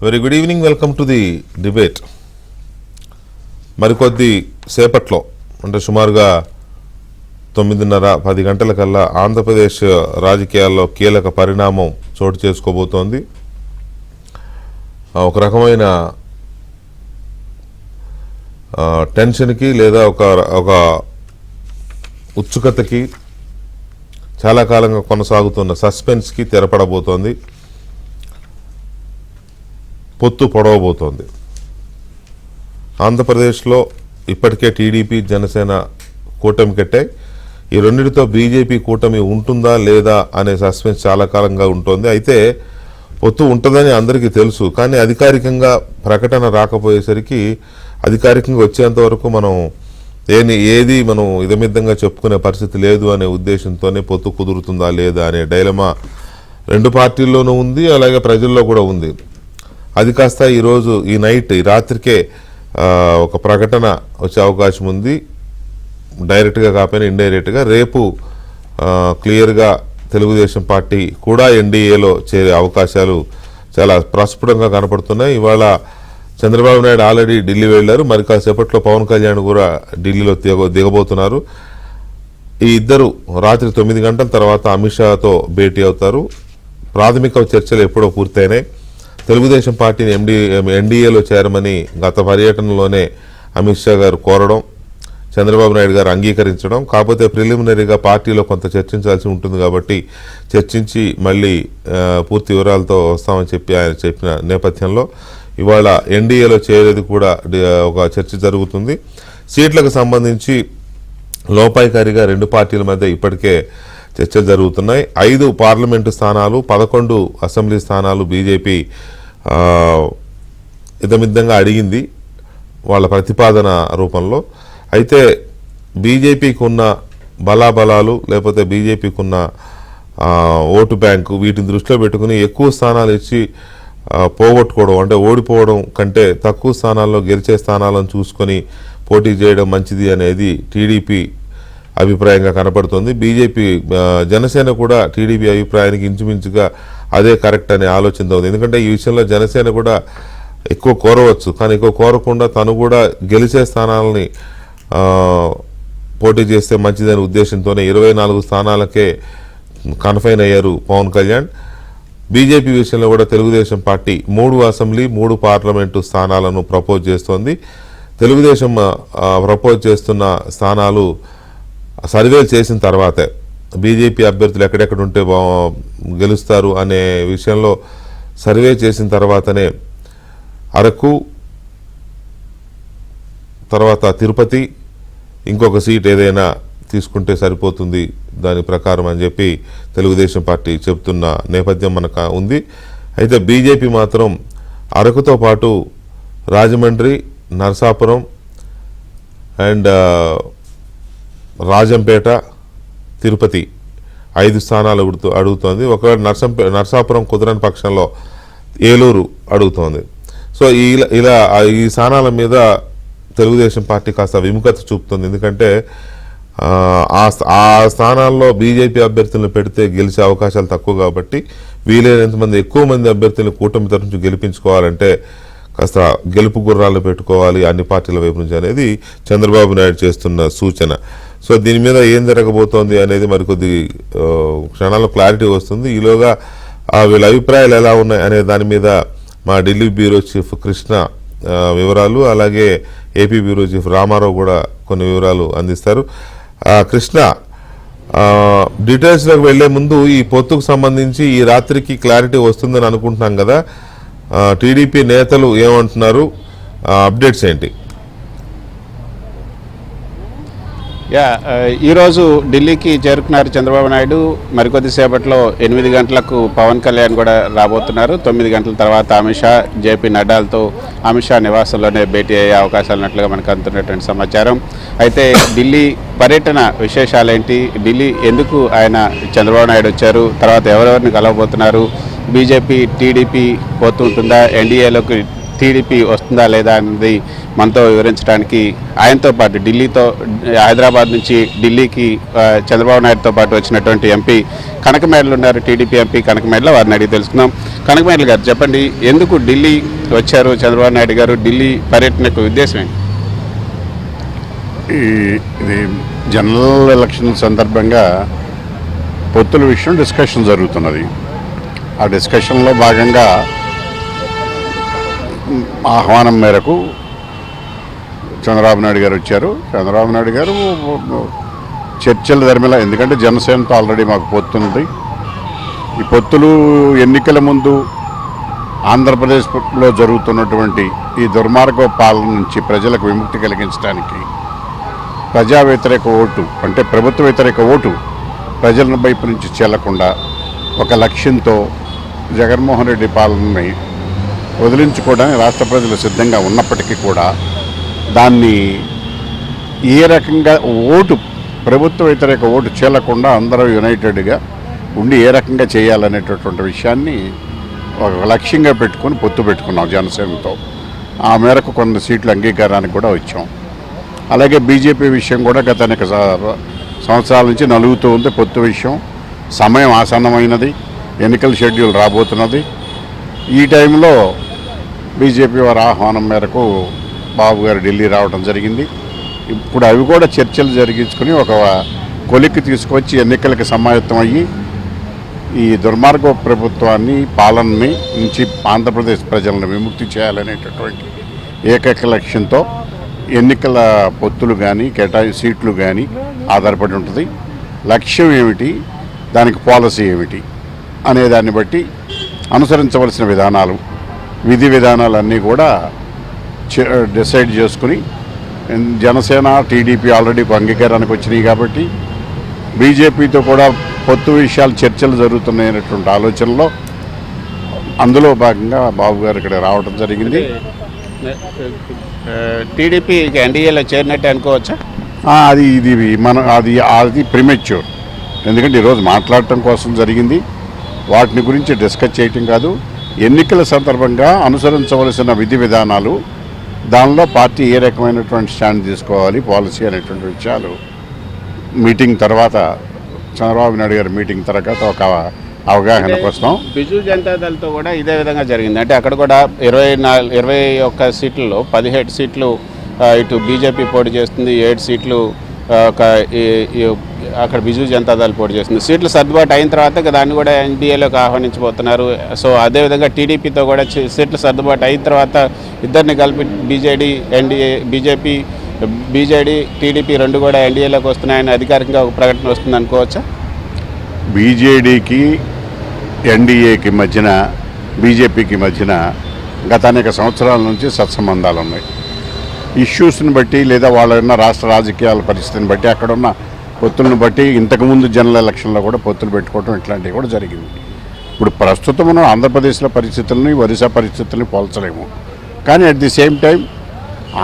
Very good evening. Welcome to the debate. మరికొద్ది సేపట్లో అంటే సుమారుగా 9:30-10 గంటల కల్లా ఆంధ్రప్రదేశ్ రాజకీయాల్లో కీలక పరిణామం చోటు చేసుకోబోతోంది. ఒక రకమైన టెన్షన్కి లేదా ఒక ఉత్సుకతకి చాలా కాలంగా కొనసాగుతున్న సస్పెన్స్కి తెరపడబోతోంది. పొత్తు పొడవబోతోంది. ఆంధ్రప్రదేశ్లో ఇప్పటికే టీడీపీ జనసేన కూటమి కట్టాయి. ఈ రెండింటితో బీజేపీ కూటమి ఉంటుందా లేదా అనే సస్పెన్స్ చాలా కాలంగా ఉంటుంది. అయితే పొత్తు ఉంటుందని అందరికీ తెలుసు, కానీ అధికారికంగా ప్రకటన రాకపోయేసరికి అధికారికంగా వచ్చేంత వరకు మనం ఏది మనం ఇదమిద్దంగా చెప్పుకునే పరిస్థితి లేదు అనే ఉద్దేశంతోనే పొత్తు కుదురుతుందా లేదా అనే డైలమా రెండు పార్టీల్లోనూ ఉంది, అలాగే ప్రజల్లో కూడా ఉంది. అది కాస్త ఈరోజు ఈ రాత్రికే ఒక ప్రకటన వచ్చే అవకాశం ఉంది. డైరెక్ట్గా కాకపోయినా ఇండైరెక్ట్గా రేపు క్లియర్గా తెలుగుదేశం పార్టీ కూడా ఎన్డీఏలో చేరే అవకాశాలు చాలా ప్రస్ఫుటంగా కనపడుతున్నాయి. ఇవాళ చంద్రబాబు నాయుడు ఆల్రెడీ ఢిల్లీ వెళ్లారు. మరి కాసేపట్లో పవన్ కళ్యాణ్ కూడా ఢిల్లీలో దిగబోతున్నారు. ఈ ఇద్దరు రాత్రి 9 గంటల తర్వాత అమిత్ షాతో భేటీ అవుతారు. ప్రాథమిక చర్చలు ఎప్పుడో పూర్తయినాయి. తెలుగుదేశం పార్టీని ఎన్డీఏలో చేరమని గత పర్యటనలోనే అమిత్ షా గారు కోరడం, చంద్రబాబు నాయుడు గారు అంగీకరించడం. కాకపోతే ప్రిలిమినరీగా పార్టీలో కొంత చర్చించాల్సి ఉంటుంది కాబట్టి చర్చించి మళ్ళీ పూర్తి వివరాలతో వస్తామని చెప్పి ఆయన చెప్పిన నేపథ్యంలో ఇవాళ ఎన్డీఏలో చేరేది కూడా ఒక చర్చ జరుగుతుంది. సీట్లకు సంబంధించి లోపాయికారిగా రెండు పార్టీల మధ్య ఇప్పటికే చర్చలు జరుగుతున్నాయి. 5 పార్లమెంటు స్థానాలు, 11 అసెంబ్లీ స్థానాలు బీజేపీ ఇదమిద్దంగా అడిగింది వాళ్ళ ప్రతిపాదన రూపంలో. అయితే బీజేపీకి ఉన్న బలాబలాలు లేకపోతే బీజేపీకి ఉన్న ఓటు బ్యాంకు వీటిని దృష్టిలో పెట్టుకుని ఎక్కువ స్థానాలు ఇచ్చి పోగొట్టుకోవడం అంటే ఓడిపోవడం కంటే తక్కువ స్థానాల్లో గెలిచే స్థానాలను చూసుకొని పోటీ చేయడం మంచిది అనేది టీడీపీ అభిప్రాయంగా కనపడుతుంది. బీజేపీ జనసేన కూడా టీడీపీ అభిప్రాయానికి ఇంచుమించుగా అదే కరెక్ట్ అనే ఆలోచనతో ఉంది. ఎందుకంటే ఈ విషయంలో జనసేన కూడా ఎక్కువ కోరవచ్చు, కానీ ఎక్కువ కోరకుండా తను కూడా గెలిచే స్థానాలని పోటీ చేస్తే మంచిదనే ఉద్దేశంతోనే 24 స్థానాలకే కన్ఫైన్ అయ్యారు పవన్ కళ్యాణ్. బీజేపీ విషయంలో కూడా తెలుగుదేశం పార్టీ 3 అసెంబ్లీ 3 పార్లమెంటు స్థానాలను ప్రపోజ్ చేస్తోంది. తెలుగుదేశం ప్రపోజ్ చేస్తున్న స్థానాలు సర్వేలు చేసిన తర్వాతే బీజేపీ అభ్యర్థులు ఎక్కడెక్కడ ఉంటే గెలుస్తారు అనే విషయంలో సర్వే చేసిన తర్వాతనే అరకు, తర్వాత తిరుపతి, ఇంకొక సీట్ ఏదైనా తీసుకుంటే సరిపోతుంది దాని ప్రకారం అని చెప్పి తెలుగుదేశం పార్టీ చెప్తున్న నేపథ్యం మనకు ఉంది. అయితే బీజేపీ మాత్రం అరకుతో పాటు రాజమండ్రి, నరసాపురం అండ్ రాజంపేట, తిరుపతి 5 స్థానాలు అడుగుతోంది. ఒకవేళ నరసాపురం కుదరని పక్షంలో ఏలూరు అడుగుతోంది. సో ఇలా ఈ స్థానాల మీద తెలుగుదేశం పార్టీ కాస్త విముఖత చూపుతుంది. ఎందుకంటే ఆ స్థానాల్లో బీజేపీ అభ్యర్థులను పెడితే గెలిచే అవకాశాలు తక్కువ కాబట్టి వీలైనంత ఎక్కువ మంది అభ్యర్థులను కూటమి తరఫు నుంచి గెలిపించుకోవాలంటే కాస్త గెలుపు గుర్రాలు పెట్టుకోవాలి అన్ని పార్టీల వైపు నుంచి అనేది చంద్రబాబు నాయుడు చేస్తున్న సూచన. సో దీని మీద ఏం జరగబోతోంది అనేది మరికొద్ది క్షణాల్లో క్లారిటీ వస్తుంది. ఈలోగా వీళ్ళ అభిప్రాయాలు ఎలా ఉన్నాయి అనే దాని మీద మా ఢిల్లీ బ్యూరో చీఫ్ కృష్ణ వివరాలు, అలాగే ఏపీ బ్యూరో చీఫ్ రామారావు కూడా కొన్ని వివరాలు అందిస్తారు. కృష్ణ, డీటెయిల్స్లోకి వెళ్లే ముందు ఈ పొత్తుకు సంబంధించి ఈ రాత్రికి క్లారిటీ వస్తుందని అనుకుంటున్నాం కదా, టీడీపీ నేతలు ఏమంటున్నారు, అప్డేట్స్ ఏంటి? ఈరోజు ఢిల్లీకి చేరుకున్నారు చంద్రబాబు నాయుడు. మరికొద్దిసేపట్లో 8 గంటలకు పవన్ కళ్యాణ్ కూడా రాబోతున్నారు. 9 గంటల తర్వాత అమిత్ షా, జేపీ నడ్డాలతో అమిత్ షా నివాసంలోనే భేటీ అయ్యే అవకాశాలు ఉన్నట్లుగా మనకు అందుతున్నటువంటి సమాచారం. అయితే ఢిల్లీ పర్యటన విశేషాలేంటి, ఢిల్లీ ఎందుకు ఆయన చంద్రబాబు నాయుడు వచ్చారు, తర్వాత ఎవరెవరిని కలవబోతున్నారు, బీజేపీ టీడీపీ పోతుంటుందా, ఎన్డీఏలోకి టీడీపీ వస్తుందా లేదా అనేది మనతో వివరించడానికి ఆయనతో పాటు హైదరాబాద్ నుంచి ఢిల్లీకి చంద్రబాబు నాయుడుతో పాటు వచ్చినటువంటి ఎంపీ కనకమేడలు ఉన్నారు. టీడీపీ ఎంపీ కనకమేడల, వారిని అడిగి తెలుసుకుందాం. కనకమేడల గారు చెప్పండి, ఎందుకు ఢిల్లీ వచ్చారు చంద్రబాబు నాయుడు గారు? ఢిల్లీ పర్యటనకు ఉద్దేశం ఏంటి? ఇది జనరల్ ఎలక్షన్ సందర్భంగా పొత్తుల విషయం డిస్కషన్ జరుగుతున్నది. ఆ డిస్కషన్లో భాగంగా ఆహ్వానం మేరకు చంద్రబాబు నాయుడు గారు వచ్చారు. చంద్రబాబు నాయుడు గారు చర్చల ధర్మిలా, ఎందుకంటే జనసేనతో ఆల్రెడీ మాకు పొత్తుంది. ఈ పొత్తులు ఎన్నికల ముందు ఆంధ్రప్రదేశ్లో జరుగుతున్నటువంటి ఈ దుర్మార్గ పాలన నుంచి ప్రజలకు విముక్తి కలిగించడానికి ప్రజా వ్యతిరేక ఓటు, అంటే ప్రభుత్వ వ్యతిరేక ఓటు ప్రజల వైపు నుంచి చెల్లకుండా ఒక లక్ష్యంతో జగన్మోహన్ రెడ్డి పాలనని వదిలించుకోవడానికి రాష్ట్ర ప్రజలు సిద్ధంగా ఉన్నప్పటికీ కూడా దాన్ని ఏ రకంగా ఓటు, ప్రభుత్వ వ్యతిరేక ఓటు చెల్లకుండా అందరూ యునైటెడ్గా ఉండి ఏ రకంగా చేయాలనేటటువంటి విషయాన్ని ఒక లక్ష్యంగా పెట్టుకొని పొత్తు పెట్టుకున్నాం జనసేనతో. ఆ మేరకు కొన్ని సీట్ల అంగీకారానికి కూడా వచ్చాం. అలాగే బీజేపీ విషయం కూడా గత అనేక సంవత్సరాల నుంచి నలుగుతూ ఉంది. పొత్తు విషయం సమయం ఆసన్నమైనది, ఎన్నికల షెడ్యూల్ రాబోతున్నది. ఈ టైంలో బీజేపీ వారి ఆహ్వానం మేరకు బాబు గారు ఢిల్లీ రావడం జరిగింది. ఇప్పుడు అవి కూడా చర్చలు జరిగించుకుని ఒక కొలిక్కి తీసుకొచ్చి ఎన్నికలకు సమాయత్తం అయ్యి ఈ దుర్మార్గ ప్రభుత్వాన్ని, పాలనని నుంచి ఆంధ్రప్రదేశ్ ప్రజలను విముక్తి చేయాలనేటటువంటి ఏకైక లక్ష్యంతో ఎన్నికల పొత్తులు కానీ సీట్లు కానీ ఆధారపడి ఉంటుంది. లక్ష్యం ఏమిటి, దానికి పాలసీ ఏమిటి అనే దాన్ని బట్టి అనుసరించవలసిన విధానాలు, విధి విధానాలన్నీ కూడా డిసైడ్ చేసుకుని జనసేన, టీడీపీ ఆల్రెడీ అంగీకారానికి వచ్చినాయి కాబట్టి బీజేపీతో కూడా పొత్తు విషయాలు చర్చలు జరుగుతున్నాయనేటువంటి ఆలోచనలో అందులో భాగంగా బాబు గారు ఇక్కడ రావడం జరిగింది. టీడీపీ ఎన్డీఏలో చేరినట్టే అనుకోవచ్చా? అది ప్రిమెచ్యూర్. ఎందుకంటే ఈరోజు మాట్లాడటం కోసం జరిగింది, వాటిని గురించి డిస్కస్ చేయటం కాదు. ఎన్నికల సందర్భంగా అనుసరించవలసిన విధి విధానాలు, దానిలో పార్టీ ఏ రకమైనటువంటి స్టాండ్ తీసుకోవాలి, పాలసీ అనేటువంటి విషయాలు మీటింగ్ తర్వాత, చంద్రబాబు నాయుడు గారి మీటింగ్ తర్వాత ఒక అవగాహనకు వస్తాం. బిజు జనతాదళ్తో కూడా ఇదే విధంగా జరిగింది. అంటే అక్కడ కూడా 21 సీట్లలో 17 సీట్లు ఇటు బీజేపీ పోటీ చేస్తుంది, 7 సీట్లు అక్కడ బిజు జనతాదళ్ పోటీ చేస్తుంది. సీట్లు సర్దుబాటు అయిన తర్వాత దాన్ని కూడా ఎన్డీఏలోకి ఆహ్వానించబోతున్నారు. సో అదేవిధంగా టీడీపీతో కూడా సీట్లు సర్దుబాటు అయిన తర్వాత ఇద్దరిని కలిపి బీజేడీ టీడీపీ రెండు కూడా ఎన్డీఏలోకి వస్తున్నాయని అధికారికంగా ఒక ప్రకటన వస్తుంది అనుకోవచ్చా? బీజేడీకి ఎన్డీఏకి మధ్యన, బీజేపీకి మధ్యన గత అనేక సంవత్సరాల నుంచి సత్సంబంధాలు ఉన్నాయి. ఇష్యూస్ని బట్టి లేదా వాళ్ళ ఉన్న రాష్ట్ర రాజకీయాల పరిస్థితిని బట్టి, అక్కడున్న పొత్తులను బట్టి ఇంతకుముందు జనరల్ ఎలక్షన్లో కూడా పొత్తులు పెట్టుకోవడం ఇట్లాంటివి కూడా జరిగింది. ఇప్పుడు ప్రస్తుతం ఉన్న ఆంధ్రప్రదేశ్లో పరిస్థితులని, ఒరిస్సా పరిస్థితుల్ని పోల్చలేము. కానీ అట్ ది సేమ్ టైం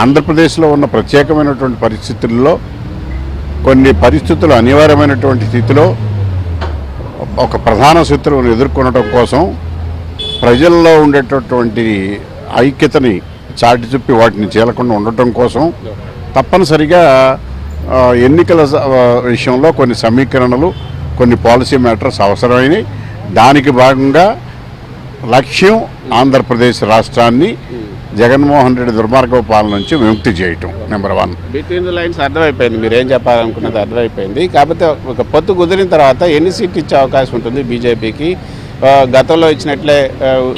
ఆంధ్రప్రదేశ్లో ఉన్న ప్రత్యేకమైనటువంటి పరిస్థితుల్లో కొన్ని పరిస్థితులు అనివార్యమైనటువంటి స్థితిలో ఒక ప్రధాన శత్రువును ఎదుర్కొనడం కోసం ప్రజల్లో ఉండేటటువంటి ఐక్యతని చాటి చూపి వాటిని చేయకుండా ఉండటం కోసం తప్పనిసరిగా ఎన్నికల విషయంలో కొన్ని సమీకరణలు, కొన్ని పాలసీ మ్యాటర్స్ అవసరమైనవి. దానికి భాగంగా లక్ష్యం ఆంధ్రప్రదేశ్ రాష్ట్రాన్ని జగన్మోహన్ రెడ్డి దుర్మార్గ పాలన నుంచి విముక్తి చేయటం నెంబర్ 1. బిట్వీన్ ద లైన్స్ అర్థమైపోయింది, మీరు ఏం చెప్పాలనుకున్నది అర్థమైపోయింది. కాకపోతే ఒక పొత్తు కుదిరిన తర్వాత ఎన్ని సీట్లు ఇచ్చే అవకాశం ఉంటుంది బీజేపీకి? గతంలో ఇచ్చినట్లే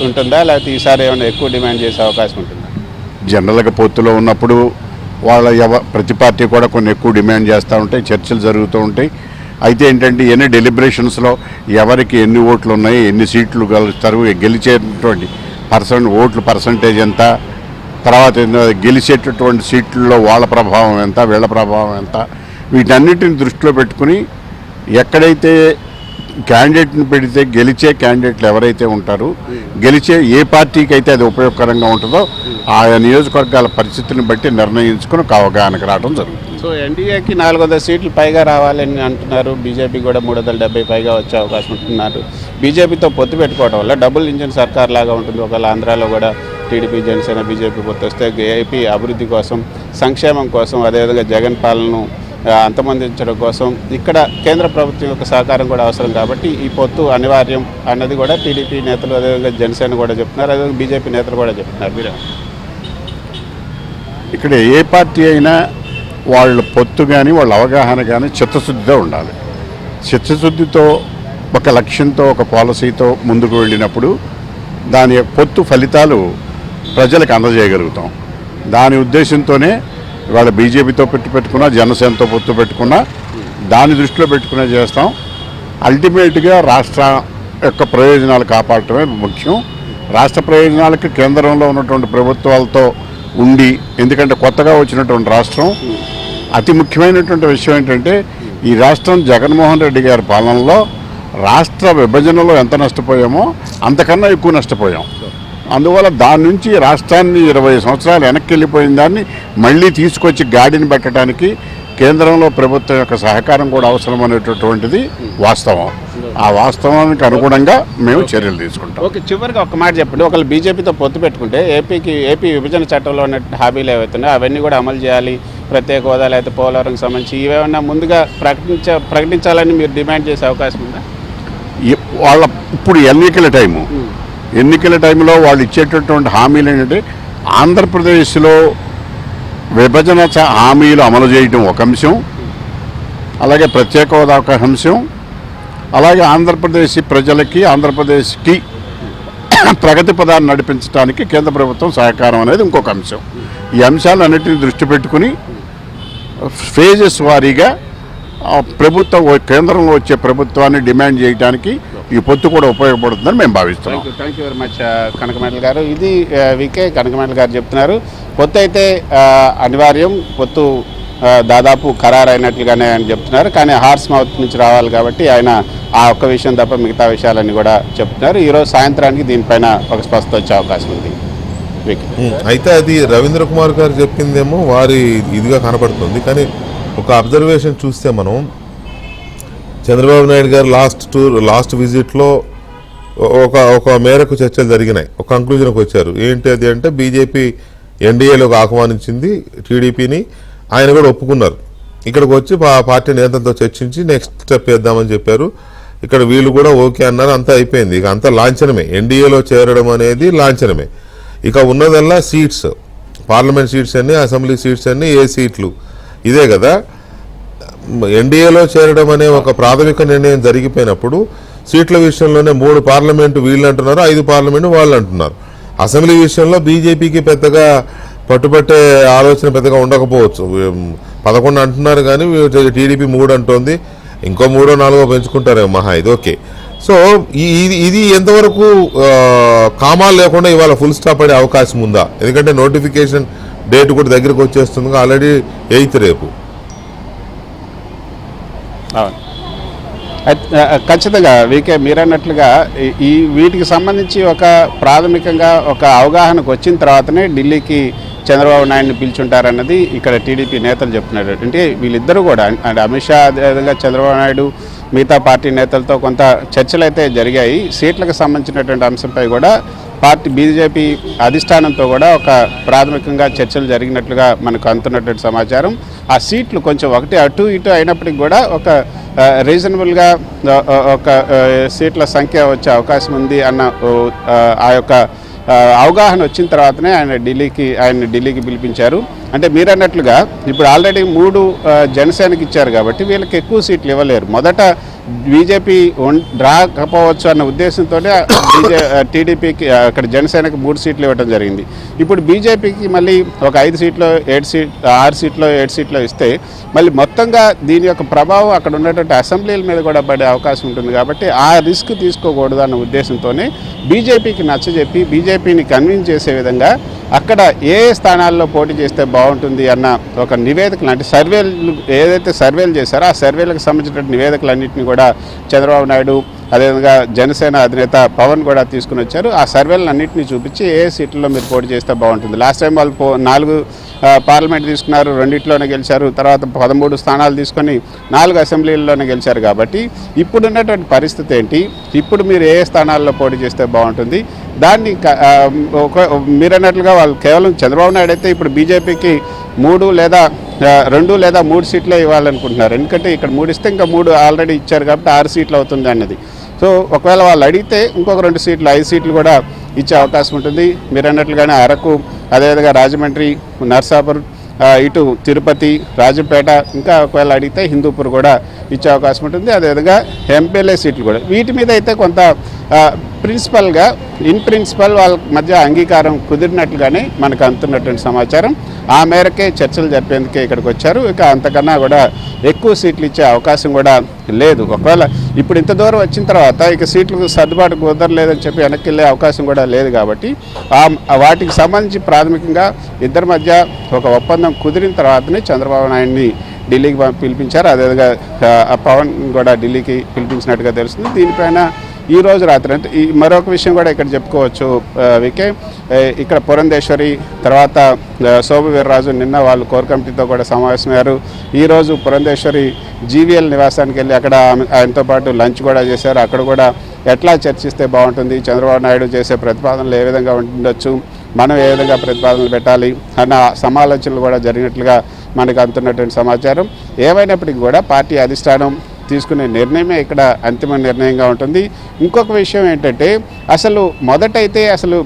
ఉంటుందా, లేకపోతే ఈసారి ఏమైనా ఎక్కువ డిమాండ్ చేసే అవకాశం ఉంటుందా? జనరల్గా పొత్తులో ఉన్నప్పుడు ప్రతి పార్టీ కూడా కొన్ని ఎక్కువ డిమాండ్ చేస్తూ ఉంటాయి, చర్చలు జరుగుతూ ఉంటాయి. అయితే ఏంటంటే ఎన్ని డెలిబరేషన్స్లో ఎవరికి ఎన్ని ఓట్లు ఉన్నాయి, ఎన్ని సీట్లు గెలుస్తారు, గెలిచేటువంటి ఓట్ల పర్సంటేజ్ ఎంత, తర్వాత గెలిచేటటువంటి సీట్లలో వాళ్ళ ప్రభావం ఎంత, వీళ్ళ ప్రభావం ఎంత, వీటన్నిటిని దృష్టిలో పెట్టుకుని ఎక్కడైతే క్యాండిడేట్ని పెడితే గెలిచే క్యాండిడేట్లు ఎవరైతే ఉంటారో, గెలిచే ఏ పార్టీకి అయితే అది ఉపయోగకరంగా ఉంటుందో ఆయా నియోజకవర్గాల పరిస్థితిని బట్టి నిర్ణయించుకుని ఒక అవగాహనకు రావడం జరుగుతుంది. సో ఎన్డీఏకి 400 సీట్లు పైగా రావాలని అంటున్నారు, బీజేపీ కూడా 370 పైగా వచ్చే అవకాశం ఉంటున్నారు. బీజేపీతో పొత్తు పెట్టుకోవడం వల్ల డబుల్ ఇంజిన్ సర్కార్ లాగా ఉంటుంది. ఒకవేళ ఆంధ్రాలో కూడా టీడీపీ జనసేన బీజేపీ పొత్తు వస్తే ఏపీ అభివృద్ధి కోసం సంక్షేమం కోసం అదేవిధంగా జగన్ పాలనను అంతమొందించడం కోసం ఇక్కడ కేంద్ర ప్రభుత్వం యొక్క సహకారం కూడా అవసరం కాబట్టి ఈ పొత్తు అనివార్యం అన్నది కూడా టీడీపీ నేతలు అదేవిధంగా జనసేన కూడా చెప్తున్నారు, అదేవిధంగా బీజేపీ నేతలు కూడా చెప్తున్నారు. మీరు ఇక్కడ ఏ పార్టీ అయినా వాళ్ళ పొత్తు కానీ వాళ్ళ అవగాహన కానీ చిత్తశుద్ధితో ఉండాలి. చిత్తశుద్ధితో ఒక లక్ష్యంతో ఒక పాలసీతో ముందుకు వెళ్ళినప్పుడు దాని యొక్క పొత్తు ఫలితాలు ప్రజలకు అందజేయగలుగుతాం. దాని ఉద్దేశంతోనే ఇవాళ బీజేపీతో పెట్టుకున్నా జనసేనతో పొత్తు పెట్టుకున్నా దాన్ని దృష్టిలో పెట్టుకునే చేస్తాం. అల్టిమేట్గా రాష్ట్ర యొక్క ప్రయోజనాలు కాపాడటమే ముఖ్యం. రాష్ట్ర ప్రయోజనాలకు కేంద్రంలో ఉన్నటువంటి ప్రభుత్వాలతో ఉండి, ఎందుకంటే కొత్తగా వచ్చినటువంటి రాష్ట్రం అతి ముఖ్యమైనటువంటి విషయం ఏంటంటే ఈ రాష్ట్రం జగన్మోహన్ రెడ్డి గారి పాలనలో రాష్ట్ర విభజనలో ఎంత నష్టపోయామో అంతకన్నా ఎక్కువ నష్టపోయాం. అందువల్ల దాని నుంచి రాష్ట్రాన్ని 20 సంవత్సరాలు వెనక్కి వెళ్ళిపోయిన దాన్ని మళ్ళీ తీసుకొచ్చి గాడిని పెట్టడానికి కేంద్రంలో ప్రభుత్వం యొక్క సహకారం కూడా అవసరం అనేటటువంటిది వాస్తవం. ఆ వాస్తవానికి అనుగుణంగా మేము చర్యలు తీసుకుంటాం. ఓకే, చివరిగా ఒక మాట చెప్పండి. ఒకళ్ళు బీజేపీతో పొత్తు పెట్టుకుంటే ఏపీ విభజన చట్టంలో ఉన్న హామీలు ఏవైతున్నాయో అవన్నీ కూడా అమలు చేయాలి, ప్రత్యేక హోదా లేకపోతే పోలవరంకి సంబంధించి ఇవేమన్నా ముందుగా ప్రకటించాలని మీరు డిమాండ్ చేసే అవకాశం ఉందా? వాళ్ళ ఇప్పుడు ఎన్నికల టైంలో వాళ్ళు ఇచ్చేటటువంటి హామీలు ఏంటంటే ఆంధ్రప్రదేశ్లో విభజన హామీలు అమలు చేయటం ఒక అంశం, అలాగే ప్రత్యేక హోదా ఒక అంశం, అలాగే ఆంధ్రప్రదేశ్కి ప్రగతి పదాన్ని నడిపించడానికి కేంద్ర ప్రభుత్వం సహకారం అనేది ఇంకొక అంశం. ఈ అంశాలన్నింటినీ దృష్టి పెట్టుకుని ఫేజెస్ వారీగా ప్రభుత్వం కేంద్రంలో వచ్చే ప్రభుత్వాన్ని డిమాండ్ చేయడానికి ఈ పొత్తు కూడా ఉపయోగపడుతుందని మేము భావిస్తున్నాం. Thank you very much Kanakamedala గారు. ఇది వికే కనకమేడల గారు చెప్తున్నారు. పొత్తు అయితే అనివార్యం, పొత్తు దాదాపు ఖరారైనట్లుగానే ఆయన చెప్తున్నారు. కానీ హార్స్ మౌత్ నుంచి రావాలి కాబట్టి ఆయన ఆ ఒక్క విషయం తప్ప మిగతా విషయాలన్నీ కూడా చెప్తున్నారు. ఈరోజు సాయంత్రానికి దీనిపైన ఒక స్పష్టత వచ్చే అవకాశం ఉంది. అయితే అది రవీంద్ర కుమార్ గారు చెప్పిందేమో వారి ఇదిగా కనపడుతుంది. కానీ ఒక అబ్జర్వేషన్ చూస్తే మనం చంద్రబాబు నాయుడు గారు లాస్ట్ విజిట్లో ఒక మేరకు చర్చలు జరిగినాయి, ఒక కంక్లూజన్కి వచ్చారు. ఏంటి అది అంటే బీజేపీ ఎన్డీఏలోకి ఆహ్వానించింది టీడీపీని, ఆయన కూడా ఒప్పుకున్నారు. ఇక్కడికి వచ్చి పార్టీ నేతలతో చర్చించి నెక్స్ట్ స్టెప్ వేద్దామని చెప్పారు. ఇక్కడ వీళ్ళు కూడా ఓకే అన్నారు. అంతా అయిపోయింది. ఇక అంతా లాంఛనమే, ఎన్డీఏలో చేరడం అనేది లాంఛనమే. ఇక ఉన్నదల్లా సీట్స్, పార్లమెంట్ సీట్స్ అన్ని, అసెంబ్లీ సీట్స్ అన్ని, ఏ సీట్లు ఇదే కదా. ఎన్డీఏలో చేరడం అనే ఒక ప్రాథమిక నిర్ణయం జరిగిపోయినప్పుడు సీట్ల విషయంలోనే 3 పార్లమెంటు వీళ్ళు అంటున్నారు, 5 పార్లమెంటు వాళ్ళు అంటున్నారు. అసెంబ్లీ విషయంలో బీజేపీకి పెద్దగా పట్టుబట్టే ఆలోచన పెద్దగా ఉండకపోవచ్చు. 11 అంటున్నారు కానీ టీడీపీ 3 అంటోంది. ఇంకో 3 4 పెంచుకుంటారేమో మహా. ఇది ఓకే. సో ఇది ఎంతవరకు కామాలు లేకుండా ఇవాళ ఫుల్ స్టాప్ పడే అవకాశం ఉందా? ఎందుకంటే నోటిఫికేషన్ డేట్ కూడా దగ్గరకు వచ్చేస్తుంది, ఆల్రెడీ 8th రేపు. ఖచ్చితంగా వీకే మీరన్నట్లుగా వీటికి సంబంధించి ఒక ప్రాథమికంగా ఒక అవగాహనకు వచ్చిన తర్వాతనే ఢిల్లీకి చంద్రబాబు నాయుడిని పిలుచుంటారన్నది ఇక్కడ టీడీపీ నేతలు చెప్తున్నారు. అంటే వీళ్ళిద్దరూ కూడా అంటే అమిత్ షా అదేవిధంగా చంద్రబాబు నాయుడు మిగతా పార్టీ నేతలతో కొంత చర్చలు అయితే జరిగాయి. సీట్లకు సంబంధించినటువంటి అంశంపై కూడా పార్టీ బీజేపీ అధిష్టానంతో కూడా ఒక ప్రాథమికంగా చర్చలు జరిగినట్లుగా మనకు అందుతున్నటువంటి సమాచారం. ఆ సీట్లు కొంచెం ఒకటి అటు ఇటు అయినప్పటికీ కూడా ఒక రీజనబుల్గా ఒక సీట్ల సంఖ్య వచ్చే అవకాశం ఉంది అన్న ఆ యొక్క అవగాహన వచ్చిన తర్వాతనే ఆయన ఢిల్లీకి పిలిపించారు. అంటే మీరు అన్నట్లుగా ఇప్పుడు ఆల్రెడీ 3 జనసేనకి ఇచ్చారు కాబట్టి వీళ్ళకి ఎక్కువ సీట్లు ఇవ్వలేరు. మొదట బీజేపీ రాకపోవచ్చు అన్న ఉద్దేశంతో టీడీపీకి అక్కడ జనసేనకి 3 సీట్లు ఇవ్వడం జరిగింది. ఇప్పుడు బీజేపీకి మళ్ళీ ఒక 5 సీట్లో 6 సీట్లో 7 సీట్లో ఇస్తే మళ్ళీ మొత్తంగా దీని యొక్క ప్రభావం అక్కడ ఉన్నటువంటి అసెంబ్లీల మీద కూడా పడే అవకాశం ఉంటుంది. కాబట్టి ఆ రిస్క్ తీసుకోకూడదు అన్న ఉద్దేశంతోనే బీజేపీకి నచ్చజెప్పి బీజేపీని కన్విన్స్ చేసే విధంగా అక్కడ ఏ స్థానాల్లో పోటీ చేస్తే బాగుంటుంది అన్న ఒక నివేదికలు, అంటే ఏదైతే సర్వేలు చేశారో ఆ సర్వేలకు సంబంధించిన నివేదికలన్నింటినీ కూడా చంద్రబాబు నాయుడు అదేవిధంగా జనసేన అధినేత పవన్ కూడా తీసుకుని వచ్చారు. ఆ సర్వేలను అన్నింటినీ చూపించి ఏ సీట్లలో మీరు పోటీ చేస్తే బాగుంటుంది. లాస్ట్ టైం వాళ్ళు 4 పార్లమెంట్ తీసుకున్నారు, 2లోనే గెలిచారు. తర్వాత 13 స్థానాలు తీసుకొని 4 అసెంబ్లీల్లోనే గెలిచారు. కాబట్టి ఇప్పుడున్నటువంటి పరిస్థితి ఏంటి, ఇప్పుడు మీరు ఏ స్థానాల్లో పోటీ చేస్తే బాగుంటుంది, దాన్ని మీరన్నట్లుగా వాళ్ళు కేవలం చంద్రబాబు నాయుడు అయితే ఇప్పుడు బీజేపీకి 2 లేదా 3 సీట్లే ఇవ్వాలనుకుంటున్నారు. ఎందుకంటే ఇక్కడ 3 ఇస్తే ఇంకా 3 ఆల్రెడీ ఇచ్చారు కాబట్టి 6 సీట్లు అవుతుంది అన్నది. సో ఒకవేళ వాళ్ళు అడిగితే ఇంకొక 2 సీట్లు 5 సీట్లు కూడా ఇచ్చే అవకాశం ఉంటుంది. మీరు అన్నట్లుగానే అరకు, అదేవిధంగా రాజమండ్రి, నర్సాపూర్, ఇటు తిరుపతి, రాజంపేట, ఇంకా ఒకవేళ అడిగితే హిందూపూర్ కూడా ఇచ్చే అవకాశం ఉంటుంది. అదేవిధంగా ఎంపీఎల్ఏ సీట్లు కూడా. వీటి మీద అయితే కొంత ప్రిన్సిపల్గా ఇన్ ప్రిన్సిపల్ వాళ్ళ మధ్య అంగీకారం కుదిరినట్లుగానే మనకు అందుతున్నటువంటి సమాచారం. ఆ మేరకే చర్చలు జరిపేందుకే ఇక్కడికి వచ్చారు. ఇక అంతకన్నా కూడా ఎక్కువ సీట్లు ఇచ్చే అవకాశం కూడా లేదు. ఒకవేళ ఇప్పుడు ఇంత దూరం వచ్చిన తర్వాత ఇక సీట్లకు సర్దుబాటు కుదరలేదని చెప్పి వెనక్కి వెళ్ళే అవకాశం కూడా లేదు. కాబట్టి వాటికి సంబంధించి ప్రాథమికంగా ఇద్దరి మధ్య ఒక ఒప్పందం కుదిరిన తర్వాతనే చంద్రబాబు నాయుడిని ఢిల్లీకి పిలిపించారు. అదేవిధంగా పవన్ కూడా ఢిల్లీకి పిలిపించినట్టుగా తెలుస్తుంది. దీనిపైన ఈ రోజు రాత్రి అంటే ఈ మరొక విషయం కూడా ఇక్కడ చెప్పుకోవచ్చు వికే, ఇక్కడ పురంధేశ్వరి తర్వాత శోభ వీర్రాజు నిన్న వాళ్ళు కోర్ కమిటీతో కూడా సమావేశమయ్యారు. ఈరోజు పురంధేశ్వరి జీవీఎల్ నివాసానికి వెళ్ళి అక్కడ ఆయనతో పాటు లంచ్ కూడా చేశారు. అక్కడ కూడా ఎట్లా చర్చిస్తే బాగుంటుంది, చంద్రబాబు నాయుడు చేసే ప్రతిపాదనలు ఏ విధంగా ఉండొచ్చు, మనం ఏ విధంగా ప్రతిపాదనలు పెట్టాలి అన్న సమాలోచనలు కూడా జరిగినట్లుగా మనకు అందుతున్నటువంటి సమాచారం. ఏమైనప్పటికీ కూడా పార్టీ అధిష్టానం తీసుకునే నిర్ణయమే ఇక్కడ అంతిమ నిర్ణయంగా ఉంటుంది. ఇంకొక విషయం ఏంటంటే అసలు మొదటైతే అసలు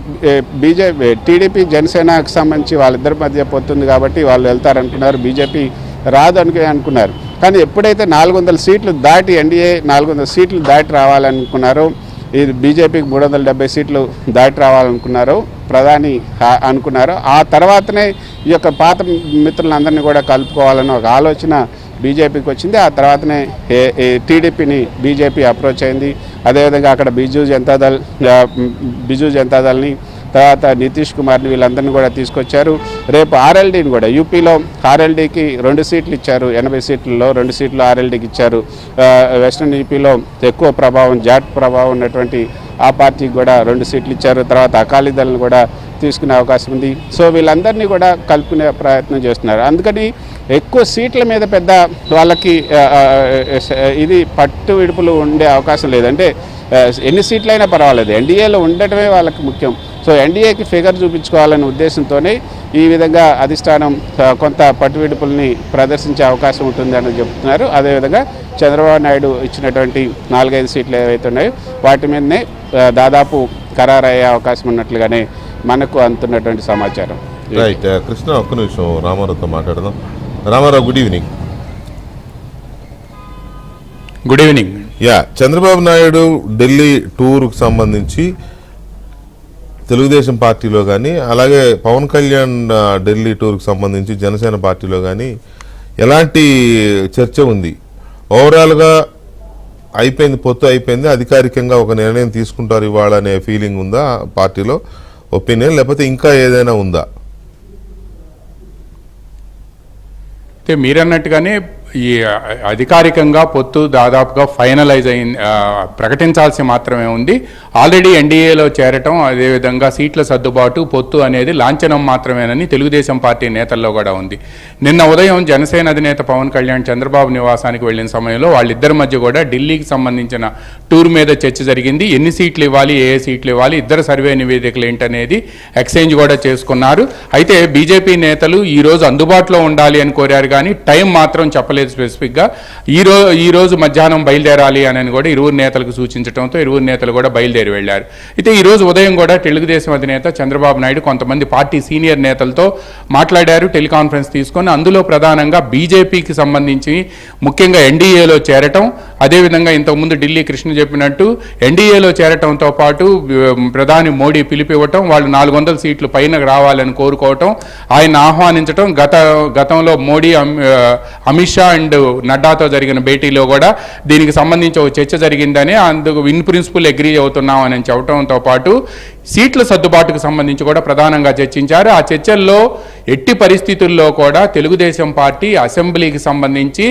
టీడీపీ జనసేనకు సంబంధించి వాళ్ళిద్దరి మధ్య పోతుంది కాబట్టి వాళ్ళు వెళ్తారనుకున్నారు, బీజేపీ రాదు అనుకున్నారు. కానీ ఎప్పుడైతే 400 సీట్లు దాటి ఎన్డీఏ 400 సీట్లు దాటి రావాలనుకున్నారో, ఇది బీజేపీకి 370 సీట్లు దాటి రావాలనుకున్నారో, ప్రధాని అనుకున్నారో, ఆ తర్వాతనే ఈ యొక్క పాత మిత్రులందరినీ కూడా కలుపుకోవాలన్న ఒక ఆలోచన బీజేపీకి వచ్చింది. ఆ తర్వాతనే టీడీపీని బీజేపీ అప్రోచ్ అయింది. అదేవిధంగా అక్కడ బిజు జనతాదళ్ని తర్వాత నితీష్ కుమార్ని వీళ్ళందరినీ కూడా తీసుకొచ్చారు. రేపు ఆర్ఎల్డీని కూడా యూపీలో ఆర్ఎల్డీకి 2 సీట్లు ఇచ్చారు. 80 సీట్లలో 2 సీట్లు ఆర్ఎల్డీకి ఇచ్చారు. వెస్ట్రన్ యూపీలో ఎక్కువ ప్రభావం జాట్ ప్రభావం ఉన్నటువంటి ఆ పార్టీకి కూడా 2 సీట్లు ఇచ్చారు. తర్వాత అకాలీదళను కూడా తీసుకునే అవకాశం ఉంది. సో వీళ్ళందరినీ కూడా కలుపుకునే ప్రయత్నం చేస్తున్నారు. అందుకని ఎక్కువ సీట్ల మీద పెద్ద వాళ్ళకి ఇది పట్టు విడుపులు ఉండే అవకాశం లేదంటే ఎన్ని సీట్లైనా పర్వాలేదు, ఎన్డీఏలో ఉండటమే వాళ్ళకి ముఖ్యం. సో ఎన్డీఏకి ఫిగర్ చూపించుకోవాలనే ఉద్దేశంతోనే ఈ విధంగా అధిష్టానం కొంత పట్టు విడుపుల్ని ప్రదర్శించే అవకాశం ఉంటుందని చెప్తున్నారు. అదేవిధంగా చంద్రబాబు నాయుడు ఇచ్చినటువంటి 4-5 సీట్లు ఏవైతే ఉన్నాయో వాటి మీదనే దాదాపు ఖరారయ్యే అవకాశం ఉన్నట్లుగానే మనకు అందుతున్నటువంటి సమాచారం. రైట్ కృష్ణ, ఒక్క నిమిషం రామారావుతో మాట్లాడదాం. Ramarao, good evening. Good evening. Chandrababu Naidu Delhi టూర్కు సంబంధించి తెలుగుదేశం పార్టీలో కానీ, అలాగే పవన్ కళ్యాణ్ ఢిల్లీ టూర్కు సంబంధించి జనసేన పార్టీలో కానీ ఎలాంటి చర్చ ఉంది? ఓవరాల్గా అయిపోయింది, పొత్తు అయిపోయింది, అధికారికంగా ఒక నిర్ణయం తీసుకుంటారు ఇవాళ అనే ఫీలింగ్ ఉందా పార్టీలో, ఒపీనియన్, లేకపోతే ఇంకా ఏదైనా ఉందా? అయితే మీరన్నట్టుగానే ఈ అధికారికంగా పొత్తు దాదాపుగా ఫైనలైజ్ అయింది, ప్రకటించాల్సి మాత్రమే ఉంది. ఆల్రెడీ ఎన్డీఏలో చేరటం, అదేవిధంగా సీట్ల సర్దుబాటు, పొత్తు అనేది లాంఛనం మాత్రమేనని తెలుగుదేశం పార్టీ నేతల్లో కూడా ఉంది. నిన్న ఉదయం జనసేన అధినేత పవన్ కళ్యాణ్ చంద్రబాబు నివాసానికి వెళ్లిన సమయంలో వాళ్ళిద్దరి మధ్య కూడా ఢిల్లీకి సంబంధించిన టూర్ మీద చర్చ జరిగింది. ఎన్ని సీట్లు ఇవ్వాలి, ఏ సీట్లు ఇవ్వాలి, ఇద్దరు సర్వే నివేదికలు ఏంటనేది ఎక్స్చేంజ్ కూడా చేసుకున్నారు. అయితే బీజేపీ నేతలు ఈరోజు అందుబాటులో ఉండాలి అని కోరారు, కానీ టైం మాత్రం చెప్పలేదు స్పెసిఫిక్గా. ఈరోజు మధ్యాహ్నం బయలుదేరాలి అని కూడా ఇరువురు నేతలకు సూచించడంతో ఇరువురు నేతలు కూడా బయలుదేరి వెళ్లారు. అయితే ఈరోజు ఉదయం కూడా తెలుగుదేశం అధినేత చంద్రబాబు నాయుడు కొంతమంది పార్టీ సీనియర్ నేతలతో మాట్లాడారు, టెలికాన్ఫరెన్స్ తీసుకొని. అందులో ప్రధానంగా బీజేపీకి సంబంధించి ముఖ్యంగా ఎన్డీఏలో చేరటం, అదేవిధంగా ఇంతకుముందు ఢిల్లీ కృష్ణ చెప్పినట్టు ఎన్డీఏలో చేరటంతో పాటు ప్రధాని మోడీ పిలిపివ్వటం, వాళ్ళు 400 సీట్లు పైన రావాలని కోరుకోవటం, ఆయన ఆహ్వానించడం, గతంలో మోడీ, అమిత్ షా అండ్ నడ్డాతో జరిగిన భేటీలో కూడా దీనికి సంబంధించి ఒక చర్చ జరిగిందని, అందుకు ఇన్ ప్రిన్సిపల్ అగ్రీ అవుతున్నామని చెప్పడంతో పాటు సీట్ల సర్దుబాటుకు సంబంధించి కూడా ప్రధానంగా చర్చించారు. ఆ చర్చల్లో ఎట్టి పరిస్థితుల్లో కూడా తెలుగుదేశం పార్టీ అసెంబ్లీకి సంబంధించి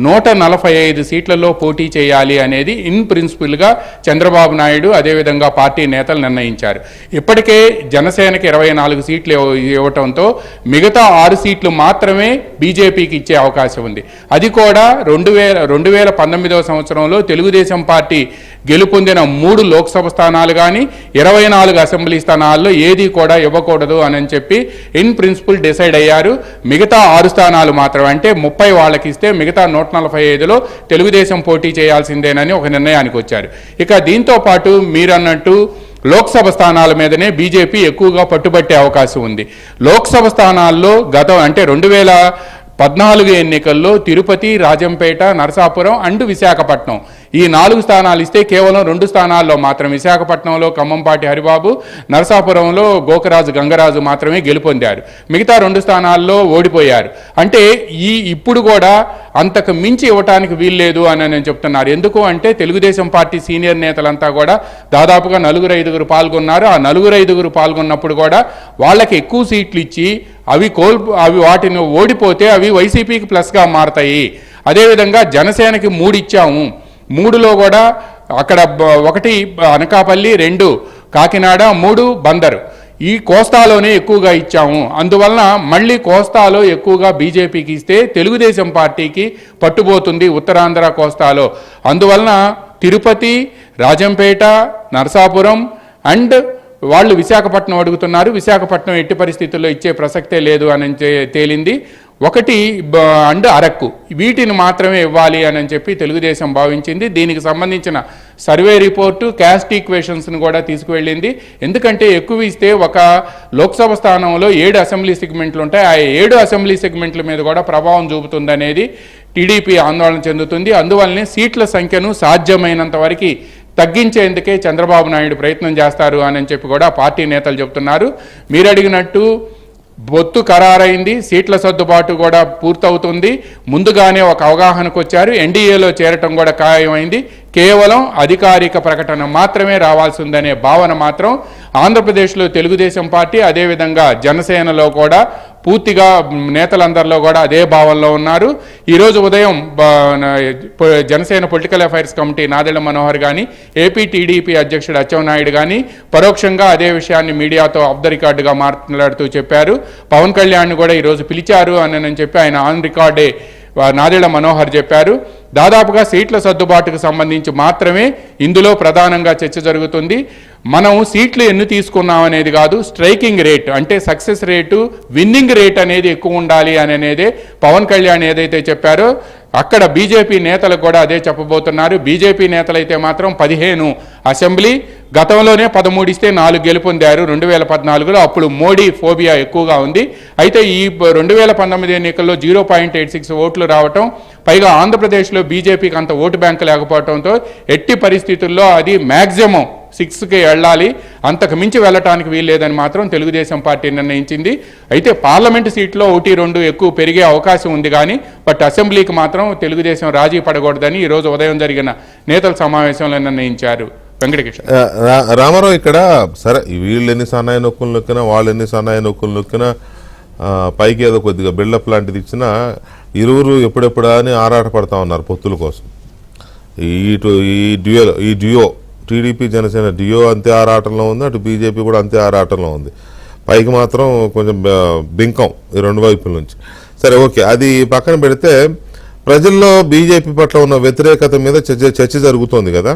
145 సీట్లలో పోటీ చేయాలి అనేది ఇన్ ప్రిన్సిపల్గా చంద్రబాబు నాయుడు అదేవిధంగా పార్టీ నేతలు నిర్ణయించారు. ఇప్పటికే జనసేనకి 24 సీట్లు ఇవ్వటంతో మిగతా 6 సీట్లు మాత్రమే బీజేపీకి ఇచ్చే అవకాశం ఉంది. అది కూడా 2019వ సంవత్సరంలో తెలుగుదేశం పార్టీ గెలుపొందిన 3 లోక్సభ స్థానాలు కానీ 24 అసెంబ్లీ స్థానాల్లో ఏది కూడా ఇవ్వకూడదు అని చెప్పి ఇన్ ప్రిన్సిపల్ డిసైడ్ అయ్యారు. మిగతా 6 స్థానాలు మాత్రం అంటే 30 వాళ్ళకి ఇస్తే మిగతా 145లో తెలుగుదేశం పోటీ చేయాల్సిందేనని ఒక నిర్ణయానికి వచ్చారు. ఇక దీంతో పాటు మీరన్నట్టు లోక్సభ స్థానాల మీదనే బీజేపీ ఎక్కువగా పట్టుబట్టే అవకాశం ఉంది. లోక్సభ స్థానాల్లో అంటే 2014 ఎన్నికల్లో తిరుపతి, రాజంపేట, నరసాపురం అండ్ విశాఖపట్నం ఈ 4 స్థానాలు ఇస్తే కేవలం 2 స్థానాల్లో మాత్రం విశాఖపట్నంలో ఖమ్మంపాటి హరిబాబు, నరసాపురంలో గోకరాజు గంగరాజు మాత్రమే గెలుపొందారు. మిగతా 2 స్థానాల్లో ఓడిపోయారు. అంటే ఇప్పుడు కూడా అంతకు మించి ఇవ్వటానికి వీల్లేదు అని నేను చెప్తున్నారు. ఎందుకు అంటే తెలుగుదేశం పార్టీ సీనియర్ నేతలంతా కూడా దాదాపుగా 4-5 పాల్గొన్నారు. ఆ 4-5 పాల్గొన్నప్పుడు కూడా వాళ్ళకి ఎక్కువ సీట్లు ఇచ్చి అవి వాటిని ఓడిపోతే అవి వైసీపీకి ప్లస్గా మారతాయి. అదేవిధంగా జనసేనకి 3 ఇచ్చాము. 3లో కూడా అక్కడ 1 అనకాపల్లి, 2 కాకినాడ, 3 బందరు. ఈ కోస్తాలోనే ఎక్కువగా ఇచ్చాము. అందువలన మళ్ళీ కోస్తాలో ఎక్కువగా బీజేపీకి ఇస్తే తెలుగుదేశం పార్టీకి పట్టుబోతుంది ఉత్తరాంధ్ర కోస్తాలో. అందువలన తిరుపతి, రాజంపేట, నరసాపురం అండ్ వాళ్ళు విశాఖపట్నం అడుగుతున్నారు. విశాఖపట్నం ఎట్టి పరిస్థితుల్లో ఇచ్చే ప్రసక్తే లేదు అని తేలింది. 1 అండ్ అరకు వీటిని మాత్రమే ఇవ్వాలి అని చెప్పి తెలుగుదేశం భావించింది. దీనికి సంబంధించిన సర్వే రిపోర్టు, క్యాస్ట్ ఈక్వేషన్స్ను కూడా తీసుకువెళ్ళింది. ఎందుకంటే ఎక్కువ ఇస్తే ఒక లోక్సభ స్థానంలో 7 అసెంబ్లీ సెగ్మెంట్లు ఉంటాయి. ఆ 7 అసెంబ్లీ సెగ్మెంట్ల మీద కూడా ప్రభావం చూపుతుందనేది టీడీపీ ఆందోళన చెందుతుంది. అందువల్లనే సీట్ల సంఖ్యను సాధ్యమైనంత వరకు తగ్గించేందుకే చంద్రబాబు నాయుడు ప్రయత్నం చేస్తారు అని చెప్పి కూడా పార్టీ నేతలు చెబుతున్నారు. మీరు అడిగినట్టు బొత్తు ఖరారైంది, సీట్ల సర్దుబాటు కూడా పూర్తవుతుంది. ముందుగానే ఒక అవగాహనకు వచ్చారు. ఎన్డీఏలో చేరటం కూడా ఖాయమైంది. కేవలం అధికారిక ప్రకటన మాత్రమే రావాల్సి ఉందనే భావన మాత్రం ఆంధ్రప్రదేశ్లో తెలుగుదేశం పార్టీ, అదేవిధంగా జనసేనలో కూడా పూర్తిగా నేతలందరిలో కూడా అదే భావనలో ఉన్నారు. ఈరోజు ఉదయం Janasena political affairs committee Nadella Manohar కానీ, ఏపీ టీడీపీ అధ్యక్షుడు అచ్చెన్నాయుడు కానీ పరోక్షంగా అదే విషయాన్ని మీడియాతో ఆఫ్ ద రికార్డుగా మాట్లాడుతూ చెప్పారు. పవన్ కళ్యాణ్ కూడా ఈరోజు పిలిచారు అని చెప్పి ఆయన ఆన్ రికార్డే నాదెళ్ల మనోహర్ చెప్పారు. దాదాపుగా సీట్ల సర్దుబాటుకు సంబంధించి మాత్రమే ఇందులో ప్రధానంగా చర్చ జరుగుతుంది. మనం సీట్లు ఎన్ని తీసుకున్నాం అనేది కాదు, స్ట్రైకింగ్ రేట్ అంటే సక్సెస్ రేటు, విన్నింగ్ రేట్ అనేది ఎక్కువ ఉండాలి అనేదే పవన్ కళ్యాణ్ ఏదైతే చెప్పారో అక్కడ బీజేపీ నేతలకు కూడా అదే చెప్పబోతున్నారు. బీజేపీ నేతలైతే మాత్రం 15 అసెంబ్లీ, గతంలోనే 13 ఇస్తే 4 గెలుపొందారు 2014లో. అప్పుడు మోడీ ఫోబియా ఎక్కువగా ఉంది. అయితే ఈ 2019 ఎన్నికల్లో 0.86 ఓట్లు రావటం, పైగా ఆంధ్రప్రదేశ్లో బీజేపీకి అంత ఓటు బ్యాంకు లేకపోవడంతో ఎట్టి పరిస్థితుల్లో అది మ్యాక్సిమం 6కి వెళ్ళాలి, అంతకు మించి వెళ్ళటానికి వీల్లేదని మాత్రం తెలుగుదేశం పార్టీ నిర్ణయించింది. అయితే పార్లమెంటు సీట్లో 1-2 ఎక్కువ పెరిగే అవకాశం ఉంది కానీ బట్ అసెంబ్లీకి మాత్రం తెలుగుదేశం రాజీ పడకూడదని ఈరోజు ఉదయం జరిగిన నేతల సమావేశంలో నిర్ణయించారు. వెంకటకృష్ణ రామారావు, ఇక్కడ సరే వీళ్ళు ఎన్ని సన్నాయి నొక్కులు నొక్కినా, వాళ్ళు ఎన్ని సన్నాయి నొక్కులు నొక్కినా, పైకి ఏదో కొద్దిగా బిల్డప్ లాంటిది ఇచ్చినా ఇరువురు ఎప్పుడెప్పుడా అని ఆరాట పడతా ఉన్నారు పొత్తుల కోసం. ఈ డ్యూయో టీడీపీ జనసేన డ్యూయో అంతే ఆరాటంలో ఉంది, అటు బీజేపీ కూడా అంతే ఆరాటంలో ఉంది. పైకి మాత్రం కొంచెం బింకం ఈ 2 వైపుల నుంచి. సరే, ఓకే, అది పక్కన పెడితే ప్రజల్లో బీజేపీ పట్ల ఉన్న వ్యతిరేకత మీద చర్చ జరుగుతోంది కదా.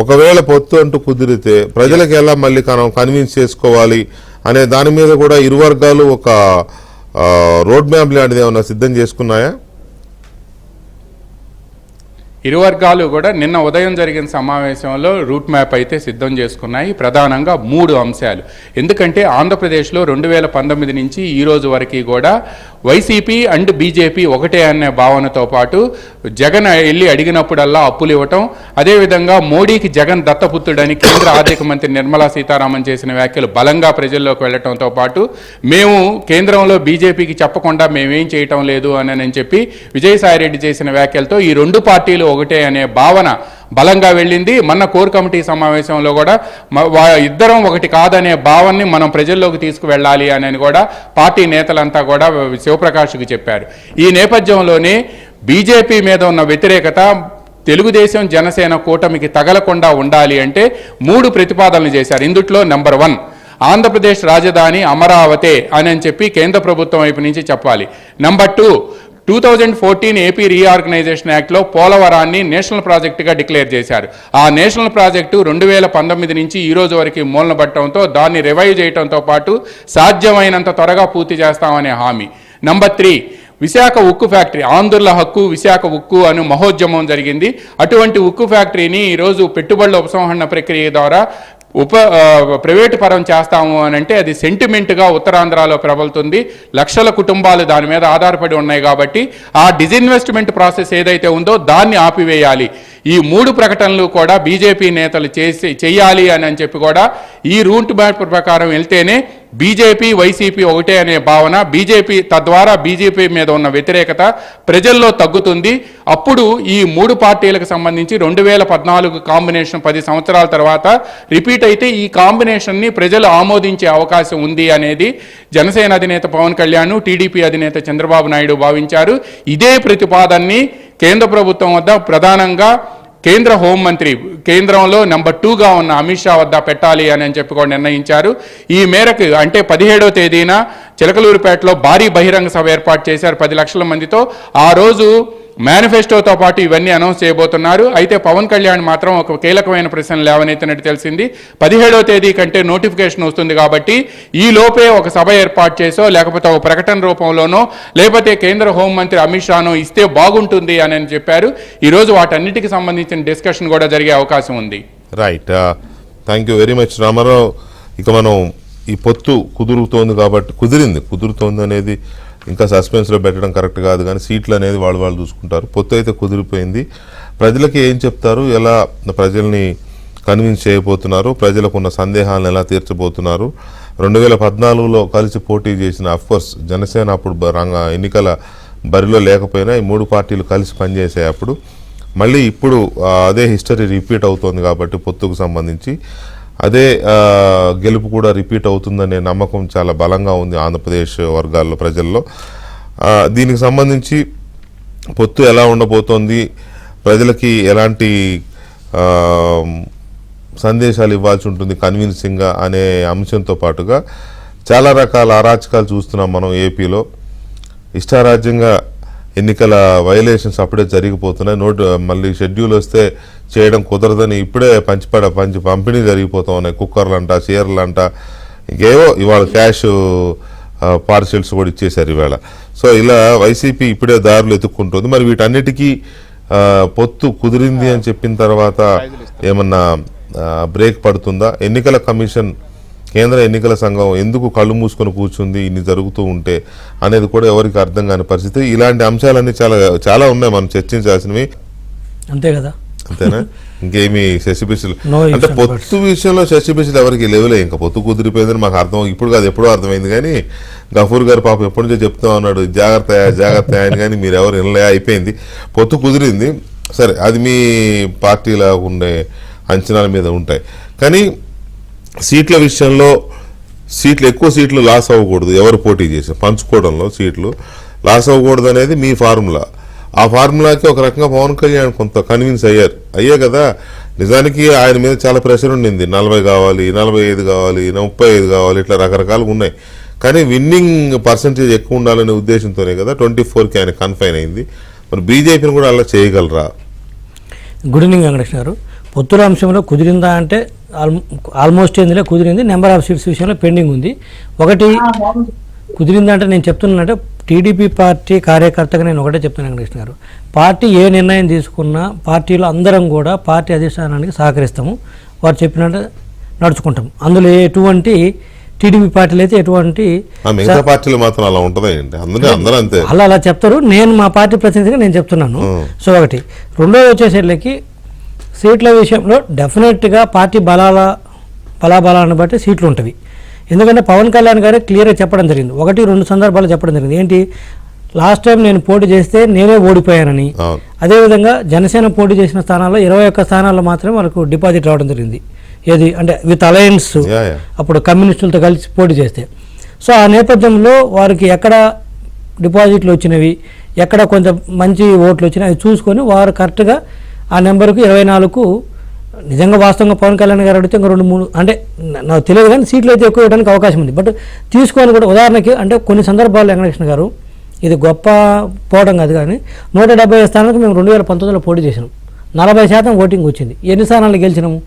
ఒకవేళ పొత్తు అంటూ కుదిరితే ప్రజలకు ఎలా మళ్ళీ కన్విన్స్ చేసుకోవాలి అనే దాని మీద కూడా ఇరు వర్గాలు ఒక రోడ్ మ్యాప్ లాంటిది ఏమన్నా సిద్ధం చేసుకున్నాయా? ఇరు వర్గాలు కూడా నిన్న ఉదయం జరిగిన సమావేశంలో రూట్ మ్యాప్ అయితే సిద్ధం చేసుకున్నాయి. ప్రధానంగా 3 అంశాలు. ఎందుకంటే ఆంధ్రప్రదేశ్లో 2019 నుంచి ఈ రోజు వరకు కూడా వైసీపీ అండ్ బీజేపీ ఒకటే అనే భావనతో పాటు జగన్ వెళ్ళి అడిగినప్పుడల్లా అప్పులు ఇవ్వటం, అదేవిధంగా మోడీకి జగన్ దత్తపుత్రుడని కేంద్ర ఆర్థిక మంత్రి నిర్మలా సీతారామన్ చేసిన వ్యాఖ్యలు బలంగా ప్రజల్లోకి వెళ్లటంతో పాటు మేము కేంద్రంలో బీజేపీకి చెప్పకుండా మేమేం చేయటం లేదు అని చెప్పి విజయసాయిరెడ్డి చేసిన వ్యాఖ్యలతో ఈ 2 పార్టీలు ఒకటే అనే భావన బలంగా వెళ్ళింది. మొన్న కోర్ కమిటీ సమావేశంలో కూడా ఇద్దరం ఒకటి కాదనే భావాన్ని మనం ప్రజల్లోకి తీసుకువెళ్ళాలి అని కూడా పార్టీ నేతలంతా కూడా శివప్రకాష్కి చెప్పారు. ఈ నేపథ్యంలోనే బీజేపీ మీద ఉన్న వ్యతిరేకత తెలుగుదేశం జనసేన కూటమికి తగలకుండా ఉండాలి అంటే 3 ప్రతిపాదనలు చేశారు. ఇందుట్లో నెంబర్ 1 ఆంధ్రప్రదేశ్ రాజధాని అమరావతి అని చెప్పి కేంద్ర ప్రభుత్వం వైపు నుంచి చెప్పాలి. నెంబర్ 2 2014 ఏపీ రీఆర్గనైజేషన్ యాక్ట్లో పోలవరాన్ని నేషనల్ ప్రాజెక్టుగా డిక్లేర్ చేశారు. ఆ నేషనల్ ప్రాజెక్టు 2019 నుంచి ఈ రోజు వరకు మూలన పట్టడంతో దాన్ని రివైవ్ చేయడంతో పాటు సాధ్యమైనంత త్వరగా పూర్తి చేస్తామనే హామీ. నంబర్ 3, విశాఖ ఉక్కు ఫ్యాక్టరీ, ఆంధ్రుల హక్కు విశాఖ ఉక్కు అను మహోద్యమం జరిగింది. అటువంటి ఉక్కు ఫ్యాక్టరీని ఈరోజు పెట్టుబడుల ఉపసంహరణ ప్రక్రియ ద్వారా ప్రైవేటు పరం చేస్తాము అని అంటే అది సెంటిమెంట్గా ఉత్తరాంధ్రలో ప్రబలుతుంది. లక్షల కుటుంబాలు దాని మీద ఆధారపడి ఉన్నాయి కాబట్టి ఆ డిజిన్వెస్ట్మెంట్ ప్రాసెస్ ఏదైతే ఉందో దాన్ని ఆపివేయాలి. ఈ 3 ప్రకటనలు కూడా బీజేపీ నేతలు చేయాలి అని చెప్పి కూడా ఈ రూట్ మ్యాప్ ప్రకారం వెళ్తేనే బీజేపీ వైసీపీ ఒకటే అనే భావన, తద్వారా బీజేపీ మీద ఉన్న వ్యతిరేకత ప్రజల్లో తగ్గుతుంది. అప్పుడు ఈ 3 పార్టీలకు సంబంధించి 2014 కాంబినేషన్ 10 సంవత్సరాల తర్వాత రిపీట్ అయితే ఈ కాంబినేషన్ని ప్రజలు ఆమోదించే అవకాశం ఉంది అనేది జనసేన అధినేత పవన్ కళ్యాణ్, టీడీపీ అధినేత చంద్రబాబు నాయుడు భావించారు. ఇదే ప్రతిపాదనని కేంద్ర ప్రభుత్వం వద్ద ప్రధానంగా కేంద్ర హోంమంత్రి, కేంద్రంలో నెంబర్ 2గా ఉన్న అమిత్ షా వద్ద పెట్టాలి అని చెప్పి కూడా నిర్ణయించారు. ఈ మేరకు అంటే 17వ తేదీన చిలకలూరుపేటలో భారీ బహిరంగ సభ ఏర్పాటు చేశారు 10 లక్షల మందితో. ఆ రోజు మేనిఫెస్టోతో పాటు ఇవన్నీ అనౌన్స్ చేయబోతున్నారు. అయితే పవన్ కళ్యాణ్ మాత్రం ఒక కీలకమైన ప్రశ్న లేవనెత్తినట్టు తెలిసింది. 17వ తేదీ కంటే నోటిఫికేషన్ వస్తుంది కాబట్టి ఈ లోపే ఒక సభ ఏర్పాటు చేసో లేకపోతే ఒక ప్రకటన రూపంలోనో లేకపోతే కేంద్ర హోంమంత్రి అమిత్ షానో ఇస్తే బాగుంటుంది అని చెప్పారు. ఈరోజు వాటన్నిటికి సంబంధించిన డిస్కషన్ కూడా జరిగే అవకాశం ఉంది. Right, thank you very much Ramarao. ఇక మనం ఈ పొత్తు కుదురుతోంది కాబట్టి కుదురుతోంది అనేది ఇంకా సస్పెన్స్లో పెట్టడం కరెక్ట్ కాదు, కానీ సీట్లు అనేది వాళ్ళు చూసుకుంటారు. పొత్తు అయితే కుదిరిపోయింది. ప్రజలకి ఏం చెప్తారు, ఎలా ప్రజల్ని కన్విన్స్ చేయబోతున్నారు, ప్రజలకు ఉన్న సందేహాలను ఎలా తీర్చబోతున్నారు? 2014లో కలిసి పోటీ చేసిన, అఫ్కోర్స్ జనసేన అప్పుడు ఎన్నికల బరిలో లేకపోయినా ఈ 3 పార్టీలు కలిసి పనిచేసాయి అప్పుడు. మళ్ళీ ఇప్పుడు అదే హిస్టరీ రిపీట్ అవుతోంది కాబట్టి పొత్తుకు సంబంధించి అదే గెలుపు కూడా రిపీట్ అవుతుందనే నమ్మకం చాలా బలంగా ఉంది ఆంధ్రప్రదేశ్ వర్గాల్లో, ప్రజల్లో. దీనికి సంబంధించి పొత్తు ఎలా ఉండబోతోంది, ప్రజలకి ఎలాంటి సందేశాలు ఇవ్వాల్సి ఉంటుంది కన్విన్సింగ్గా అనే అంశంతో పాటుగా చాలా రకాల అరాచకాలు చూస్తున్నాం మనం ఏపీలో. ఇష్టారాజ్యంగా ఎన్నికల వైలేషన్స్ అప్పుడే జరిగిపోతున్నాయి. మళ్ళీ షెడ్యూల్ వస్తే చేయడం కుదరదని ఇప్పుడే పంపిణీ జరిగిపోతూ ఉన్నాయి. కుక్కర్లంట, చీరలంట, ఇంకేవో ఇవాళ క్యాష్ పార్సెల్స్ కూడా ఇచ్చేశారు ఇవాళ. సో ఇలా వైసీపీ ఇప్పుడే దారులు ఎత్తుక్కుంటుంది. మరి వీటన్నిటికీ పొత్తు కుదిరింది అని చెప్పిన తర్వాత ఏమన్నా బ్రేక్ పడుతుందా? ఎన్నికల కమిషన్, కేంద్ర ఎన్నికల సంఘం ఎందుకు కళ్ళు మూసుకొని కూర్చుంది ఇన్ని జరుగుతూ ఉంటే అనేది కూడా ఎవరికి అర్థం కాని పరిస్థితి. ఇలాంటి అంశాలన్నీ చాలా ఉన్నాయి మనం చర్చించాల్సినవి. అంతే కదా, అంతేనా? ఇంకేమి శశిబిషలు అంటే పొత్తు విషయంలో శశిబిషలు ఎవరికి లేవులే. ఇంకా పొత్తు కుదిరిపోయిందని మాకు అర్థం, ఇప్పుడు కాదు ఎప్పుడో అర్థమైంది. కానీ గఫూర్ గారు పాపం ఎప్పటి నుంచో చెప్తా ఉన్నాడు జాగ్రత్త అని, కానీ మీరు ఎవరు వినలే. అయిపోయింది, పొత్తు కుదిరింది. సరే, అది మీ పార్టీలా ఉండే అంచనాల మీద ఉంటాయి. కానీ సీట్ల విషయంలో ఎక్కువ సీట్లు లాస్ అవ్వకూడదు, ఎవరు పోటీ చేసి పంచుకోవడంలో సీట్లు లాస్ అవ్వకూడదు అనేది మీ ఫార్ములా. ఆ ఫార్ములాకి ఒక రకంగా పవన్ కళ్యాణ్ కొంత కన్విన్స్ అయ్యే కదా. నిజానికి ఆయన మీద చాలా ప్రెషర్ ఉండింది. 40 కావాలి, 45 కావాలి, 35 కావాలి, ఇట్లా రకరకాలుగా ఉన్నాయి. కానీ విన్నింగ్ పర్సంటేజ్ ఎక్కువ ఉండాలనే ఉద్దేశంతోనే కదా 24కి ఆయన కన్ఫైన్ అయింది. మరి బీజేపీని కూడా అలా చేయగలరా? గుడ్ ఈవినింగ్ వెంకటేష్ గారు. పొత్తుల అంశంలో కుదిరిందా అంటే ఆల్మోస్ట్ ఏందిలే కుదిరింది. నెంబర్ ఆఫ్ సీట్స్ విషయంలో పెండింగ్ ఉంది. ఒకటి కుదిరిందంటే నేను చెప్తున్నానంటే టీడీపీ పార్టీ కార్యకర్తగా నేను ఒకటే చెప్తున్నాను వెంకటేష్ గారు, పార్టీ ఏ నిర్ణయం తీసుకున్నా పార్టీలో అందరం కూడా పార్టీ అధిష్టానానికి సహకరిస్తాము, వారు చెప్పినట్టు నడుచుకుంటాం. అందులో ఎటువంటి టీడీపీ పార్టీలు అయితే ఎటువంటి పార్టీలు మాత్రం అలా ఉంటుంది, అలా చెప్తారు. నేను మా పార్టీ ప్రతినిధిగా నేను చెప్తున్నాను. సో ఒకటి. రెండోది వచ్చేసరికి సీట్ల విషయంలో డెఫినెట్గా పార్టీ బలాబలాన్ని బట్టి సీట్లు ఉంటాయి. ఎందుకంటే పవన్ కళ్యాణ్ గారే క్లియర్గా చెప్పడం జరిగింది. 1-2 సందర్భాలు చెప్పడం జరిగింది. ఏంటి, లాస్ట్ టైం నేను పోటీ చేస్తే నేనే ఓడిపోయానని, అదేవిధంగా జనసేన పోటీ చేసిన స్థానాల్లో 21 స్థానాల్లో మాత్రమే వాళ్ళకు డిపాజిట్ రావడం జరిగింది. ఏది అంటే విత్ అలయన్స్, అప్పుడు కమ్యూనిస్టులతో కలిసి పోటీ చేస్తే. సో ఆ నేపథ్యంలో వారికి ఎక్కడ డిపాజిట్లు వచ్చినవి, ఎక్కడ కొంచెం మంచి ఓట్లు వచ్చినాయి అవి చూసుకొని వారు కరెక్ట్గా ఆ నెంబర్కు 24కు నిజంగా వాస్తవంగా పవన్ కళ్యాణ్ గారు అడిగితే ఇంకా 2-3 అంటే నాకు తెలియదు, కానీ సీట్లు అయితే ఎక్కువ ఇవ్వడానికి అవకాశం ఉంది. బట్ తీసుకొని కూడా ఉదాహరణకి అంటే కొన్ని సందర్భాల్లో వెంకటకృష్ణ గారు ఇది గొప్ప పోవడం కాదు, కానీ 170 స్థానాలకు మేము 2019లో పోటీ చేసినాం, 40% ఓటింగ్ వచ్చింది. ఎన్ని స్థానాలు గెలిచినాము?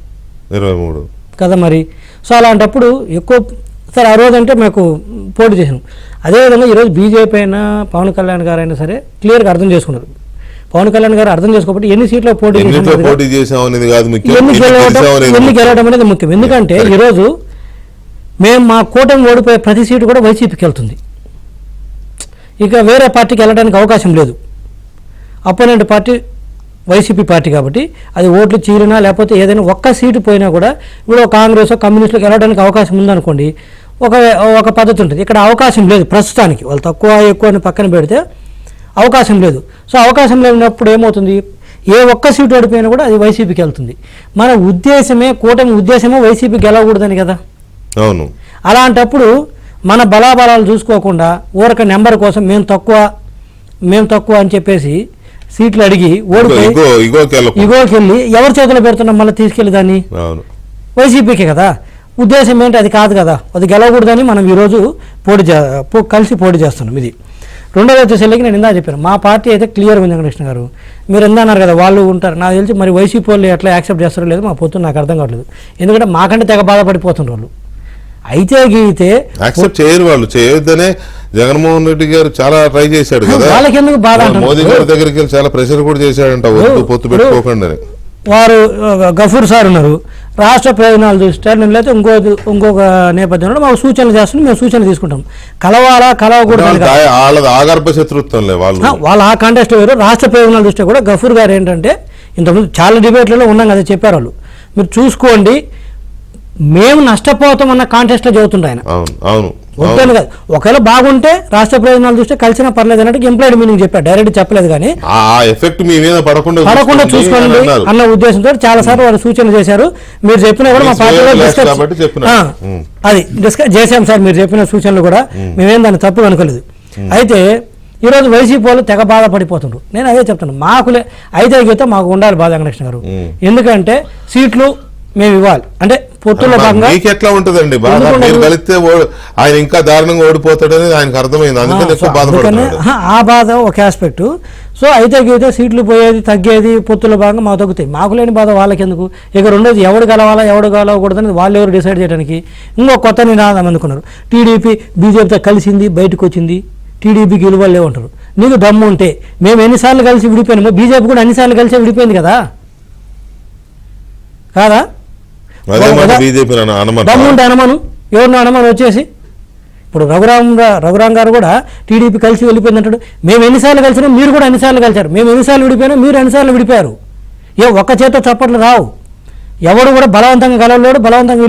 23 కదా మరి. సో అలాంటప్పుడు ఎక్కువ సరే ఆ రోజు అంటే మాకు పోటీ చేసినాం. అదేవిధంగా ఈరోజు బీజేపీ అయినా పవన్ కళ్యాణ్ గారు అయినా సరే క్లియర్గా అర్థం చేసుకున్నారు. పవన్ కళ్యాణ్ గారు అర్థం చేసుకోకపోతే ఎన్ని సీట్లో పోటీ చేసాం అనేది కాదు ముఖ్యం, ఎన్ని గెలవడం అనేది ముఖ్యం. ఎందుకంటే ఈరోజు మేము మా కూటమి ఓడిపోయే ప్రతి సీటు కూడా వైసీపీకి వెళ్తుంది, ఇక వేరే పార్టీకి వెళ్ళడానికి అవకాశం లేదు. అపోనెంట్ పార్టీ వైసీపీ పార్టీ కాబట్టి అది ఓట్లు చీరినా లేకపోతే ఏదైనా ఒక్క సీటు పోయినా కూడా ఇప్పుడు కాంగ్రెస్ కమ్యూనిస్టులకు వెళ్ళడానికి అవకాశం ఉందనుకోండి, ఒక పద్ధతి ఉంటుంది. ఇక్కడ అవకాశం లేదు ప్రస్తుతానికి, వాళ్ళు తక్కువ ఎక్కువ అని పక్కన పెడితే అవకాశం లేదు. సో అవకాశం లేనప్పుడు ఏమవుతుంది, ఏ ఒక్క సీటు ఓడిపోయినా కూడా అది వైసీపీకి వెళ్తుంది. మన ఉద్దేశమే కూటమి ఉద్దేశమే వైసీపీ గెలవకూడదని కదా. అవును. అలాంటప్పుడు మన బలాబలాలు చూసుకోకుండా ఊరక నెంబర్ కోసం మేము తక్కువ అని చెప్పేసి సీట్లు అడిగి ఓడిపోయి ఇగోకి వెళ్ళి ఎవరి చేతిలో పెడుతున్నాం మళ్ళీ తీసుకెళ్ళి దాన్ని? వైసీపీకే కదా. ఉద్దేశం ఏంటి? అది కాదు కదా, అది గెలవకూడదని మనం ఈరోజు కలిసి పోటీ చేస్తున్నాం. ఇది రెండోది వచ్చేసరికి నేను ఇందా చెప్పాను, మా పార్టీ అయితే క్లియర్ ఉంది. వెంకటకృష్ణ గారు మీరు ఎంత అన్నారు కదా, వాళ్ళు ఉంటారు నాకు తెలిసి, మరి వైసీపీ వాళ్ళు ఎట్లా యాక్సెప్ట్ చేస్తారో లేదు మా పొత్తు నాకు అర్థం కావట్లేదు. ఎందుకంటే మాకంటే తెగ బాధపడిపోతున్నారు వాళ్ళు. అయితే గీతే యాక్సెప్ట్ చేయరు, వాళ్ళు చేయొద్దనే జగన్మోహన్ రెడ్డి గారు చాలా ట్రై చేశాడు కదా. వాళ్ళకి ఎందుకు బాధ? మోదీ గారి దగ్గరికి వెళ్ళి చాలా ప్రెషర్ కూడా చేశాడంట, పొత్తు పెట్టుకోకుండా. వారు గఫూర్ సార్ ఉన్నారు, రాష్ట్ర ప్రయోజనాలు దృష్ట్యా లేకపోతే ఇంకొక నేపథ్యంలో మాకు సూచనలు చేస్తున్నాం, మేము సూచనలు తీసుకుంటాం. కలవకూడదు ఆగర్భ శత్రుత్వంలే వాళ్ళ ఆ కాంటెస్ట్ వేరు. రాష్ట్ర ప్రయోజనాల దృష్ట్యా కూడా గఫూర్ గారు ఏంటంటే ఇంతకుముందు చాలా డిబేట్లలో ఉన్నాం కదా, చెప్పారు వాళ్ళు, మీరు చూసుకోండి మేము నష్టపోతాం అన్న కాంటెస్ట్లో చదువుతుండే ఆయన. వద్దని కాదు, ఒకవేళ బాగుంటే రాష్ట్ర ప్రయోజనాల దృష్ట్యా కలిసినా పర్లేదు అన్నట్టు ఎంప్లాయిడ్ మీనింగ్ చెప్పాడు, డైరెక్ట్ చెప్పలేదు. కానీ ఎఫెక్ట్ మీ మీద పడకుండా చూసుకోండి అన్న ఉద్దేశంతో చాలా సార్లు వారు సూచన చేశారు. మీరు చెప్పినా కూడా మా పార్టీలో అది డిస్కస్ చేశాం సార్, మీరు చెప్పిన సూచనలు కూడా మేమేం దాన్ని తప్పు అనుకోలేదు. అయితే ఈరోజు వైసీపీ వాళ్ళు తెగ బాధపడిపోతుండ్రు. నేను అదే చెప్తాను, మాకులే అయితే గీత మాకు ఉండాలి బాధ వెంకటకృష్ణ గారు. ఎందుకంటే సీట్లు మేము ఇవ్వాలి అంటే పొత్తులో భాగంగా ఎట్లా ఉంటుందండి బాధ, మీరు కలిస్తే ఆయన ఇంకా దారుణంగా ఓడిపోతాడని ఆయనకు అర్థమైంది, అందుకని ఎక్కువ బాధపడుతున్నాడు. ఆ బాధ ఒక ఆస్పెక్ట్. సో అయితే గీతే సీట్లు పోయేది తగ్గేది పొత్తులో భాగంగా మాకు తగ్గుతాయి, మాకు లేని బాధ వాళ్ళకి ఎందుకు? ఇక రెండోది ఎవడు కలవాలా ఎవడు కలవకూడదని వాళ్ళు ఎవరు డిసైడ్ చేయడానికి ఇంకో కొత్త నినాదం అనుకున్నారు. టీడీపీ బీజేపీతో కలిసింది బయటకు వచ్చింది, టీడీపీకి విలువలు లేవంటారు. నీకు దమ్ము ఉంటే మేము ఎన్నిసార్లు కలిసి విడిపోయినామో బీజేపీ కూడా అన్నిసార్లు కలిసి విడిపోయింది కదా, కాదా? దమ్ముంటే అనుమానం ఎవరినో అనుమానం వచ్చేసి ఇప్పుడు రఘురాం గారు కూడా టీడీపీ కలిసి వెళ్ళిపోయింది అంటాడు. మేము ఎన్నిసార్లు కలిసినా మీరు కూడా ఎన్నిసార్లు కలిసారు, మేము ఎన్నిసార్లు విడిపోయినా మీరు ఎన్నిసార్లు విడిపోయారు. ఒక్క చేతో చప్పట్లు రావు, ఎవడు కూడా బలవంతంగా కలవలేడు, బలవంతంగా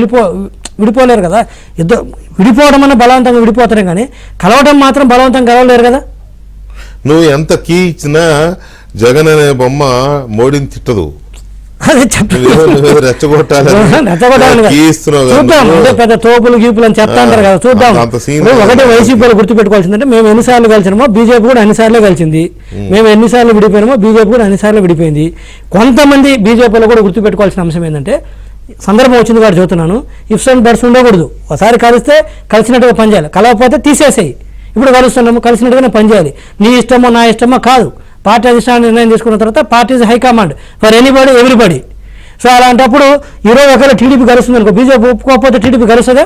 విడిపోలేరు కదా. ఇద్దరు విడిపోవడం అన్న బలవంతంగా విడిపోతారే కానీ కలవడం మాత్రం బలవంతంగా కలవలేరు కదా. నువ్వు ఎంత కీ ఇచ్చినా జగన్ అనే బొమ్మ మోడీని తిట్టదు, అదే చూద్దాం. అంటే పెద్ద తోపులు గీపులు అని చెప్తా అంటారు కదా, చూద్దాం. ఒకటే వైసీపీలో గుర్తుపెట్టుకోవాల్సిందంటే మేము ఎన్నిసార్లు కలిసినామో బీజేపీ కూడా అన్నిసార్లు కలిసింది, మేము ఎన్నిసార్లు విడిపోయినామో బీజేపీ కూడా అన్నిసార్లు విడిపోయింది. కొంతమంది బీజేపీలో కూడా గుర్తుపెట్టుకోవాల్సిన అంశం ఏంటంటే సందర్భం వచ్చింది కాబట్టి చెబుతున్నాను, ఇఫ్స్ అండ్ బట్స్ ఉండకూడదు. ఒకసారి కలిస్తే కలిసినట్టుగా పనిచేయాలి, కలవకపోతే తీసేసేయి. ఇప్పుడు కలుస్తున్నాము కలిసినట్టుగానే పనిచేయాలి. నీ ఇష్టమో నా ఇష్టమో కాదు, పార్టీ అధిష్టానం నిర్ణయం తీసుకున్న తర్వాత party is high command for anybody everybody. So అలాంటప్పుడు ఈరోజు ఒకవేళ టీడీపీ కలుస్తుంది అనుకో, బీజేపీ ఒప్పుకోకపోతే టీడీపీ కలుస్తుందా?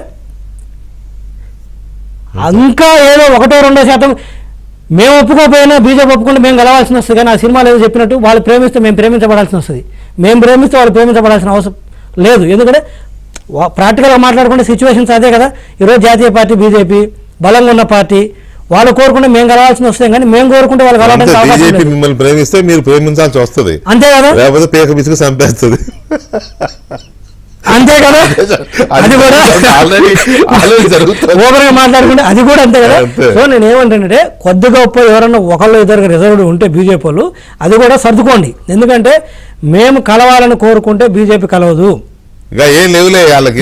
ఇంకా ఏదో 1-2% మేము ఒప్పుకోకపోయినా బీజేపీ ఒప్పుకుంటే మేము కలవాల్సి వస్తుంది. కానీ ఆ సినిమాలో ఏదో చెప్పినట్టు వాళ్ళు ప్రేమిస్తే మేము ప్రేమించబడాల్సి వస్తుంది, మేము ప్రేమిస్తే వాళ్ళు ప్రేమించబడాల్సిన అవసరం లేదు. ఎందుకంటే ప్రాక్టికల్గా మాట్లాడుకుంటే సిచ్యువేషన్స్ అదే కదా. ఈరోజు జాతీయ పార్టీ బీజేపీ బలంగా ఉన్న పార్టీ, వాళ్ళు కోరుకుంటే మేము కలవాల్సి వస్తాం కానీ మేము కోరుకుంటే వాళ్ళు కలవడానికి మిమ్మల్ని ప్రేమిస్తే మీరు ప్రేమించాల్సి వస్తుంది, అంతే కదా. లేకపోతే పేక పిసికి చంపేస్తుంది, అంతే కదా. అది కూడా ఓవర్గా మాట్లాడుకుంటే అది కూడా అంతే కదా. సో నేను ఏమంటానంటే కొద్ది గొప్ప ఎవరన్నా ఒకళ్ళు ఇద్దరు రిజర్వ్డ్ ఉంటే బీజేపీ వాళ్ళు అది కూడా సర్దుకోండి. ఎందుకంటే మేము కలవాలని కోరుకుంటే బీజేపీ కలవదు,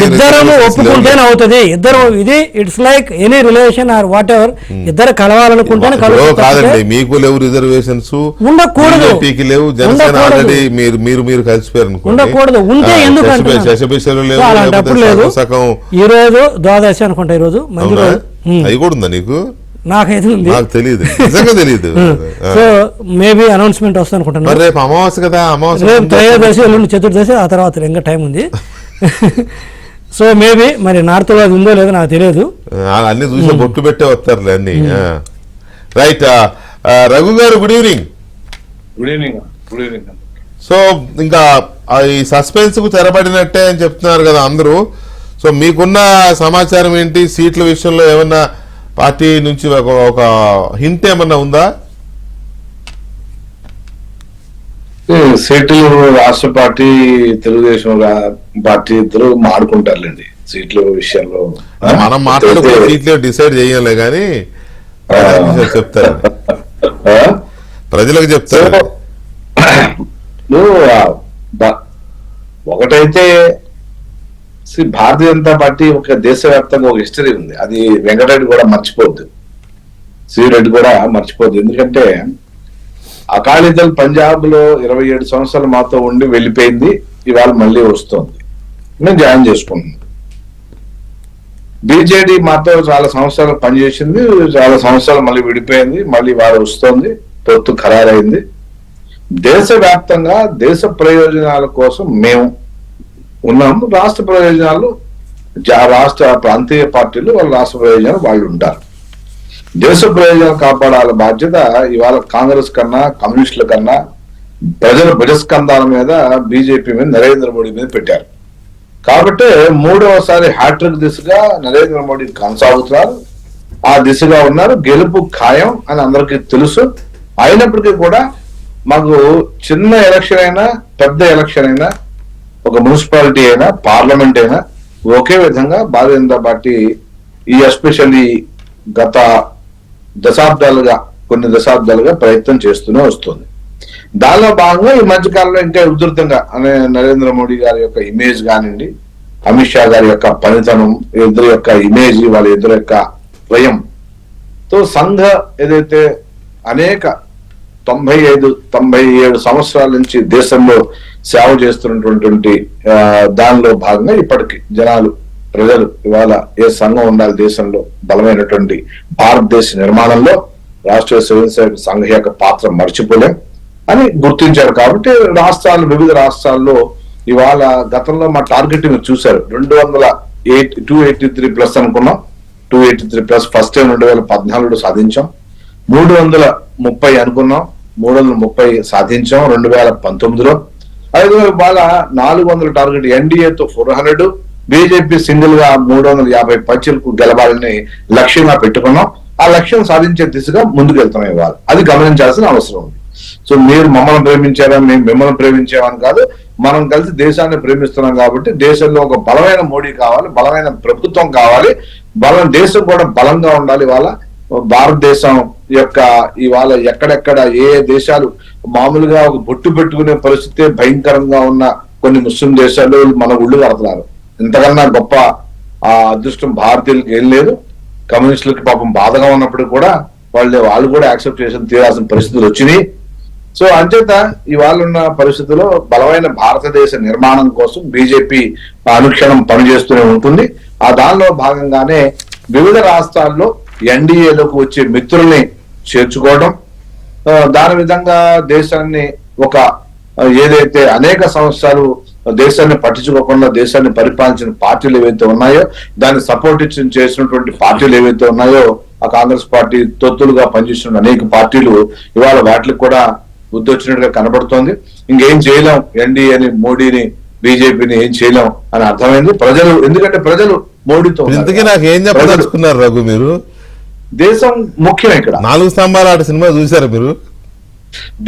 ఇద్దరు ఒప్పుకుంటేనే అవుతుంది. ఇద్దరు ఇది it's like any relation or whatever, ఇద్దరు కలవాలనుకుంటేనే కలవాలి. మీకు లేవు రిజర్వేషన్స్, ఉండకూడదు, మీరు కలిసిపోయారు ఉండకూడదు. ఉంటే ఎందుకంటే అలాంటప్పుడు లేదు. ఈ రోజు ద్వాదశి అనుకుంటా, ఈ రోజు మంచి రోజు. అది కూడా ఉందా నీకు? నాకైతే ఉంది. నాకు తెలియదు, నిజంగా తెలియదు. సో మేబీ అనౌన్స్మెంట్ వస్తుంది అనుకుంటున్నాను. మరి రేపు అమావాస్య కదా, అమావాస్య రేపు త్రయోదశి, ఎల్లుండి చతుర్దశి, ఆ తర్వాత ఇంకా టైం ఉంది. సో మేబీ మరి నార్త్లో అది ఉందో లేదో నాకు తెలియదు. అన్ని చూసి బొట్టు పెట్టే వస్తారులే అన్ని. రైట్. రఘు గారు good evening. Good evening. Good evening. So ఇంకా ఈ సస్పెన్స్ కు తెరబడినట్టే అని చెప్తున్నారు కదా అందరూ. సో మీకున్న సమాచారం ఏంటి? సీట్ల విషయంలో ఏమన్నా పార్టీ నుంచి ఒక హింట్ ఏమన్నా ఉందా? సీట్లు రాష్ట్ర పార్టీ, తెలుగుదేశం పార్టీ ఇద్దరు మాడుకుంటారులేండి సీట్ల విషయంలో. మనం మాట్లాడుకునే సీట్లు డిసైడ్ చేయాలి కానీ చెప్తారు, ప్రజలకు చెప్తారు. ఒకటైతే భారతీయ జనతా పార్టీ ఒక దేశవ్యాప్తంగా ఒక హిస్టరీ ఉంది. అది వెంకటరెడ్డి కూడా మర్చిపోద్దు, శ్రీరెడ్డి కూడా మర్చిపోద్దు. ఎందుకంటే అకాలీదళ్ పంజాబ్ లో 27 సంవత్సరాలు మాతో ఉండి వెళ్ళిపోయింది, ఇవాళ మళ్ళీ వస్తుంది. నేను జాయిన్ చేసుకున్నాను. బీజేడీ మాతో చాలా సంవత్సరాలు పనిచేసింది, చాలా సంవత్సరాలు మళ్ళీ విడిపోయింది, మళ్ళీ ఇవాళ వస్తుంది, పొత్తు ఖరారైంది. దేశవ్యాప్తంగా దేశ ప్రయోజనాల కోసం మేము ఉన్నాము. రాష్ట్ర ప్రయోజనాలు రాష్ట్ర ప్రాంతీయ పార్టీలు వాళ్ళ రాష్ట్ర ప్రయోజనాలు వాళ్ళు ఉంటారు. దేశ ప్రయోజనాలు కాపాడాల బాధ్యత ఇవాళ కాంగ్రెస్ కన్నా, కమ్యూనిస్టుల కన్నా ప్రజల భుజస్కంధాల మీద, బీజేపీ మీద, నరేంద్ర మోడీ మీద పెట్టారు. కాబట్టి మూడవసారి హ్యాట్రిక్ దిశగా నరేంద్ర మోడీ కొనసాగుతున్నారు, ఆ దిశగా ఉన్నారు. గెలుపు ఖాయం అని అందరికీ తెలుసు. అయినప్పటికీ కూడా మాకు చిన్న ఎలక్షన్ అయినా, పెద్ద ఎలక్షన్ అయినా, ఒక మున్సిపాలిటీ అయినా, పార్లమెంట్ అయినా ఒకే విధంగా భారతీయ జనతా పార్టీ ఈ ఎస్పెషల్లీ గత కొన్ని దశాబ్దాలుగా ప్రయత్నం చేస్తూనే వస్తుంది. దానిలో భాగంగా ఈ మధ్యకాలంలో ఇంకా ఉధృతంగా నరేంద్ర మోడీ గారి యొక్క ఇమేజ్ కానివ్వండి, అమిత్ షా గారి యొక్క పనితనం, ఇద్దరు యొక్క ఇమేజ్, వాళ్ళ ఇద్దరు యొక్క స్వయంతో సంఘ ఏదైతే అనేక 97 సంవత్సరాల నుంచి దేశంలో సేవ చేస్తున్నటువంటి దానిలో భాగంగా ఇప్పటికి ప్రజలు ఇవాళ ఏ సంఘం ఉండాలి దేశంలో, బలమైనటువంటి భారతదేశ నిర్మాణంలో రాష్ట్రీయ స్వయం సేవక సంఘ యొక్క పాత్ర మర్చిపోలేం అని గుర్తించారు. కాబట్టి వివిధ రాష్ట్రాల్లో ఇవాళ గతంలో మా టార్గెట్ మీరు చూశారు, 283+ అనుకున్నాం, 283+ ఫస్ట్ టైం 2014 సాధించాం. 330 అనుకున్నాం, 330 సాధించాం 2019లో. అదే ఇవాళ 400 టార్గెట్, ఎన్డీఏతో 400, బీజేపీ సింగిల్ గా 350 పైచీలకు గెలవాలని లక్ష్యంగా పెట్టుకున్నాం. ఆ లక్ష్యం సాధించే దిశగా ముందుకెళ్తున్నాం ఇవాళ. అది గమనించాల్సిన అవసరం ఉంది. సో మీరు మమ్మల్ని ప్రేమించారా, మేము మిమ్మల్ని ప్రేమించామని కాదు, మనం కలిసి దేశాన్ని ప్రేమిస్తున్నాం. కాబట్టి దేశంలో ఒక బలమైన మోడీ కావాలి, బలమైన ప్రభుత్వం కావాలి, దేశం కూడా బలంగా ఉండాలి. ఇవాళ భారతదేశం యొక్క ఇవాళ ఎక్కడెక్కడ ఏ దేశాలు మామూలుగా ఒక బొట్టు పెట్టుకునే పరిస్థితి భయంకరంగా ఉన్న కొన్ని ముస్లిం దేశాలు మన ఉళ్ళు కడుతున్నారు. ఇంతకన్నా గొప్ప ఆ అదృష్టం భారతీయులకు ఏం లేదు. కమ్యూనిస్టులకి పాపం బాధగా ఉన్నప్పుడు కూడా వాళ్ళు కూడా యాక్సెప్ట్ చేసి తీరాల్సిన పరిస్థితులు వచ్చినాయి. సో అంచేత ఇవాళ ఉన్న పరిస్థితుల్లో బలమైన భారతదేశ నిర్మాణం కోసం బీజేపీ అనుక్షణం పనిచేస్తూనే ఉంటుంది. ఆ దానిలో భాగంగానే వివిధ రాష్ట్రాల్లో ఎన్డీఏలోకి వచ్చే మిత్రుల్ని చేర్చుకోవడం, దాని విధంగా దేశాన్ని ఏదైతే అనేక సంవత్సరాలు దేశాన్ని పట్టించుకోకుండా దేశాన్ని పరిపాలించిన పార్టీలు ఏవైతే ఉన్నాయో, దాన్ని సపోర్ట్ చేసినటువంటి పార్టీలు ఏవైతే ఉన్నాయో, ఆ కాంగ్రెస్ పార్టీ తొత్తులుగా పనిచేస్తున్న అనేక పార్టీలు ఇవాళ వాటికి కూడా బుద్ధి వచ్చినట్టుగా కనబడుతోంది. ఇంకేం చేయలేం, ఎన్డీఏని, మోడీని, బీజేపీని ఏం చేయలేం అని అర్థమైంది. ఎందుకంటే ప్రజలు మోడీతో. ఇంతకీ నాకు ఏం చెప్పదలుచుకున్నారు రఘు మీరు? దేశం ముఖ్యం. ఇక్కడ 4 స్తంభాల ఆట సినిమా చూసారా మీరు?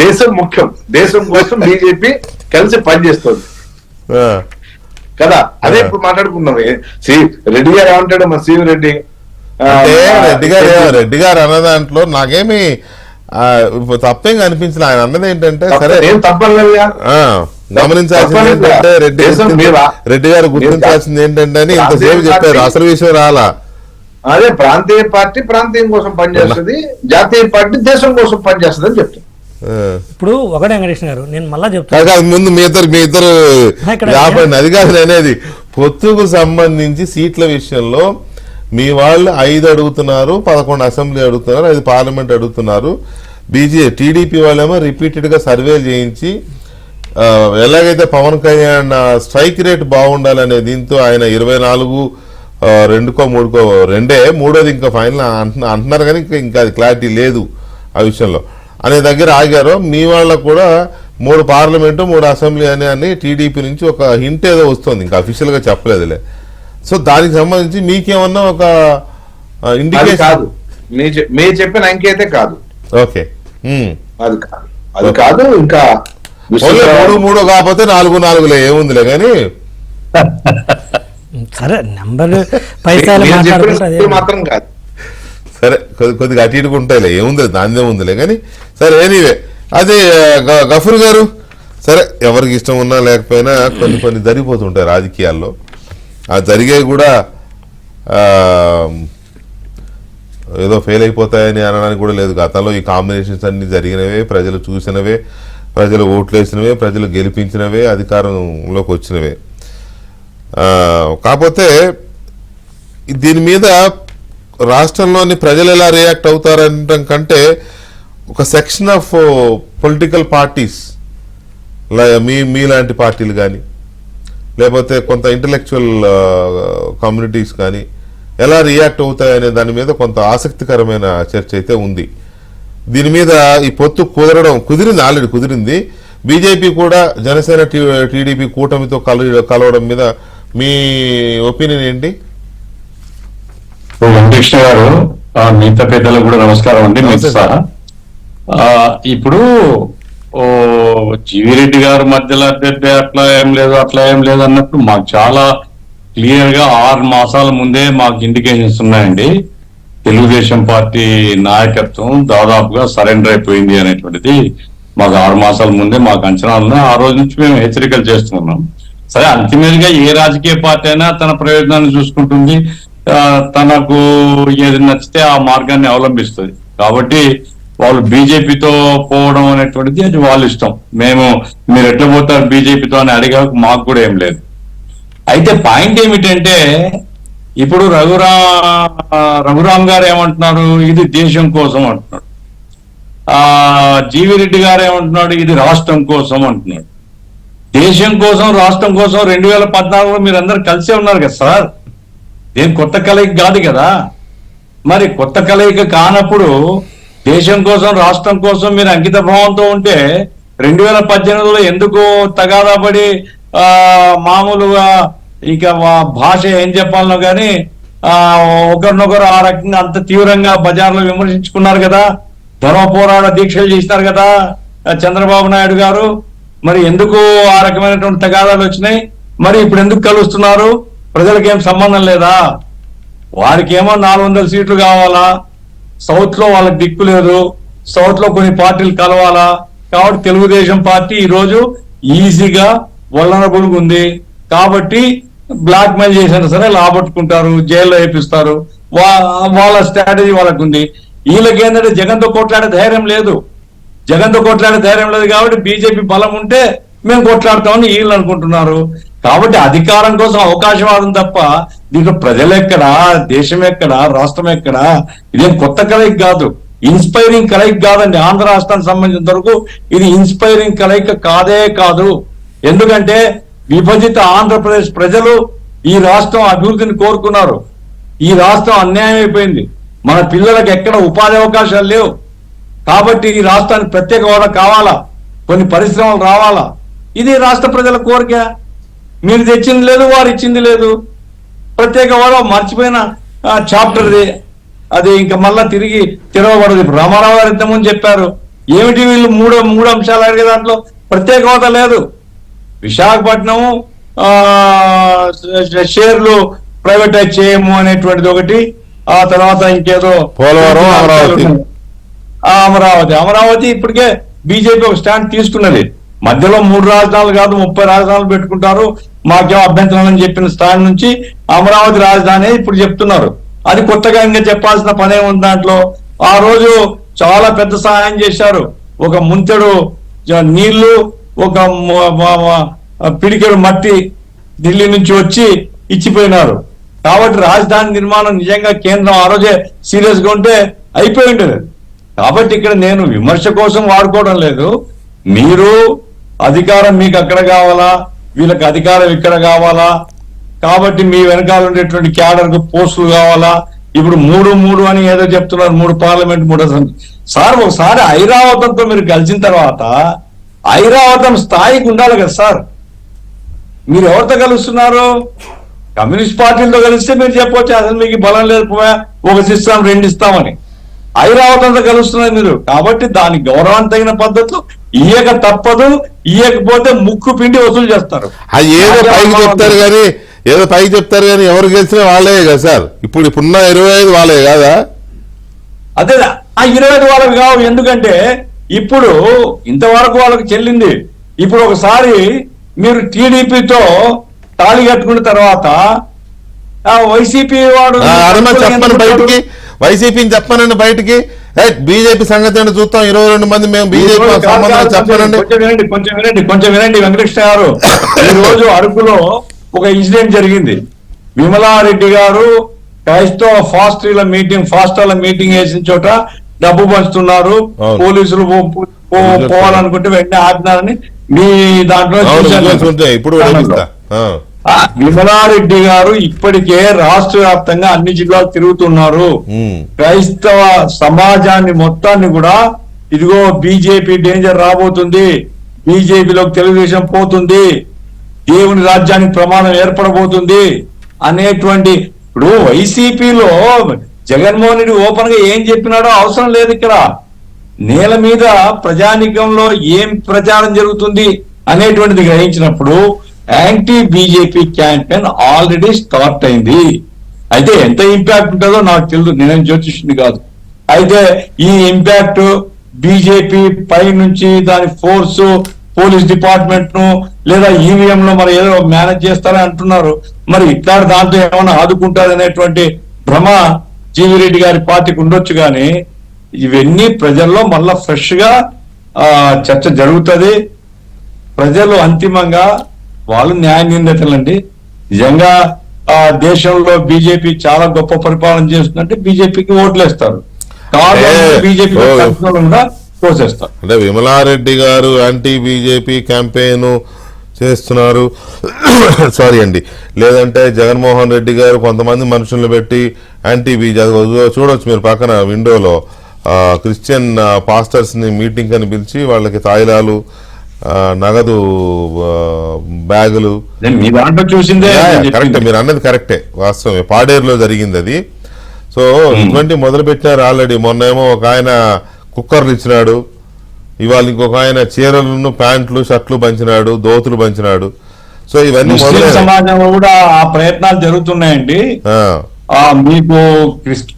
దేశం ముఖ్యం, దేశం కోసం బీజేపీ కలిసి పనిచేస్తుంది కదా. అదే ఇప్పుడు మాట్లాడుకున్నాం. రెడ్డి గారు ఏమంటాడు, మా శ్రీ రెడ్డి గారు అన్న దాంట్లో నాకేమి తప్పేం కనిపించలే. ఆయన అన్నది ఏంటంటే, సరే ఏం తప్పలేదు, గమనించాల్సింది ఏంటంటే రెడ్డి గారు గుర్తించాల్సింది ఏంటంటే అని ఇంతసేపు చెప్పారు, అసలు విషయం రాలా. అదే ప్రాంతీయ పార్టీ ప్రాంతీయం కోసం పనిచేస్తుంది, జాతీయ పార్టీ దేశం కోసం పనిచేస్తుంది అని చెప్తాను. ఇప్పుడు ఒకటే వెంకటేశ్వర గారు, నేను మళ్ళా చెప్తాను, ముందు మీ ఇద్దరు అది కాదు అనేది పొత్తుకు సంబంధించి సీట్ల విషయంలో మీ వాళ్ళు 5 అడుగుతున్నారు, 11 అసెంబ్లీ అడుగుతున్నారు, 5 పార్లమెంట్ అడుగుతున్నారు. టీడీపీ వాళ్ళేమో రిపీటెడ్గా సర్వేలు చేయించి ఎలాగైతే పవన్ కళ్యాణ్ స్ట్రైక్ రేట్ బాగుండాలనే దీంతో ఆయన 24 2కో 3కో 2 మూడోది ఇంకా ఫైనల్ అంటున్నారు, కానీ ఇంకా అది క్లారిటీ లేదు ఆ విషయంలో అనే దగ్గర ఆగారు. మీ వాళ్ళకు కూడా 3 పార్లమెంటు 3 అసెంబ్లీ అని టీడీపీ నుంచి ఒక హింట్ ఏదో వస్తుంది, ఇంకా అఫీషియల్గా చెప్పలేదులే. సో దానికి సంబంధించి మీకేమన్నా ఒక ఇండికేషన్? కాదు, మీరు చెప్పిన అంకె అయితే కాదు. ఓకే, అది కాదు. ఇంకా 3 కాకపోతే 4 ఏముందిలే కానీ సరే నెంబర్ పైసలు మాత్రం కాదు. సరే కొద్దిగా అటు ఇటుగా ఉంటాయిలే, ఏముంది దానిదే ఉందిలే కానీ. సరే ఎనీవే, అదే గఫూర్ గారు, సరే ఎవరికి ఇష్టం ఉన్నా లేకపోయినా కొన్ని జరిగిపోతుంటాయి రాజకీయాల్లో. ఆ జరిగేవి కూడా ఏదో ఫెయిల్ అయిపోతాయని అనడానికి కూడా లేదు. గతంలో ఈ కాంబినేషన్స్ అన్ని జరిగినవే, ప్రజలు చూసినవే, ప్రజలు ఓట్లు వేసినవే, ప్రజలు గెలిపించినవే, అధికారంలోకి వచ్చినవే. కాకపోతే దీని మీద రాష్ట్రంలోని ప్రజలు ఎలా రియాక్ట్ అవుతారంటం కంటే ఒక సెక్షన్ ఆఫ్ పొలిటికల్ పార్టీస్ మీలాంటి పార్టీలు కానీ లేకపోతే కొంత ఇంటలెక్చువల్ కమ్యూనిటీస్ కానీ ఎలా రియాక్ట్ అవుతాయనే దాని మీద కొంత ఆసక్తికరమైన చర్చ అయితే ఉంది. దీని మీద ఈ పొత్తు కుదిరింది, ఆల్రెడీ కుదిరింది. బీజేపీ కూడా జనసేన టీడీపీ కూటమితో కలవడం మీద మీ ఒపీనియన్ ఏంటి? వెంకటకృష్ణ గారు, మిగతా పెద్దలకు కూడా నమస్కారం అండి. మీకు సహా ఇప్పుడు జీవిరెడ్డి గారు మధ్యలో అట్లా ఏం లేదు అన్నప్పుడు మాకు చాలా క్లియర్ గా 6 మాసాల ముందే మాకు ఇండికేషన్స్ ఉన్నాయండి. తెలుగుదేశం పార్టీ నాయకత్వం దాదాపుగా సరెండర్ అయిపోయింది అనేటువంటిది మాకు 6 మాసాల ముందే మాకు అంచనాలు ఉన్నాయి. ఆ రోజు నుంచి మేము హెచ్చరికలు చేస్తున్నాం. సరే, అల్టిమేట్ గా ఏ రాజకీయ పార్టీ అయినా తన ప్రయోజనాన్ని చూసుకుంటుంది, తనకు ఏది నచ్చితే ఆ మార్గాన్ని అవలంబిస్తుంది. కాబట్టి వాళ్ళు బీజేపీతో పోవడం అనేటువంటిది అది వాళ్ళ ఇష్టం. మీరు ఎట్లా పోతారు బీజేపీతో అని అడిగా మాకు కూడా ఏం లేదు. అయితే పాయింట్ ఏమిటంటే, ఇప్పుడు రఘురామ్ గారు ఏమంటున్నారు, ఇది దేశం కోసం అంటున్నాడు. జీవిరెడ్డి గారు ఏమంటున్నాడు, ఇది రాష్ట్రం కోసం అంటున్నాడు. దేశం కోసం, రాష్ట్రం కోసం 2014లో మీరు అందరు కలిసే ఉన్నారు కదా సార్. దేని కొత్త కలయిక కాదు కదా. మరి కొత్త కలయిక కానప్పుడు దేశం కోసం, రాష్ట్రం కోసం మీరు అంకిత భావంతో ఉంటే 2018లో ఎందుకు తగాదా పడి మామూలుగా ఇక భాష ఏం చెప్పాలనో కానీ ఒకరినొకరు ఆ రకంగా అంత తీవ్రంగా బజార్లో విమర్శించుకున్నారు కదా, ధర్మ పోరాట దీక్షలు చేసినారు కదా చంద్రబాబు నాయుడు గారు. మరి ఎందుకు ఆ రకమైనటువంటి తగాదాలు వచ్చినాయి? మరి ఇప్పుడు ఎందుకు కలుస్తున్నారు? ప్రజలకు ఏం సంబంధం లేదా? వారికి ఏమో 400 సీట్లు కావాలా, సౌత్ లో వాళ్ళకి దిక్కు లేదు, సౌత్ లో కొన్ని పార్టీలు కలవాలా. కాబట్టి తెలుగుదేశం పార్టీ ఈరోజు ఈజీగా వల్నరబుల్ ఉంది. కాబట్టి బ్లాక్ మెయిల్ చేసినా సరే లాబట్టుకుంటారు, జైల్లో వేపిస్తారు. వాళ్ళ స్ట్రాటజీ వాళ్ళకు ఉంది. వీళ్ళకి ఏంటంటే జగన్తో కొట్లాడే ధైర్యం లేదు. కాబట్టి బీజేపీ బలం ఉంటే మేము కొట్లాడతామని వీళ్ళు అనుకుంటున్నారు. కాబట్టి అధికారం కోసం అవకాశవాదం తప్ప దీంట్లో ప్రజలు ఎక్కడా, దేశం ఎక్కడా, రాష్ట్రం ఎక్కడా? ఇదేం కొత్త కలయిక కాదు, ఇన్స్పైరింగ్ కలయిక కాదండి. ఆంధ్ర రాష్ట్రానికి సంబంధించిన వరకు ఇది ఇన్స్పైరింగ్ కలయిక కాదు. ఎందుకంటే విభజిత ఆంధ్రప్రదేశ్ ప్రజలు ఈ రాష్ట్రం అభివృద్ధిని కోరుకున్నారు. ఈ రాష్ట్రం అన్యాయం అయిపోయింది. మన పిల్లలకు ఎక్కడ ఉపాధి అవకాశాలు లేవు. కాబట్టి ఈ రాష్ట్రానికి ప్రత్యేక హోదా కావాలా, కొన్ని పరిశ్రమలు రావాలా. ఇది రాష్ట్ర ప్రజల కోరిక. మీరు తెచ్చింది లేదు, వారు ఇచ్చింది లేదు. ప్రత్యేక హోదా మర్చిపోయిన చాప్టర్ది, అది ఇంకా మళ్ళా తిరిగి తెరవబడదు. ఇప్పుడు రామారావు గారు ఇంతకుముందు చెప్పారు, ఏమిటి వీళ్ళు మూడు అంశాలు అడిగే దాంట్లో ప్రత్యేక హోదా లేదు. విశాఖపట్నం షేర్లు ప్రైవేటైజ్ చేయము అనేటువంటిది ఒకటి, ఆ తర్వాత ఇంకేదో పోలవరం, అమరావతి ఇప్పటికే బీజేపీ ఒక స్టాండ్ తీసుకున్నది. మధ్యలో 3 రాజధానులు కాదు 30 రాజధానులు పెట్టుకుంటారు, మాకేం అభ్యంతరం అని చెప్పిన స్టాండ్ నుంచి అమరావతి రాజధాని ఇప్పుడు చెప్తున్నారు. అది కొత్తగా ఇంకా చెప్పాల్సిన పనే ఉంది దాంట్లో. ఆ రోజు చాలా పెద్ద సహాయం చేశారు. ఒక ముంతెడు నీళ్లు, ఒక పిడికెడు మట్టి ఢిల్లీ నుంచి వచ్చి ఇచ్చిపోయినారు. కాబట్టి రాజధాని నిర్మాణం నిజంగా కేంద్రం ఆ రోజే సీరియస్ గా ఉంటే అయిపోయి ఉండేది. కాబట్టి ఇక్కడ నేను విమర్శ కోసం వాడుకోవడం లేదు. మీరు అధికారం మీకు అక్కడ కావాలా, వీళ్ళకి అధికారం ఇక్కడ కావాలా, కాబట్టి మీ వెనకాల ఉండేటువంటి క్యాడర్ కు పోస్టులు కావాలా, ఇప్పుడు 3 అని ఏదో చెప్తున్నారు, 3 పార్లమెంట్ 3 అసెంబ్లీ. సార్ ఒకసారి ఐరావతంతో మీరు కలిసిన తర్వాత ఐరావతం స్థాయికి ఉండాలి కదా సార్. మీరు ఎవరితో కలుస్తున్నారు? కమ్యూనిస్ట్ పార్టీలతో కలిస్తే మీరు చెప్పవచ్చు అసలు మీకు బలం లేదు, 1 ఇస్తాం 2 ఇస్తామని. ఐరావతంతో కలుస్తున్నారు మీరు. కాబట్టి దాని గౌరవం తగిన పద్ధతులు ఇయ్యక తప్పదు, ఇయ్యకపోతే ముక్కు పిండి వసూలు చేస్తారు. అది ఏదో పైకి చెప్తారు కానీ ఎవరు గెలిచినా వాళ్ళే కదా సార్. ఇప్పుడున్న 25 వాళ్ళే కాదా? అదే ఆ 25 వాళ్ళకి కావు. ఎందుకంటే ఇప్పుడు ఇంతవరకు వాళ్ళకి చెల్లింది. ఇప్పుడు ఒకసారి మీరు టీడీపీతో తాళి కట్టుకున్న తర్వాత వైసీపీ వాడు చెప్పని బయటికి, వైసీపీని చెప్పనండి బయటికి, బీజేపీ సంగతి అంటే చూస్తాం 22 మంది మేము బీజేపీ చెప్పనండి. కొంచెం వినండి వెంకటకృష్ణ గారు. ఈ రోజు అరకులో ఒక ఇన్సిడెంట్ జరిగింది. విమలారెడ్డి గారు క్రైస్తవ ఫాస్టర్ల మీటింగ్ వేసిన చోట డబ్బు పంచుతున్నారు, పోలీసులు పోవాలనుకుంటే వెంటనే ఆపినారని మీ దాంట్లో ఇప్పుడు విమలారెడ్డి గారు ఇప్పటికే రాష్ట్ర వ్యాప్తంగా అన్ని జిల్లాలు తిరుగుతున్నారు. క్రైస్తవ సమాజాన్ని మొత్తాన్ని కూడా ఇదిగో బీజేపీ డేంజర్ రాబోతుంది, బీజేపీలోకి తెలుగుదేశం పోతుంది, దేవుని రాజ్యానికి ప్రమాదం ఏర్పడబోతుంది అనేటువంటి. ఇప్పుడు వైసీపీలో జగన్మోహన్ రెడ్డి ఓపెన్ గా ఏం చెప్పినాడో అవసరం లేదు. ఇక్కడ నేల మీద ప్రజానీకంలో ఏం ప్రచారం జరుగుతుంది అనేటువంటిది గ్రహించినప్పుడు anti BJP campaign already start అయింది. అయితే ఎంత ఇంపాక్ట్ ఉంటుందో నాకు తెలియదు, నేనేం జ్యోతిష్యుని కాదు. అయితే ఈ ఇంపాక్ట్ బీజేపీ పై నుంచి దాని ఫోర్సు పోలీస్ డిపార్ట్మెంట్ ను లేదా ఈవీఎం లో మరి ఏదో మేనేజ్ చేస్తారని అంటున్నారు. మరి ఇట్లాంటి దాంతో ఏమైనా ఆదుకుంటారు అనేటువంటి భ్రమ జీవిరెడ్డి గారి పార్టీకి ఉండొచ్చు. కానీ ఇవన్నీ ప్రజల్లో మళ్ళా ఫ్రెష్ గా చర్చ జరుగుతుంది. ప్రజలు అంతిమంగా వాళ్ళు న్యాయ నిందితులండి. నిజంగా దేశంలో బీజేపీ చాలా గొప్ప పరిపాలన చేస్తుందంటే బీజేపీకి ఓట్లేస్తారు, బీజేపీ కూడా కోసేస్తారు. అంటే విమలారెడ్డి గారు యాంటీ బీజేపీ క్యాంపెయిన్ చేస్తున్నారు సారీ అండి, లేదంటే జగన్మోహన్ రెడ్డి గారు కొంతమంది మనుషులను పెట్టి యాంటీ బీజేపీ చూడొచ్చు మీరు పక్కన విండోలో క్రిస్టియన్ పాస్టర్స్ ని మీటింగ్ అని పిలిచి వాళ్ళకి తాయిలాలు, నగదు బ్యాగులు. కరెక్టే, మీరు అన్నది కరెక్టే, వాస్తవమే. పాడేరులో జరిగింది అది. సో ఇటువంటి మొదలు పెట్టినారు ఆల్రెడీ. మొన్నేమో ఒక ఆయన కుక్కర్లు ఇచ్చినాడు, ఇవాళ ఇంకొక ఆయన చీరలను ప్యాంట్లు షర్ట్లు పంచినాడు, దోతులు పంచినాడు. సో ఇవన్నీ సమాజంలో కూడా ఆ ప్రయత్నాలు జరుగుతున్నాయండి. మీకు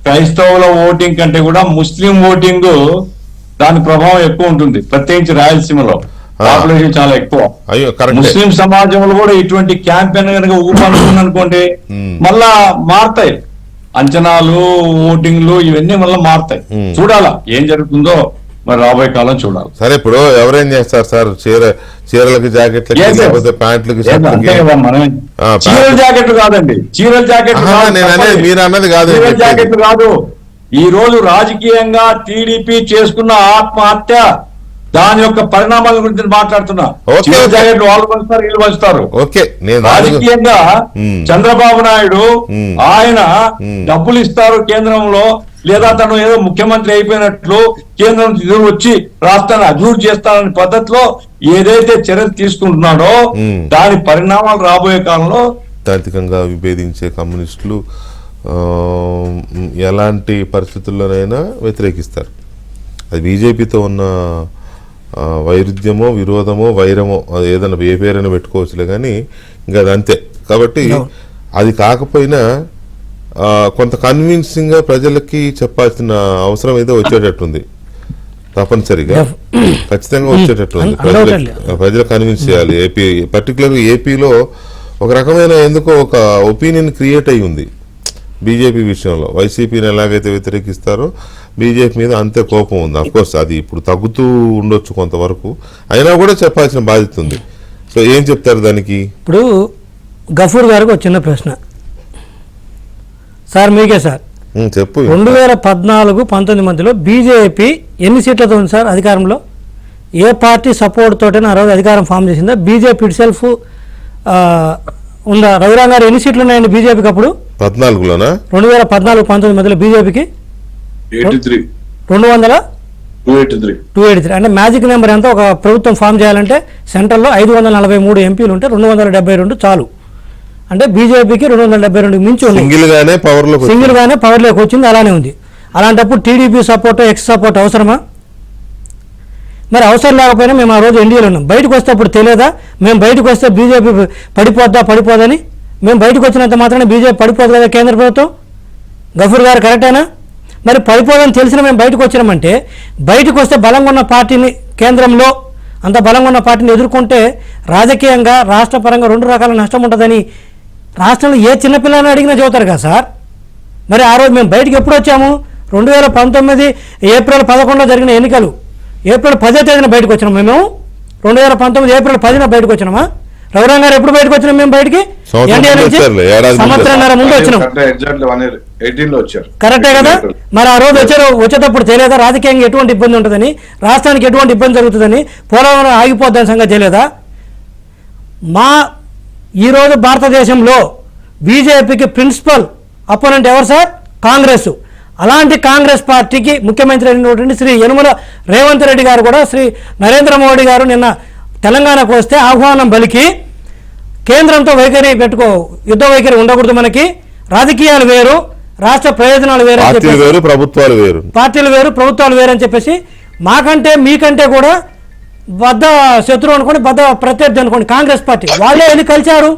క్రైస్తవుల ఓటింగ్ కంటే కూడా ముస్లిం ఓటింగ్ దాని ప్రభావం ఎక్కువ ఉంటుంది, ప్రత్యేకించి రాయలసీమలో పాపులేషన్ చాలా ఎక్కువ. ముస్లిం సమాజంలో కూడా ఇటువంటి క్యాంపెయిన్ కనుక ఊపనుకుంది అనుకోండి మళ్ళా మారుతాయి అంచనాలు, ఓటింగ్లు ఇవన్నీ మళ్ళీ మారుతాయి. చూడాలా ఏం జరుగుతుందో మరి రాబోయే కాలం చూడాలి. సరే, ఇప్పుడు ఎవరేం చేస్తారు సార్? చీరలకి జాకెట్లకి లేకపోతే ప్యాంట్లకి చీరల జాకెట్లు కాదండి, చీరల జాకెట్లు మీరు అన్నది కాదు, జాకెట్లు కాదు. ఈ రోజు రాజకీయంగా టీడీపీ చేసుకున్న ఆత్మహత్య దాని యొక్క పరిణామాల గురించి మాట్లాడుతున్నా. జాకెట్లు వాళ్ళు పంచుతారు, వీళ్ళు పంచుతారు. రాజకీయంగా చంద్రబాబు నాయుడు ఆయన డబ్బులు ఇస్తారు కేంద్రంలో, లేదా తను ఏదో ముఖ్యమంత్రి అయిపోయినట్లు కేంద్రం వచ్చి రాష్ట్రాన్ని అభివృద్ధి చేస్తానని పద్ధతిలో ఏదైతే చర్యలు తీసుకుంటున్నాడో దాని పరిణామాలు రాబోయే కాలంలో తాత్వికంగా విభేదించే కమ్యూనిస్టులు ఎలాంటి పరిస్థితుల్లోనైనా వ్యతిరేకిస్తారు. అది బీజేపీతో ఉన్న వైరుధ్యమో, విరోధమో, వైరమో, అది ఏదైనా ఏ పేరైనా పెట్టుకోవచ్చులే, కానీ ఇంకా అది అంతే. కాబట్టి అది కాకపోయినా కొంత కన్విన్సింగ్ గా ప్రజలకి చెప్పాల్సిన అవసరం అయితే వచ్చేటట్టుంది, తప్పనిసరిగా ఖచ్చితంగా వచ్చేటట్టుంది. ప్రజలు కన్విన్స్ చేయాలి. ఏపీ పర్టికులర్గా ఏపీలో ఒక రకమైన ఎందుకో ఒక ఒపీనియన్ క్రియేట్ అయి ఉంది బీజేపీ విషయంలో. వైసీపీని ఎలాగైతే వ్యతిరేకిస్తారో బీజేపీ మీద అంతే కోపం ఉంది. అఫ్కోర్స్ అది ఇప్పుడు తగ్గుతూ ఉండొచ్చు కొంతవరకు, అయినా కూడా చెప్పాల్సిన బాధ్యత ఉంది. సో ఏం చెప్తారు దానికి? ఇప్పుడు గఫూర్ గారికి ఒక చిన్న ప్రశ్న. సార్ మీకే సార్ చెప్పు 2014-19 మధ్యలో బీజేపీ ఎన్ని సీట్లతో ఉంది సార్ అధికారంలో? ఏ పార్టీ సపోర్ట్ తోటైనా ఆ రోజు అధికారం ఫామ్ చేసిందా? బీజేపీ ఇట్ సెల్ఫ్ ఉందా? రఘురాం గారు ఎన్ని సీట్లు ఉన్నాయండి బీజేపీకి అప్పుడు 14లోనా? 2014-19 మధ్యలో బీజేపీకి 283 అంటే మ్యాజిక్ నెంబర్ ఎంత? ఒక ప్రభుత్వం ఫామ్ చేయాలంటే సెంట్రల్లో 543 ఎంపీలు ఉంటే 272 చాలు. అంటే బీజేపీకి 272 మించి ఉంది. సింగిల్ గానే పవర్లోకి వచ్చింది, అలానే ఉంది. అలాంటప్పుడు టీడీపీ సపోర్ట్ ఎక్స్ సపోర్ట్ అవసరమా? మరి అవసరం లేకపోయినా మేము ఆ రోజు ఎన్డీఏలో ఉన్నాం. బయటకు వస్తే అప్పుడు తెలియదా మేము బయటకు వస్తే బీజేపీ పడిపోదని? మేము బయటకు వచ్చినంత మాత్రమే బీజేపీ పడిపోదు కదా కేంద్ర ప్రభుత్వం? గఫూర్ గారు కరెక్టేనా? మరి పడిపోదని తెలిసిన మేము బయటకు వచ్చినామంటే బయటకు వస్తే బలంగా ఉన్న పార్టీని, కేంద్రంలో అంత బలంగా ఉన్న పార్టీని ఎదుర్కొంటే రాజకీయంగా రాష్ట్ర పరంగా 2 రకాల నష్టం ఉంటుందని రాష్ట్రంలో ఏ చిన్నపిల్లని అడిగినా చెబుతారు కదా సార్. మరి ఆ రోజు మేము బయటకు ఎప్పుడు వచ్చాము? 2019 ఏప్రిల్ 11 జరిగిన ఎన్నికలు, ఏప్రిల్ 10వ తేదీన బయటకు వచ్చినాం మేము. 2019 ఏప్రిల్ 10న బయటకు వచ్చినామా? రఘురాం గారు ఎప్పుడు బయటకు వచ్చినాం మేము? బయటికి ఎన్డీఏ నుంచి సంవత్సరంన్నర ముందు వచ్చినాం. కరెక్టే కదా? మరి ఆ రోజు వచ్చేటప్పుడు తెలియదా రాజకీయంగా ఎటువంటి ఇబ్బంది ఉంటుందని, రాష్ట్రానికి ఎటువంటి ఇబ్బంది జరుగుతుందని, పోలవరం ఆగిపోద్దని సంగతి తెలియదా? ఈరోజు భారతదేశంలో బీజేపీకి ప్రిన్సిపల్ అపోనెంట్ ఎవరు సార్? కాంగ్రెస్. అలాంటి కాంగ్రెస్ పార్టీకి ముఖ్యమంత్రి అయినటువంటి శ్రీ యనుమల రేవంత్ రెడ్డి గారు కూడా శ్రీ నరేంద్ర మోడీ గారు నిన్న తెలంగాణకు వస్తే ఆహ్వానం పలికి కేంద్రంతో వైఖరి యుద్ధ వైఖరి ఉండకూడదు, మనకి రాజకీయాలు వేరు, రాష్ట్ర ప్రయోజనాలు వేరు, పార్టీలు వేరు ప్రభుత్వాలు వేరు అని చెప్పేసి మాకంటే మీకంటే కూడా బద్ద శత్రువు అనుకోండి, బద్ద ప్రత్యర్థి అనుకోండి కాంగ్రెస్ పార్టీ, వాళ్ళే వెళ్ళి కలిశారు.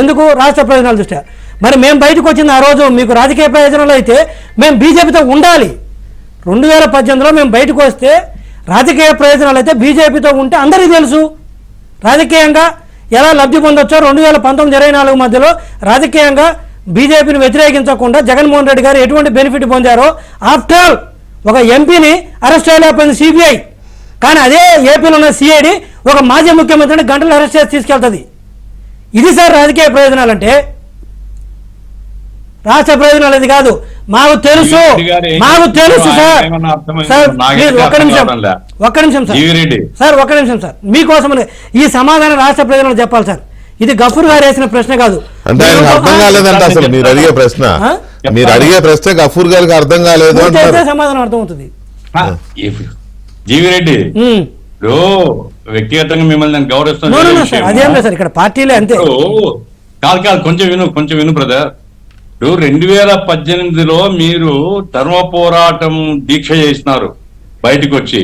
ఎందుకు? రాష్ట్ర ప్రయోజనాల దృష్ట్యా. మరి మేము బయటకు వచ్చింది ఆ రోజు మీకు రాజకీయ ప్రయోజనాలు అయితే మేము బీజేపీతో ఉండాలి. 2018లో మేము బయటకు వస్తే రాజకీయ ప్రయోజనాలు అయితే బీజేపీతో ఉంటే అందరికీ తెలుసు రాజకీయంగా ఎలా లబ్ధి పొందొచ్చో. 2019-24 మధ్యలో రాజకీయంగా బీజేపీని వ్యతిరేకించకుండా జగన్మోహన్ రెడ్డి గారు ఎటువంటి బెనిఫిట్ పొందారో. ఆఫ్టర్ ఆల్ ఒక ఎంపీని అరెస్ట్ చేయలేకపోయింది సిబిఐ, కానీ అదే ఏపీలో ఉన్న సిఐడి ఒక మాజీ ముఖ్యమంత్రిని గంటలు అరెస్ట్ చేసి తీసుకెళ్తుంది. ఇది సార్ రాజకీయ ప్రయోజనాలు అంటే. రాష్ట్ర ప్రయోజనాలు అది కాదు. మాకు తెలుసు సార్. ఒక్క నిమిషం సార్ మీకోసం ఈ సమాధానం రాష్ట్ర ప్రయోజనాలు చెప్పాలి సార్. ఇది గఫూర్ గారు వేసిన ప్రశ్న కాదు. అంటే ఆయనకు అర్థం కాలేదంటే అసలు మీరు అడిగే ప్రశ్న గఫూర్ గారికి అర్థం కాలేదు అంటే సమాధానం అర్థమవుతుంది. జీవిరెడ్డి వ్యక్తిగతంగా మిమ్మల్ని నేను గౌరవిస్తాను. అదేం లేదు సార్, ఇక్కడ పార్టీలే అంతే. కాదు కొంచెం విను బ్రదర్. 2018లో మీరు ధర్మ పోరాటం దీక్ష చేసినారు, బయటకు వచ్చి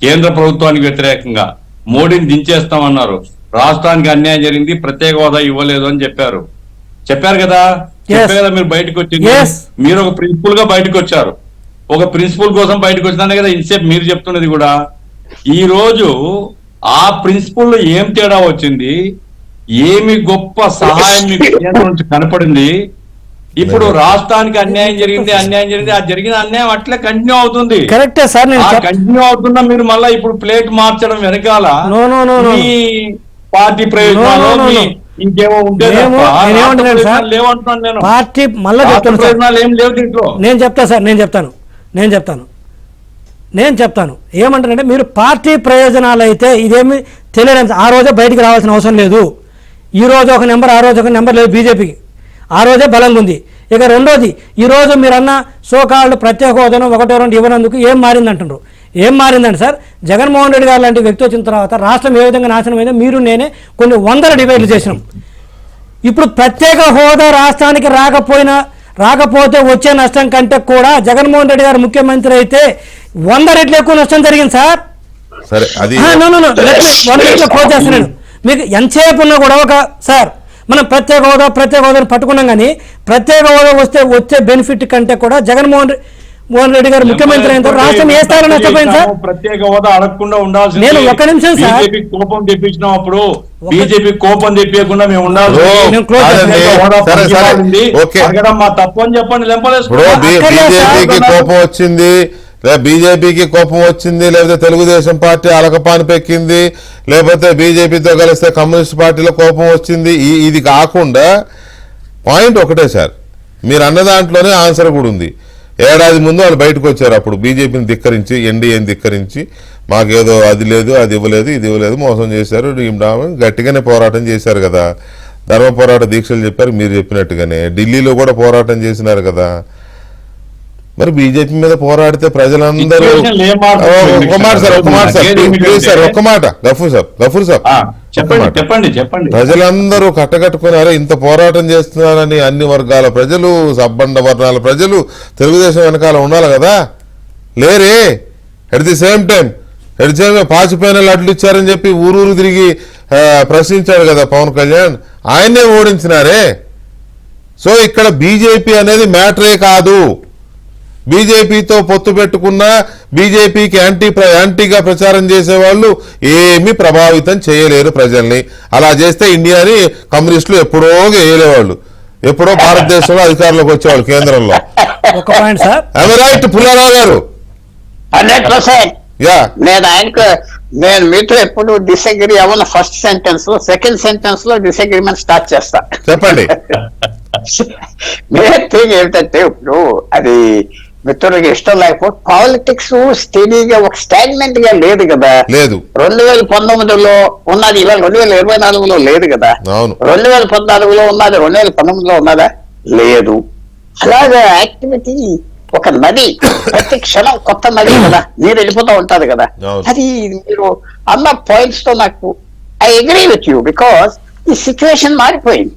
కేంద్ర ప్రభుత్వానికి వ్యతిరేకంగా మోడీని దించేస్తామన్నారు, రాష్ట్రానికి అన్యాయం జరిగింది, ప్రత్యేక హోదా ఇవ్వలేదు అని చెప్పారు కదా. చెప్పారు మీరు బయటకు వచ్చింది. మీరు ఒక ప్రిన్సిపల్ గా బయటకు వచ్చారు, ఒక ప్రిన్సిపల్ కోసం బయటకు వచ్చినానే కదా ఇన్సేపు మీరు చెప్తున్నది కూడా. ఈ రోజు ఆ ప్రిన్సిపల్ లో ఏం తేడా వచ్చింది? ఏమి గొప్ప సహాయం మీకు కేంద్రం నుంచి కనపడింది? ఇప్పుడు రాష్ట్రానికి అన్యాయం జరిగింది, ఆ జరిగిన అన్యాయం అట్లే కంటిన్యూ అవుతుంది. కరెక్టే సార్, కంటిన్యూ అవుతున్నా మీరు మళ్ళీ ఇప్పుడు ప్లేట్ మార్చడం వెనకాల పార్టీ ప్రయోజనాలు ఇంకేమో ఉంటే లేవంటున్నాను నేను. పార్టీ మళ్ళీ ప్రయోజనాలు ఏం లేవు దీంట్లో. నేను చెప్తాను ఏమంటానంటే, మీరు పార్టీ ప్రయోజనాలు అయితే ఇదేమి తెలియదు. ఆ రోజే బయటికి రావాల్సిన అవసరం లేదు. ఈ రోజు ఒక నెంబర్, ఆ రోజు ఒక నెంబర్ లేదు బీజేపీకి. ఆ రోజే బలంగా ఉంది. ఇక రెండోది, ఈరోజు మీరన్న సోకాళ్ళు ప్రత్యేక హోదాను 1-2 ఇవ్వనందుకు ఏం మారింది అంటున్నారు. ఏం మారిందండి సార్? జగన్మోహన్ రెడ్డి గారు లాంటి వ్యక్తి వచ్చిన తర్వాత రాష్ట్రం ఏ విధంగా నాశనం అయిందో మీరు నేనే కొన్ని 100 డిబేట్లు చేసినాం. ఇప్పుడు ప్రత్యేక హోదా రాష్ట్రానికి రాకపోతే వచ్చే నష్టం కంటే కూడా జగన్మోహన్ రెడ్డి గారు ముఖ్యమంత్రి అయితే 100 రెట్లు ఎక్కువ నష్టం జరిగింది సార్. క్లోజ్ చేస్తున్నాను. మీకు ఎంతసేపు ఉన్నా కూడా ఒక సార్ మనం ప్రత్యేక హోదాను పట్టుకున్నాం, కానీ ప్రత్యేక హోదా వచ్చే బెనిఫిట్ కంటే కూడా జగన్మోహన్ రెడ్డి గారు ముఖ్యమంత్రి అయిన రాష్ట్రం ఏ స్థాయిలో నష్టపోయింది సార్? ప్రత్యేక హోదా అడగకుండా ఉండాల్సింది. నేను ఒక్క నిమిషం సార్, కోపం తెప్పించినప్పుడు బీజేపీ కోపం తెప్పించకుండా మేము ఉండాలి. మా తప్పు అని చెప్పండి. బీజేపీకి కోపం వచ్చింది, లేకపోతే తెలుగుదేశం పార్టీ అలకపాని పెక్కింది, లేకపోతే బీజేపీతో కలిస్తే కమ్యూనిస్ట్ పార్టీలో కోపం వచ్చింది. ఇది కాకుండా పాయింట్ ఒకటే సార్, మీరు అన్న దాంట్లోనే ఆన్సర్ కూడా ఉంది. ఏడాది ముందు వాళ్ళు బయటకు వచ్చారు, అప్పుడు బీజేపీని ధిక్కరించి, ఎన్డీఏని ధిక్కరించి, మాకేదో అది లేదు, అది ఇవ్వలేదు, ఇది ఇవ్వలేదు, మోసం చేశారు, గట్టిగానే పోరాటం చేశారు కదా. ధర్మ పోరాట దీక్షలు చెప్పారు మీరు చెప్పినట్టుగానే. ఢిల్లీలో కూడా పోరాటం చేసినారు కదా. మరి బీజేపీ మీద పోరాడితే ప్రజలందరూ ఒక్క మాట గఫూర్ సాబ్ చెప్పండి. ప్రజలందరూ కట్టకట్టుకున్నారా ఇంత పోరాటం చేస్తున్నారని? అన్ని వర్గాల ప్రజలు, సబ్బండ వర్ణాల ప్రజలు తెలుగుదేశం వెనకాల ఉండాలి కదా. లేరే. ఎట్ ది సేమ్ టైం పాచిపోయిన లడ్లు ఇచ్చారని చెప్పి ఊరూరు తిరిగి ప్రశ్నించాడు కదా పవన్ కళ్యాణ్, ఆయన్నే ఓడించినారే. సో ఇక్కడ బీజేపీ అనేది మ్యాటరే కాదు. బీజేపీతో పొత్తు పెట్టుకున్న బీజేపీకి యాంటీగా ప్రచారం చేసేవాళ్ళు ఏమీ ప్రభావితం చేయలేరు ప్రజల్ని. అలా చేస్తే ఇండియాని కమ్యూనిస్టులు ఎప్పుడో వేయలేవాళ్ళు, ఎప్పుడో భారతదేశంలో అధికారంలోకి వచ్చేవాళ్ళు కేంద్రంలో. ఒక పాయింట్ సార్, రైట్ పుల్లారావు గారు. 100%. నేను మీతో ఎప్పుడు డిసగ్రీ అవ్వను. ఫస్ట్ సెంటెన్స్ లో, సెకండ్ సెంటెన్స్ లో డిసగ్రీమెంట్ స్టార్ట్ చేస్తా. చెప్పండి. మెయిన్ థింగ్ ఏమిటంటే, ఇప్పుడు అది మిత్రులకి ఇష్టం లేకపోతే పాలిటిక్స్ స్టడీగా ఒక స్టాగ్నెంట్ గా లేదు కదా. లేదు. 2019లో ఉన్నది ఇవాళ 2024లో లేదు కదా. 2014లో ఉన్నది 2019లో ఉన్నదా? లేదు. అలాగే యాక్టివిటీ ఒక నది, ప్రతి క్షణం కొత్త నది కదా, నీరు వెళ్ళిపోతూ ఉంటది కదా. అది మీరు అన్న పాయింట్స్ తో నాకు I agree with you, because ఈ సిచ్యువేషన్ మారిపోయింది,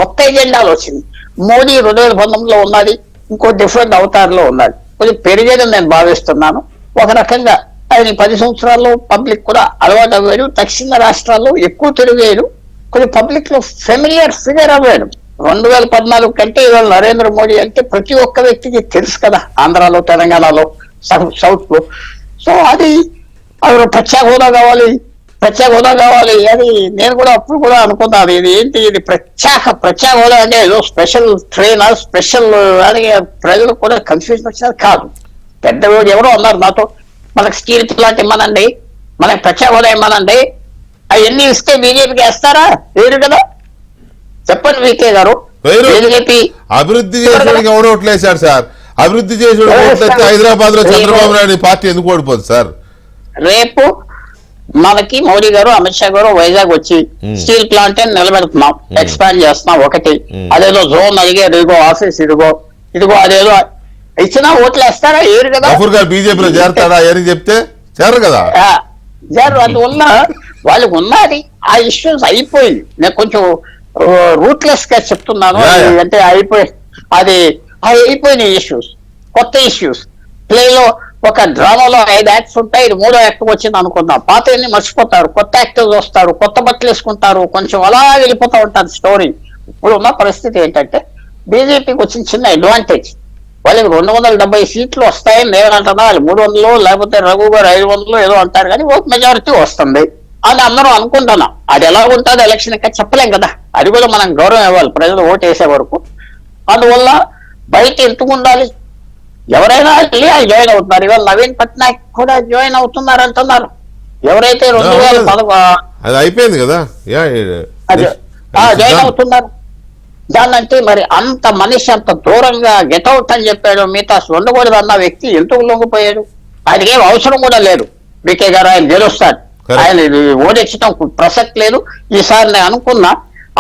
కొత్త ఎజెండాలు వచ్చింది. మోడీ 2019లో ఉన్నది, ఇంకో డిఫరెంట్ అవతారంలో ఉన్నది. కొంచెం పెరిగేదని నేను భావిస్తున్నాను. ఒక రకంగా ఆయన 10 సంవత్సరాల్లో పబ్లిక్ కూడా అలవాటు అవ్వాడు. దక్షిణ రాష్ట్రాల్లో ఎక్కువ తిరిగాడు, కొంచెం పబ్లిక్ లో ఫెమిలియర్ ఫిగర్ అవ్వాడు. 2014 కంటే ఇవాళ నరేంద్ర మోడీ అంటే ప్రతి ఒక్క వ్యక్తికి తెలుసు కదా, ఆంధ్రాలో, తెలంగాణలో, సౌత్ లో. సో అది ప్రత్యేక హోదా కావాలి అది నేను కూడా అప్పుడు కూడా అనుకున్నాను. ఇది ఏంటి, ఇది ప్రత్యేక హోదా అంటే ఏదో స్పెషల్ ట్రైన్, స్పెషల్ అని ప్రజలు కూడా కన్ఫ్యూజన్ వచ్చినది కాదు. పెద్ద ఎవరో అన్నారు నాతో, మనకు స్టీల్ ప్లాంట్ ఇమ్మనండి, మనకు ప్రత్యేక హోదా ఇమ్మనండి, అవన్నీ ఇస్తే బీజేపీకి వేస్తారా? వేరు కదా. చెప్పండి వీకే గారు. బీజేపీ అభివృద్ధి చేసేవాడికి ఎవడో ఓట్లేశాడు సార్. అభివృద్ధి చేసేవాడు ఓట్లేస్తే హైదరాబాద్ లో చంద్రబాబు నాయుడు పార్టీ ఎందుకు ఓడిపోదు సార్? రేపు మనకి మోడీ గారు, అమిత్ షా గారు వైజాగ్ వచ్చి స్టీల్ ప్లాంట్ నిలబెడుతున్నాం, ఎక్స్పాండ్ చేస్తున్నాం. ఒకటి అదేదో జోన్ అడిగారు, ఇదిగో ఆఫీస్, ఇదిగో అదేదో ఇచ్చినా ఓట్లు వేస్తారా? ఏరు కదా. బీజేపీలో చేరతాడా అని చెప్తే చేరరు కదా. అందువల్ల వాళ్ళకి ఉన్నది ఆ ఇష్యూస్ అయిపోయింది. నేను కొంచెం రూట్లెస్ గా చెప్తున్నాను. అంటే అయిపోయిన ఇష్యూస్, కొత్త ఇష్యూస్. ప్లేలో ఒక డ్రామాలో 5 యాక్ట్స్ ఉంటాయి, ఇది 3వ యాక్ట్ వచ్చింది అనుకుందాం. పాతని మర్చిపోతారు, కొత్త యాక్టర్స్ వస్తారు, కొత్త బట్టలు వేసుకుంటారు, కొంచెం అలా వెళ్ళిపోతూ ఉంటుంది స్టోరీ. ఇప్పుడు ఉన్న పరిస్థితి ఏంటంటే, బీజేపీకి వచ్చిన చిన్న అడ్వాంటేజ్, వాళ్ళకి 270 సీట్లు వస్తాయని నేను అంటున్నా. వాళ్ళు 300 లేకపోతే రఘు గారు 500 ఏదో అంటారు, కానీ ఓట్ మెజారిటీ వస్తుంది అని అందరూ అనుకుంటున్నాం. అది ఎలా ఉంటుంది ఎలక్షన్ ఇంకా చెప్పలేం కదా. అది కూడా మనం గౌరవం ఇవ్వాలి ప్రజలు ఓటు వేసే వరకు. అందువల్ల బయట ఎందుకు ఉండాలి, ఎవరైనా వెళ్ళి జాయిన్ అవుతున్నారు. ఇవాళ నవీన్ పట్నాయక్ కూడా జాయిన్ అవుతున్నారు అంటున్నారు. ఎవరైతే 2011 అయిపోయింది కదా జాయిన్ అవుతున్నారు. దాన్నంటే మరి అంత మనిషి అంత దూరంగా గెట్అవుట్ అని చెప్పాడు, మిగతా ఉండకూడదు అన్న వ్యక్తి ఎందుకు లొంగిపోయాడు? ఆయనకి ఏం అవసరం కూడా లేదు. బీకే గారు ఆయన గెలుస్తాడు, ఆయన ఓడించడం ప్రసక్తి లేదు. ఈసారి నేను అనుకున్నా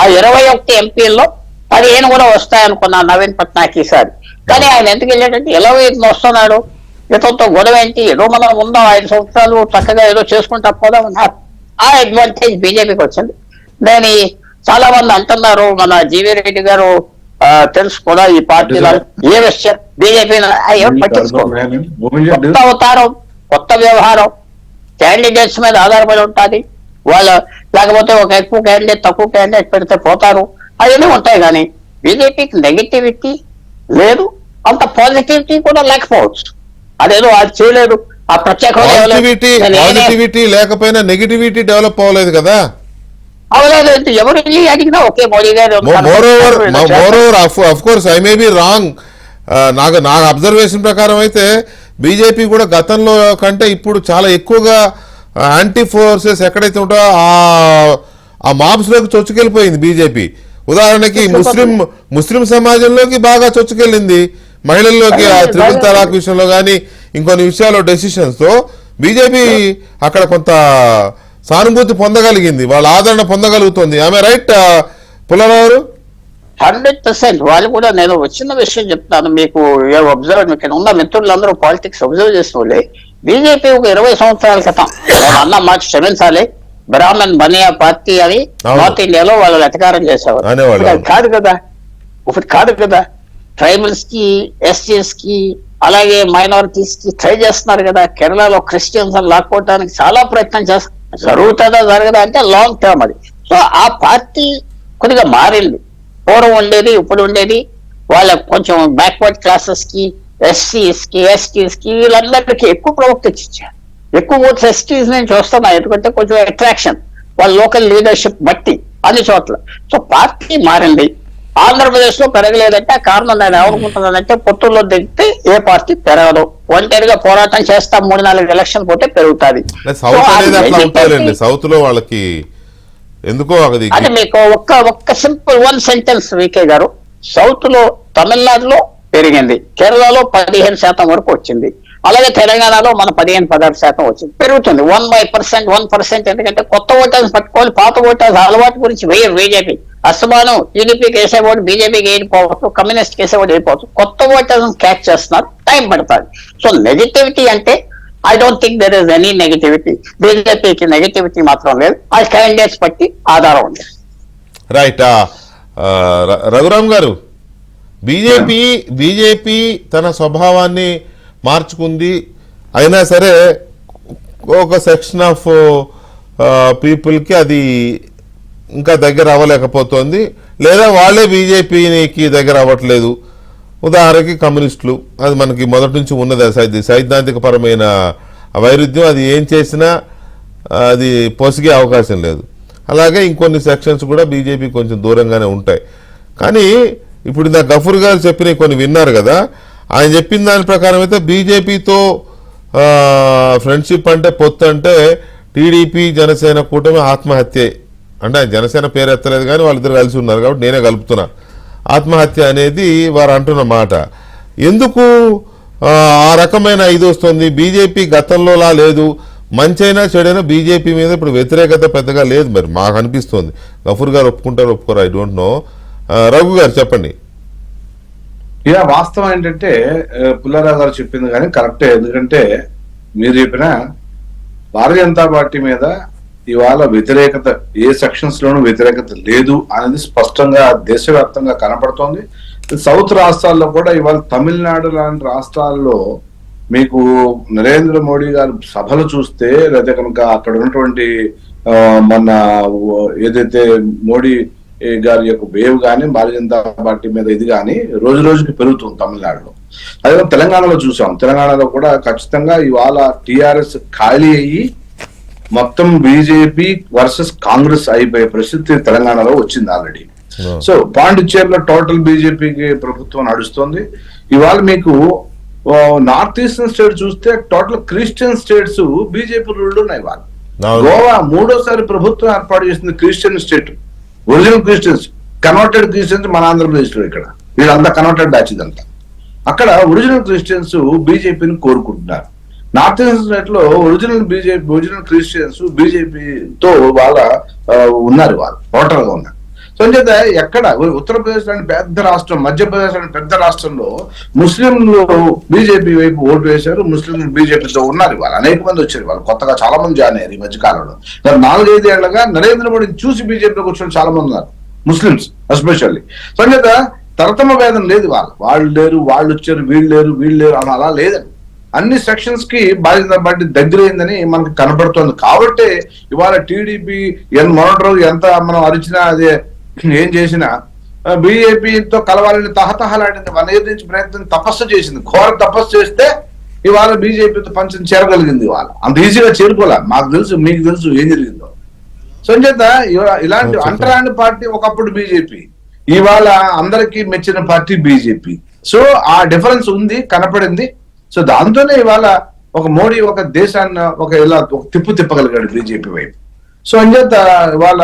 ఆ 21 ఎంపీల్లో 15 కూడా వస్తాయనుకున్నా నవీన్ పట్నాయక్ ఈసారి. కానీ ఆయన ఎందుకు వెళ్ళాడంటే, ఎలా వస్తున్నాడు, ఇతనితో గొడవ ఏంటి, ఏదో మనం ఉందాం 5 సంవత్సరాలు చక్కగా ఏదో చేసుకుంటా పోదాం. ఆ అడ్వాంటేజ్ బీజేపీకి వచ్చింది. నేను చాలా మంది అంటున్నారు, మన జీవీ రెడ్డి గారు తెలుసు కూడా, ఈ పార్టీలో ఏ విషయం బీజేపీ పట్టించుకోవాలి. కొత్త అవతారం, కొత్త వ్యవహారం, క్యాండిడేట్స్ మీద ఆధారపడి ఉంటుంది. వాళ్ళు లేకపోతే ఒక ఎక్కువ క్యాండిడేట్, తక్కువ క్యాండిడేట్ పెడితే పోతారు, అవన్నీ ఉంటాయి. కానీ బీజేపీకి నెగిటివిటీ లేదు, అంత పాజిటివిటీ కూడా లేకపోవచ్చు. అదేదో అది చేయలేదు, ఆ ప్రత్యేక లేకపోయినా నెగిటివిటీ డెవలప్ అవ్వలేదు కదా. అవలేదు, ఎవరు అడిగినా ఒకే మోడీ గారు. Of course I may be wrong. నా అబ్జర్వేషన్ ప్రకారం అయితే బీజేపీ కూడా గతంలో కంటే ఇప్పుడు చాలా ఎక్కువగా యాంటీ ఫోర్సెస్ ఎక్కడైతే ఉంటాయో ఆ మాబ్స్ లోకి చొచ్చుకెళ్ళిపోయింది బీజేపీ. ఉదాహరణకి ముస్లిం సమాజంలోకి బాగా చొచ్చుకెళ్ళింది, మహిళల్లోకి ఆ త్రిపుల్ తలాక్ విషయంలో కానీ ఇంకొన్ని విషయాల్లో డెసిషన్స్ తో బీజేపీ అక్కడ కొంత సానుభూతి పొందగలిగింది, వాళ్ళ ఆదరణ పొందగలుగుతుంది. ఆమె రైట్ పుల్లారావు? 100% వాళ్ళు కూడా. నేను వచ్చిన విషయం చెప్తాను మీకు, అబ్జర్వ్ ఇక్కడ ఉన్న మిత్రులందరూ పాలిటిక్స్ అబ్జర్వ్ చేసిన వాళ్ళే. బీజేపీ ఒక 20 సంవత్సరాల క్రితం అన్న మాట క్షమించాలి, బ్రాహ్మణ్ బనియా పార్టీ అని నార్త్ ఇండియాలో వాళ్ళు అధికారం చేసేవారు. కాదు కదా ట్రైబల్స్ కి, ఎస్సీస్ కి, అలాగే మైనారిటీస్ కి ట్రై చేస్తున్నారు కదా. కేరళలో క్రిస్టియన్స్ అని లాక్కోవడానికి చాలా ప్రయత్నం చేస్తారు. జరుగుతుందా జరగదా అంటే లాంగ్ టర్మ్ అది. సో ఆ పార్టీ కొద్దిగా మారింది. పూర్వం ఉండేది, ఇప్పుడు ఉండేది. వాళ్ళ కొంచెం బ్యాక్వర్డ్ క్లాసెస్ కి, ఎస్సీస్ కి, ఎస్టీస్ కి, వీళ్ళందరికీ ఎక్కువ ప్రవక్తలు ఇచ్చారు. ఎక్కువ ఓట్స్ ఎస్టీస్ నుంచి వస్తున్నాయి, ఎందుకంటే కొంచెం అట్రాక్షన్ వాళ్ళ లోకల్ లీడర్షిప్ బట్టి అన్ని చోట్ల. సో పార్టీ మారింది. ఆంధ్రప్రదేశ్ లో పెరగలేదంటే ఆ కారణం నేను ఏమనుకుంటున్నానంటే, పొత్తుల్లో దిగితే ఏ పార్టీ పెరగదు, ఒంటరిగా పోరాటం చేస్తా 3-4 ఎలక్షన్ పోతే పెరుగుతుంది. సౌత్ లో వాళ్ళకి ఎందుకో అంటే మీకు ఒక్క సింపుల్ 1 సెంటెన్స్ వీకే గారు. సౌత్ లో తమిళనాడులో పెరిగింది, కేరళలో 15% వరకు వచ్చింది, అలాగే తెలంగాణలో మన 15-16% వచ్చింది. పెరుగుతుంది 1%. ఎందుకంటే కొత్త ఓటర్స్ పట్టుకోవాలి, పాత ఓటర్స్ అలవాటు గురించి బీజేపీ అస్తమానం టీడీపీకి వేసేవాడు బీజేపీకి వేయకపోవచ్చు, కమ్యూనిస్ట్ వేసేవాడు వేయకపోవచ్చు. కొత్త ఓటర్స్ క్యాచ్ చేస్తున్నారు, టైం పడుతుంది. సో నెగటివిటీ అంటే I don't think there is any negativity. బీజేపీకి నెగటివిటీ మాత్రం లేదు, ఆ క్యాండిడేట్స్ బట్టి ఆధారం ఉంది. రైట్. రఘురామ్ గారు, బీజేపీ తన స్వభావాన్ని మార్చుకుంది, అయినా సరే ఒక సెక్షన్ ఆఫ్ పీపుల్కి అది ఇంకా దగ్గర అవ్వలేకపోతుంది, లేదా వాళ్ళే బీజేపీకి దగ్గర అవ్వట్లేదు. ఉదాహరణకి కమ్యూనిస్టులు, అది మనకి మొదటి నుంచి ఉన్నది, సైద్ధాంతిక పరమైన వైరుధ్యం, అది ఏం చేసినా అది పొసిగే అవకాశం లేదు. అలాగే ఇంకొన్ని సెక్షన్స్ కూడా బీజేపీ కొంచెం దూరంగానే ఉంటాయి. కానీ ఇప్పుడు ఇందా గఫూర్ గారు చెప్పిన కొన్ని విన్నారు కదా, ఆయన చెప్పిన దాని ప్రకారం అయితే బీజేపీతో ఫ్రెండ్షిప్ అంటే, పొత్తు అంటే టీడీపీ జనసేన కూటమి ఆత్మహత్య. అంటే ఆయన జనసేన పేరు ఎత్తలేదు కానీ వాళ్ళిద్దరు కలిసి ఉన్నారు కాబట్టి నేనే కలుపుతున్నా. ఆత్మహత్య అనేది వారు అంటున్న మాట. ఎందుకు ఆ రకమైన ఇది వస్తుంది? బీజేపీ గతంలోలా లేదు, మంచైనా చెడైనా బీజేపీ మీద ఇప్పుడు వ్యతిరేకత పెద్దగా లేదు. మరి మాకు అనిపిస్తుంది. గఫూర్ గారు ఒప్పుకుంటారు ఒప్పుకోరు, ఐ డోంట్ నో. రఘు గారు చెప్పండి. వాస్తవం ఏంటంటే పుల్లారావు గారు చెప్పింది కానీ కరెక్టే. ఎందుకంటే మీరు చెప్పిన భారతీయ జనతా పార్టీ మీద ఇవాళ వ్యతిరేకత ఏ సెక్షన్స్ లోనూ వ్యతిరేకత లేదు అనేది స్పష్టంగా దేశవ్యాప్తంగా కనపడుతోంది. సౌత్ రాష్ట్రాల్లో కూడా ఇవాళ తమిళనాడు లాంటి రాష్ట్రాల్లో మీకు నరేంద్ర మోడీ గారు సభలు చూస్తే, లేదా కనుక అక్కడ ఉన్నటువంటి మన ఏదైతే మోడీ గారి యొక్క వేవ్ కానీ భారతీయ జనతా పార్టీ మీద ఇది కానీ రోజు రోజుకి పెరుగుతుంది తమిళనాడులో. అదే తెలంగాణలో చూసాం. తెలంగాణలో కూడా ఖచ్చితంగా ఇవాళ టీఆర్ఎస్ ఖాళీ అయ్యి మొత్తం బీజేపీ వర్సెస్ కాంగ్రెస్ అయిపోయే పరిస్థితి తెలంగాణలో వచ్చింది ఆల్రెడీ. సో పాండిచ్చేరిలో టోటల్ బీజేపీకి ప్రభుత్వం నడుస్తుంది. ఇవాళ మీకు నార్త్ ఈస్టర్న్ స్టేట్ చూస్తే total Christian states BJP rule ఉన్నాయి. వాళ్ళు గోవా 3వ ప్రభుత్వం ఏర్పాటు చేసింది Christian state. Original Christians, converted Christians మన ఆంధ్రప్రదేశ్ లో ఇక్కడ వీళ్ళంతా కన్వర్టెడ్ బ్యాచ్ ఇదంతా. అక్కడ ఒరిజినల్ క్రిస్టియన్స్ బీజేపీని కోరుకుంటున్నారు. నార్త్ ఈస్టర్న్ స్టేట్ లో ఒరిజినల్ క్రిస్టియన్స్ బీజేపీతో వాళ్ళ ఉన్నారు, వాళ్ళు ఓటర్ గా ఉన్నారు. సో అంచేత ఎక్కడ ఉత్తరప్రదేశ్ లాంటి పెద్ద రాష్ట్రం, మధ్యప్రదేశ్ లాంటి పెద్ద రాష్ట్రంలో ముస్లింలు బీజేపీ వైపు ఓటు వేశారు, ముస్లింలు బీజేపీతో ఉన్నారు. వాళ్ళు అనేక మంది వచ్చారు, వాళ్ళు కొత్తగా చాలా మంది జాయిన్ అయ్యారు ఈ మధ్య కాలంలో. 4-5 ఏళ్లుగా నరేంద్ర మోడీని చూసి బీజేపీలోకి వచ్చిన చాలా మంది ఉన్నారు, ముస్లింస్ ఎస్పెషల్లీ. సో అంచేత తరతమ భేదం లేదు, వాళ్ళు లేరు, వాళ్ళు వచ్చారు, వీళ్ళు లేరు అని అలా లేదండి. అన్ని సెక్షన్స్ కి బాధ్యత బట్టి దగ్గరైందని మనకు కనబడుతోంది. కాబట్టి ఇవాళ టీడీపీ మొన్నటి ఎంత మనం అరిచినా, అదే ఏం చేసినా బీజేపీతో కలవాలని తహతహలాడింది. 1 year నుంచి ప్రయత్నం తపస్సు చేసింది, ఘోర తపస్సు చేస్తే ఇవాళ బీజేపీతో పంచం చేరగలిగింది. ఇవాళ అంత ఈజీగా చేరుకోలే. మాకు తెలుసు, మీకు తెలుసు ఏం జరిగిందో. సో చేత ఇలాంటి అంటరాని పార్టీ ఒకప్పుడు బీజేపీ, ఇవాళ అందరికీ మెచ్చిన పార్టీ బీజేపీ. సో ఆ డిఫరెన్స్ ఉంది, కనపడింది. సో దాంతోనే ఇవాళ ఒక మోడీ ఒక దేశాన్ని ఇలా తిప్పగలిగాడు బీజేపీ వైపు. సో అంచేత ఇవాళ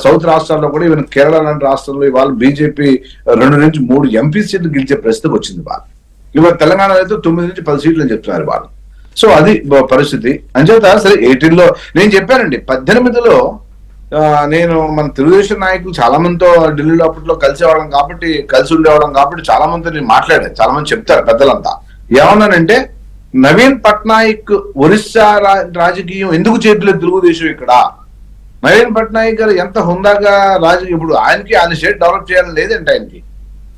సౌత్ రాష్ట్రాల్లో కూడా ఈవెన్ కేరళ లాంటి రాష్ట్రంలో ఇవాళ బీజేపీ 2 నుంచి 3 ఎంపీ సీట్లు గెలిచే పరిస్థితికి వచ్చింది వాళ్ళు. ఇవాళ తెలంగాణలో అయితే 9 నుంచి 10 సీట్లు అని చెప్తున్నారు వాళ్ళు. సో అది పరిస్థితి. అంచేత సరే 18లో నేను చెప్పానండి, 18లో నేను మన తెలుగుదేశం నాయకులు చాలా మందితో ఢిల్లీలో అప్పట్లో కలిసి ఉండేవాళ్ళం కాబట్టి చాలా మందితో నేను మాట్లాడాను. చాలా మంది చెప్తారు పెద్దలంతా. ఏమన్నానంటే నవీన్ పట్నాయక్ ఒరిస్సా రాజకీయం ఎందుకు చేయట్లేదు తెలుగుదేశం ఇక్కడ? నవీన్ పట్నాయక్ గారు ఎంత హుందాగా రాజకీయం, ఇప్పుడు ఆయన స్టేట్ డెవలప్ చేయాలని లేదంటే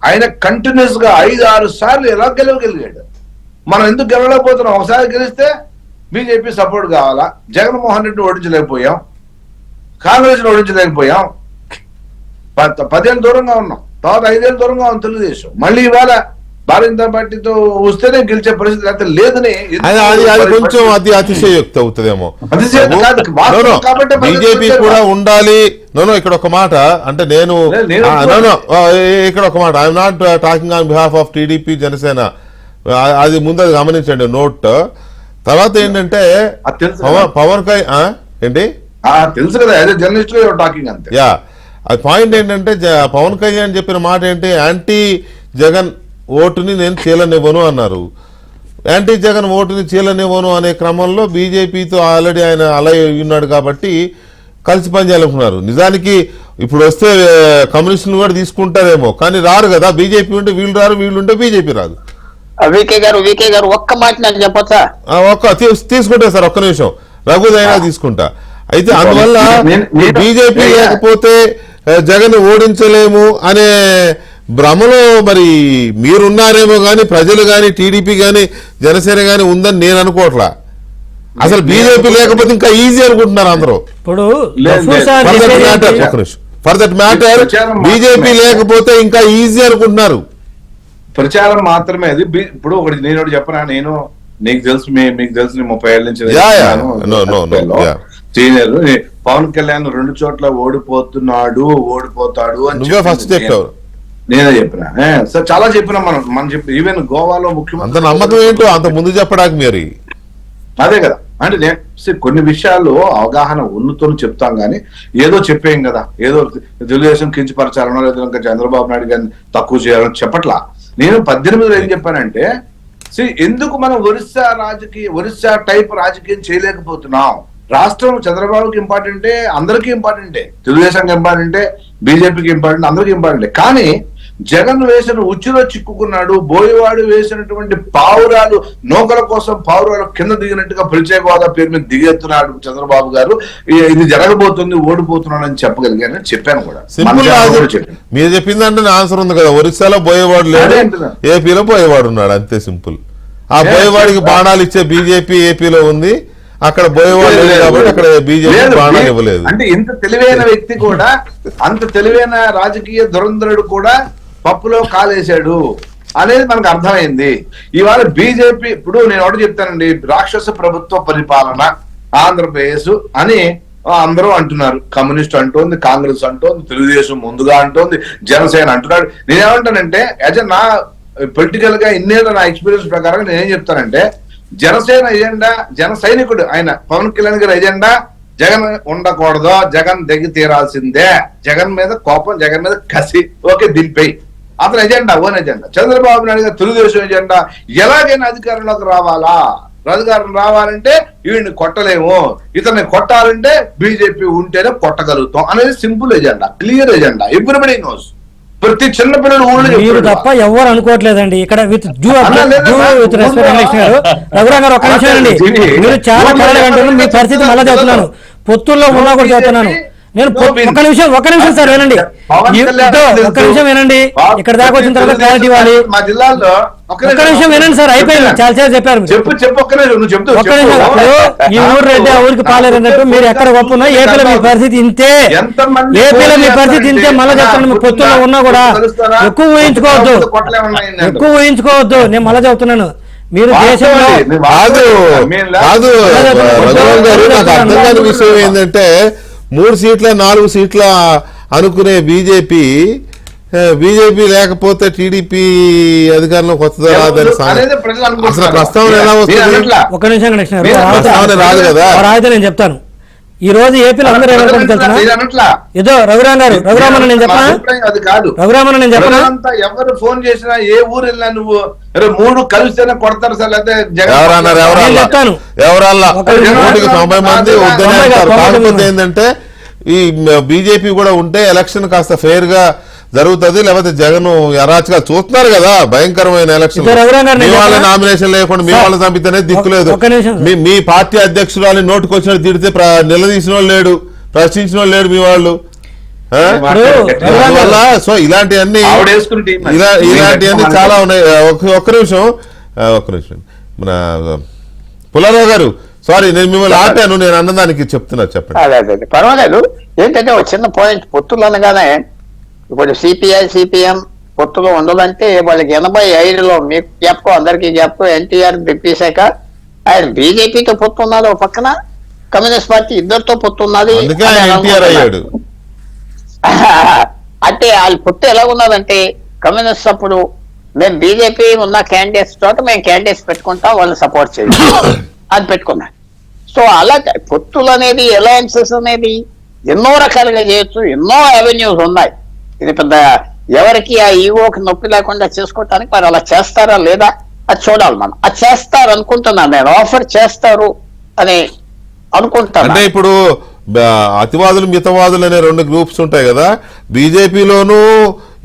ఆయన కంటిన్యూస్ గా 5-6 సార్లు ఎలా గెలవగలిగాడు. మనం ఎందుకు గెలవలేకపోతున్నాం? ఒకసారి గెలిస్తే బీజేపీ సపోర్ట్ కావాలా? జగన్మోహన్ రెడ్డిని ఓడించలేకపోయాం, కాంగ్రెస్ ని ఓడించలేకపోయాం, 10 ఏళ్ళు దూరంగా ఉన్నాం, తర్వాత 5 ఏళ్ళు దూరంగా ఉంది తెలుగుదేశం. మళ్ళీ ఇవాళ భారతీయ జనతా పార్టీతో వస్తేనే గెలిచే పరిస్థితి అయితే లేదని కొంచెం అది అతిశయోక్తి అవుతుందేమో. బీజేపీ కూడా ఉండాలి. ఇక్కడ ఒక మాట అంటే నేను ఇక్కడ ఒక మాట, I'm not talking on behalf of TDP Janasena, అది ముందు అది గమనించండి నోట్. తర్వాత ఏంటంటే పవన్ ఏంటి తెలుసు కదా, జర్నలిస్ట్ టాకింగ్ అంతే. యా, అది పాయింట్ ఏంటంటే పవన్ కళ్యాణ్ చెప్పిన మాట ఏంటి, యాంటీ జగన్ ఓటుని నేను చీలనివ్వను అన్నారు. యాంటీ జగన్ ఓటుని చీలనివ్వను అనే క్రమంలో బీజేపీతో ఆల్రెడీ ఆయన అలా ఉన్నాడు కాబట్టి కలిసి పనిచేయాలనుకున్నారు. నిజానికి ఇప్పుడు వస్తే కమ్యూనిస్టులు కూడా తీసుకుంటారేమో, కానీ రారు కదా. బీజేపీ ఉంటే వీళ్ళు రారు, వీళ్ళు ఉంటే బీజేపీ రాదు. వికే గారు ఒక్క మాట నాకు చెప్పొచ్చా? తీసుకుంటా సార్, ఒక్క నిమిషం, రఘుదైనా తీసుకుంటా. అయితే అందువల్ల బీజేపీ లేకపోతే జగన్ ఓడించలేము అనే భ్రమలో మరి మీరున్నారేమో గాని ప్రజలు గాని టీడీపీ గాని జనసేన గాని ఉందని నేను అనుకోవట్లా. అసలు బీజేపీ లేకపోతే ఇంకా ఈజీ అనుకుంటున్నారు అందరూ. ఇప్పుడు ఫర్ దట్ మ్యాటర్ బీజేపీ లేకపోతే ఇంకా ఈజీ అనుకుంటున్నారు. ప్రచారం మాత్రమే అది. ఇప్పుడు ఒకటి నేను ఒకటి చెప్పనా, నేను నీకు తెలుసు, మీకు తెలుసు, 30 ఏళ్ళ నుంచి సీనియర్. పవన్ కళ్యాణ్ 2 చోట్ల ఓడిపోతాడు అని ఫస్ట్ చెప్పావు, నేనే చెప్పిన. సార్ చాలా చెప్పినా మనం చెప్పి ఈవెన్ గోవాలో ముఖ్యమంత్రి నమ్మకం ఏంటో అంత ముందు చెప్పడానికి మీరు అదే కదా. అంటే నేను కొన్ని విషయాల్లో అవగాహన ఉన్నతో చెప్తాం కానీ ఏదో చెప్పేం కదా, ఏదో తెలుగుదేశం కించపరచాలనో లేదా ఇంకా చంద్రబాబు నాయుడు గారిని తక్కువ చేయాలని చెప్పట్లా. నేను 18లో ఏం చెప్పానంటే ఎందుకు మనం ఒరిస్సా టైప్ రాజకీయం చేయలేకపోతున్నాం? రాష్ట్రం చంద్రబాబుకి ఇంపార్టెంటే, అందరికీ ఇంపార్టెంటే, తెలుగుదేశానికి ఇంపార్టెంటే, బీజేపీకి ఇంపార్టెంట్, అందరికీ ఇంపార్టెంటే. కానీ జగన్ వేసిన ఉచ్చులో చిక్కుకున్నాడు. బోయవాడు వేసినటువంటి పావురాలు నౌకల కోసం పావురాలు కింద దిగినట్టుగా ప్రత్యేక హోదా పేరు మీద దిగెత్తున్నాడు చంద్రబాబు గారు. ఇది జరగబోతుంది, ఓడిపోతున్నాడు అని చెప్పగలిగాను, చెప్పాను కూడా. మీరు చెప్పిందంటే ఆన్సర్ ఉంది కదా, ఒరిస్సాలో బోయవాడు లేడు, ఏపీలో బోయవాడు ఉన్నాడు, అంతే సింపుల్. ఆ బోయవాడికి బాణాలు ఇచ్చే బీజేపీ ఏపీలో ఉంది, అక్కడ బోయవాడు కాబట్టి అక్కడ బీజేపీ బాణాలు ఇవ్వలేదు. అంటే ఇంత తెలివైన వ్యక్తి కూడా, అంత తెలివైన రాజకీయ దురంధరుడు కూడా పప్పులో కాలేశాడు అనేది మనకు అర్థమైంది. ఇవాళ బీజేపీ ఇప్పుడు నేను ఒకటి చెప్తానండి, రాక్షస ప్రభుత్వ పరిపాలన ఆంధ్రప్రదేశ్ అని అందరూ అంటున్నారు. కమ్యూనిస్ట్ అంటోంది, కాంగ్రెస్ అంటోంది, తెలుగుదేశం ముందుగా అంటోంది, జనసేన అంటున్నాడు. నేనేమంటానంటే యాజ్ నా పొలిటికల్ గా ఇన్నేళ్ళ నా ఎక్స్పీరియన్స్ ప్రకారం నేనేం చెప్తానంటే, జనసేన ఎజెండా, జన సైనికుడు ఆయన పవన్ కళ్యాణ్ గారి ఎజెండా జగన్ ఉండకూడదు, జగన్ దిగి తీరాల్సిందే, జగన్ మీద కోపం, జగన్ మీద కసి, ఓకే దింపేయి, అతని agenda own agenda. Chandrababu Naidu గారు తెలుగుదేశం ఎజెండా ఎలాగైనా అధికారంలోకి రావాలంటే వీడిని కొట్టలేము, ఇతన్ని కొట్టాలంటే బీజేపీ ఉంటేనే కొట్టగలుగుతాం అనేది simple agenda, clear agenda, everybody knows. ప్రతి చిన్న పిల్లలు మీరు తప్ప ఎవరు అనుకోవట్లేదండి ఇక్కడ. రఘురాం గారు ఒక్క నిమిషం అండి, మీరు చాలా కరెక్ట్ అంటున్నారు. మీ పరిస్థితి మళ్ళీ చెప్తున్నాను, పొత్తుల్లో ఉన్నా కూడా చెప్తున్నాను నేను. ఒక్క నిమిషం సార్ వినండి, ఒక్క నిమిషం వినండి. ఇక్కడ దాకా వచ్చిన తర్వాత క్లారిటీ ఇవ్వాలి. మా జిల్లాలో ఒక్క నిమిషం వినండి సార్, అయిపోయింది, చాలా సేపు చెప్పారు. ఒక్క నిమిషం, ఈ ఊరు రెడ్డి ఆ ఊరికి పాలేరన్నట్టు మీరు ఎక్కడ గొప్ప ఏపీలో మీ పరిస్థితి ఇంతే, ఏపీలో మీ పరిస్థితి ఇంతే. మళ్ళీ చెప్తున్నాను, మీ పొత్తుల్లో ఉన్నా కూడా ఎక్కువ ఊహించుకోవద్దు. నేను మళ్ళీ చెప్తున్నాను, మీరు దేశంలో విషయం ఏంటంటే 3 సీట్ల 4 సీట్ల అనుకునే బీజేపీ లేకపోతే టీడీపీ అధికారంలోకి వస్తుందా రాదని అసలు ప్రస్తావన ఎలా వస్తుంది? ఒక నిమిషం రాదు కదా. నేను చెప్తాను, ఈ రోజు ఏపీలో అందరూ ఏమనుకుంటున్నారు తెలుసా? మీరు అనట్లా. ఏదో రఘురామన్న నేను చెప్పనా? నా అభిప్రాయం అది కాదు. రఘురామన్న నేను చెప్పనా? ప్రజలంతా ఎవరు ఫోన్ చేసినా ఏ ఊరు వెళ్ళినా నువ్వు 3 కలిస్తేనే కొడతారు సార్, లేకపోతే ఎవరన్నారు? నేను చెప్తాను. ఎవరల్లా ఒక నిమిషం. 90 మంది వద్దనే తొంభై అంటారు. కాదు, కాకపోతే ఏంటంటే ఈ బీజేపీ కూడా ఉంటే ఎలక్షన్ కాస్త ఫెయిర్ గా జరుగుతుంది, లేకపోతే జగన్ అరాచకాలు చూస్తున్నారు కదా, భయంకరమైన ఎలక్షన్. ఇద్దరు రఘురామన్న మీ వాళ్ళ చెప్పనా? నామినేషన్ లేకుండా మీ వాళ్ళ చంపితేనే దిక్కులేదు. ఒక్క నిమిషం. మీ పార్టీ అధ్యక్షురాలు నోటుకు వచ్చినట్టు తిడితే నిలదీసిన వాళ్ళు లేడు, ప్రశ్నించిన వాళ్ళు లేడు మీ వాళ్ళు. ఆ? అందువల్ల సో ఇలాంటివన్నీ ఇలాంటివన్నీ చాలా ఉన్నాయి. ఒక్క నిమిషం మన పుల్లారావు గారు, సారీ నేను మిమ్మల్ని ఆపాను, నేను అన్నదానికి చెప్తున్నా, చెప్పండి. అదే పర్వాలేదు. ఏంటంటే ఒక చిన్న పాయింట్, పొత్తులు అనగానే ఇప్పుడు సిపిఐ సిపిఎం పొత్తులో ఉండదంటే వాళ్ళకి 85లో మీకు జ్ఞాపకం, అందరికీ జ్ఞాపకం, ఎన్టీఆర్ దిప్పేశాక ఆయన బీజేపీతో పొత్తు ఉన్నది ఒక పక్కన, కమ్యూనిస్ట్ పార్టీ ఇద్దరితో పొత్తు ఉన్నది. అందుకే ఆయన ఎన్టీఆర్ అయ్యాడు. అంటే వాళ్ళ పొత్తు ఎలా ఉన్నదంటే కమ్యూనిస్ట్ అప్పుడు మేము బీజేపీ ఉన్న క్యాండిడేట్స్ తోట మేము క్యాండిడేట్స్ పెట్టుకుంటాం, వాళ్ళని సపోర్ట్ చేయాలి అది పెట్టుకున్నాం. సో అలా పొత్తులు అనేది, అలయన్సెస్ అనేది ఎన్నో రకాలుగా చేయొచ్చు, ఎన్నో అవెన్యూస్ ఉన్నాయి. ఇది పెద్ద ఎవరికి ఆ ఈవోకి నొప్పి లేకుండా చేసుకోవటానికి మరి అలా చేస్తారా లేదా అది చూడాలి. మనం అది చేస్తారు అనుకుంటున్నాను, నేను ఆఫర్ చేస్తారు అని అనుకుంటాను. అంటే ఇప్పుడు అతివాదులు మితవాదులు అనే 2 గ్రూప్స్ ఉంటాయి కదా, బీజేపీలోనూ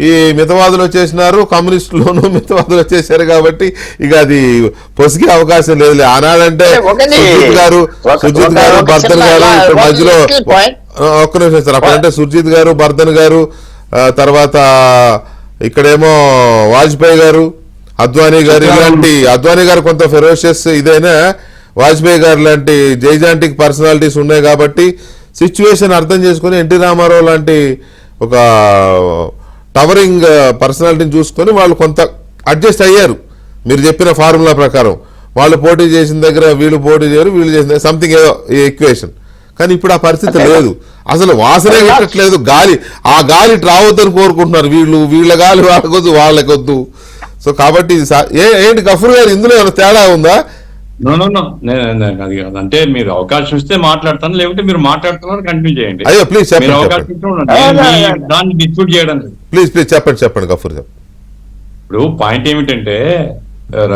ఈ మితవాదులు వచ్చేసినారు, కమ్యూనిస్టులోనూ మితవాదులు వచ్చేసారు, కాబట్టి ఇక అది పొసిగే అవకాశం లేదు. ఆనాడంటే సుర్జిత్ గారు బర్ధన్ గారు, ఇప్పుడు మధ్యలో ఒక్క నిమిషం సార్, అప్పుడంటే సుర్జిత్ గారు, బర్ధన్ గారు, తర్వాత ఇక్కడేమో వాజ్పేయి గారు, అద్వానీ గారు, ఇలాంటి అద్వానీ గారు కొంత ఫెరోషియస్ ఇదైనా వాజ్పేయి గారు లాంటి జైజాంటిక్ పర్సనాలిటీస్ ఉన్నాయి కాబట్టి సిచ్యువేషన్ అర్థం చేసుకుని ఎన్టీ రామారావు లాంటి ఒక టవరింగ్ పర్సనాలిటీని చూసుకొని వాళ్ళు కొంత అడ్జస్ట్ అయ్యారు. మీరు చెప్పిన ఫార్ములా ప్రకారం వాళ్ళు పోటీ చేసిన దగ్గర వీళ్ళు పోటీ చేయరు, వీళ్ళు చేసిన సంథింగ్ ఏదో ఈక్వేషన్. కానీ ఇప్పుడు ఆ పరిస్థితి లేదు, అసలు వాసనే పెట్టట్లేదు గాలి. ఆ గాలి రావద్దని కోరుకుంటున్నారు వీళ్ళు, వీళ్ళ గాలి వాళ్ళకొద్దు వాళ్ళకొద్దు. సో కాబట్టి ఏంటి గఫూర్ గారు, ఇందులో ఏమైనా తేడా ఉందా? అది కాదు, అంటే మీరు అవకాశం ఇస్తే మాట్లాడతాను, లేకుంటే మీరు మాట్లాడుతున్నారు కంటిన్యూ చేయండి. అయ్యో ప్లీజ్ చెప్పండి, అవకాశం దాన్ని డిస్ప్యూట్ చేయడం లేదు. ప్లీజ్ చెప్పండి గఫూర్ గారు. ఇప్పుడు పాయింట్ ఏమిటంటే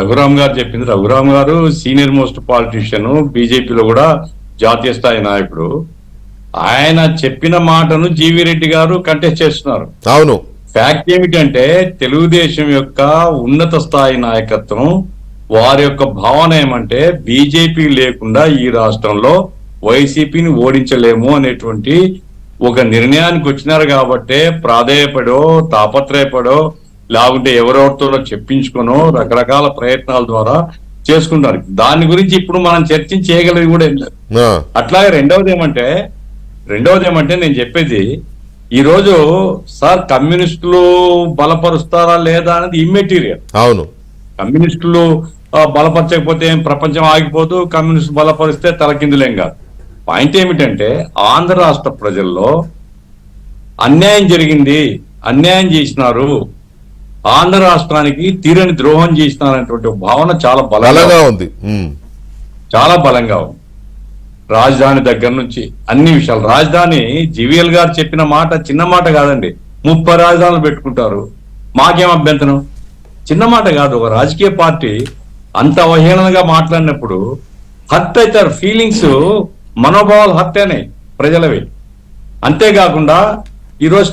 రఘురామ్ గారు చెప్పింది, రఘురామ్ గారు సీనియర్ మోస్ట్ పాలిటీషియన్, బీజేపీలో కూడా జాతీయ స్థాయి నాయకుడు. ఆయన చెప్పిన మాటను జీవీ రెడ్డి గారు కంటెస్ట్ చేస్తున్నారు. అవును, ఫ్యాక్ట్ ఏమిటంటే తెలుగుదేశం యొక్క ఉన్నత స్థాయి నాయకత్వం వారి యొక్క భావన ఏమంటే బీజేపీ లేకుండా ఈ రాష్ట్రంలో వైసీపీని ఓడించలేము అనేటువంటి ఒక నిర్ణయానికి వచ్చినారు. కాబట్టే ప్రాధేయపడో తాపత్రయపడో లేకుంటే ఎవరెవరితో చెప్పించుకునో రకరకాల ప్రయత్నాల ద్వారా చేసుకుంటారు. దాని గురించి ఇప్పుడు మనం చర్చించేయగలది కూడా ఏం లేదు. అట్లాగే రెండవది ఏమంటే నేను చెప్పేది, ఈ రోజు సార్ కమ్యూనిస్టులు బలపరుస్తారా లేదా అనేది ఇమ్మెటీరియల్. అవును, కమ్యూనిస్టులు బలపరచకపోతే ప్రపంచం ఆగిపోతూ, కమ్యూనిస్టు బలపరిస్తే తలకిందులేం కాదు. పాయింట్ ఏమిటంటే ఆంధ్ర రాష్ట్ర ప్రజల్లో అన్యాయం జరిగింది, అన్యాయం చేసినారు, ఆంధ్ర రాష్ట్రానికి తీరని ద్రోహం చేసినారనేటువంటి భావన చాలా బలంగా ఉంది, చాలా బలంగా ఉంది. రాజధాని దగ్గర నుంచి అన్ని విషయాలు, రాజధాని జీవీఎల్ గారు చెప్పిన మాట చిన్న మాట కాదండి, 30 రాజధానులు పెట్టుకుంటారు, మాకేం అభ్యంతరం, చిన్న మాట కాదు. ఒక రాజకీయ పార్టీ అంత అవహేళనగా మాట్లాడినప్పుడు హర్ట్ అవుతారు, ఫీలింగ్స్ మనోభావాలు హర్ట్ అయినాయి ప్రజలవి. అంతేకాకుండా ఈరోజు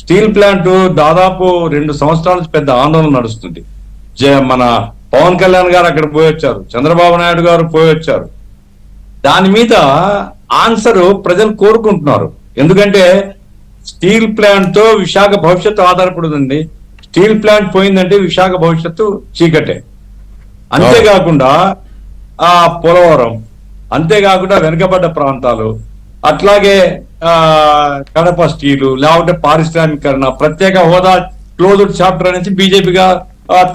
స్టీల్ ప్లాంట్ దాదాపు 2 సంవత్సరాల నుంచి పెద్ద ఆందోళన నడుస్తుంది. మన పవన్ కళ్యాణ్ గారు అక్కడ పోయొచ్చారు, చంద్రబాబు నాయుడు గారు పోయొచ్చారు. దాని మీద ఆన్సర్ ప్రజలు కోరుకుంటున్నారు. ఎందుకంటే స్టీల్ ప్లాంట్ తో విశాఖ భవిష్యత్తు ఆధారపడుతుంది. స్టీల్ ప్లాంట్ పోయిందంటే విశాఖ భవిష్యత్తు చీకటే. అంతేకాకుండా ఆ పోలవరం, అంతేకాకుండా వెనుకబడ్డ ప్రాంతాలు, అట్లాగే కడప స్టీలు, లేకుంటే పారిశ్రామికరణ, ప్రత్యేక హోదా క్లోజ్డ్ చాప్టర్ అనేసి బీజేపీగా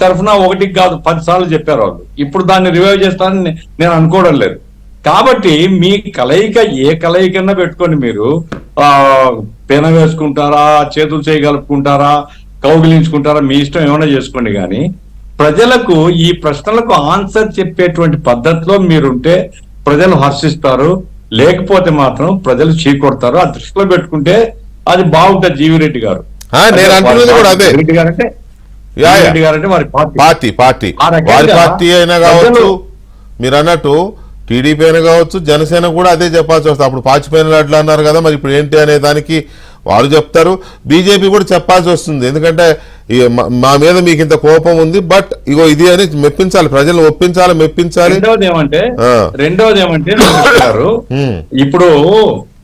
తరఫున 1 కాదు 10 సార్లు చెప్పారు వాళ్ళు. ఇప్పుడు దాన్ని రివైవ్ చేస్తానని నేను అనుకోవడం లేదు. కాబట్టి మీ కలయిక ఏ కలయికన్నా పెట్టుకొని మీరు పెన వేసుకుంటారా, చేతులు చేయగలుపుకుంటారా, కౌగిలించుకుంటారా, మీ ఇష్టం ఏమైనా చేసుకోండి. కానీ ప్రజలకు ఈ ప్రశ్నలకు ఆన్సర్ చెప్పేటువంటి పద్ధతిలో మీరుంటే ప్రజలు హర్షిస్తారు. లేకపోతే మాత్రం ప్రజలు చీకొడతారు. ఆ దృష్టిలో పెట్టుకుంటే అది బాగుంటుంది. జీవిరెడ్డి గారు నేను అంటున్నది కూడా అదే. రెడ్డి గారంటే రెడ్డి గారంటే వారి పార్టీ వారి పార్టీ అయినా కావచ్చు, మీరు అన్నట్టు టీడీపీ అయినా కావచ్చు, జనసేన కూడా అదే చెప్పాల్సి వస్తుంది. అప్పుడు పాచిపోయిన అట్లా అన్నారు కదా, మరి ఇప్పుడు ఏంటి అనే దానికి వాళ్ళు చెప్తారు. బీజేపీ కూడా చెప్పాల్సి వస్తుంది, ఎందుకంటే మా మీద మీకు ఇంత కోపం ఉంది, బట్ ఇగో ఇది అని మెప్పించాలి, ప్రజలను ఒప్పించాలి, మెప్పించాలి. రెండవది ఏమంటే గారు ఇప్పుడు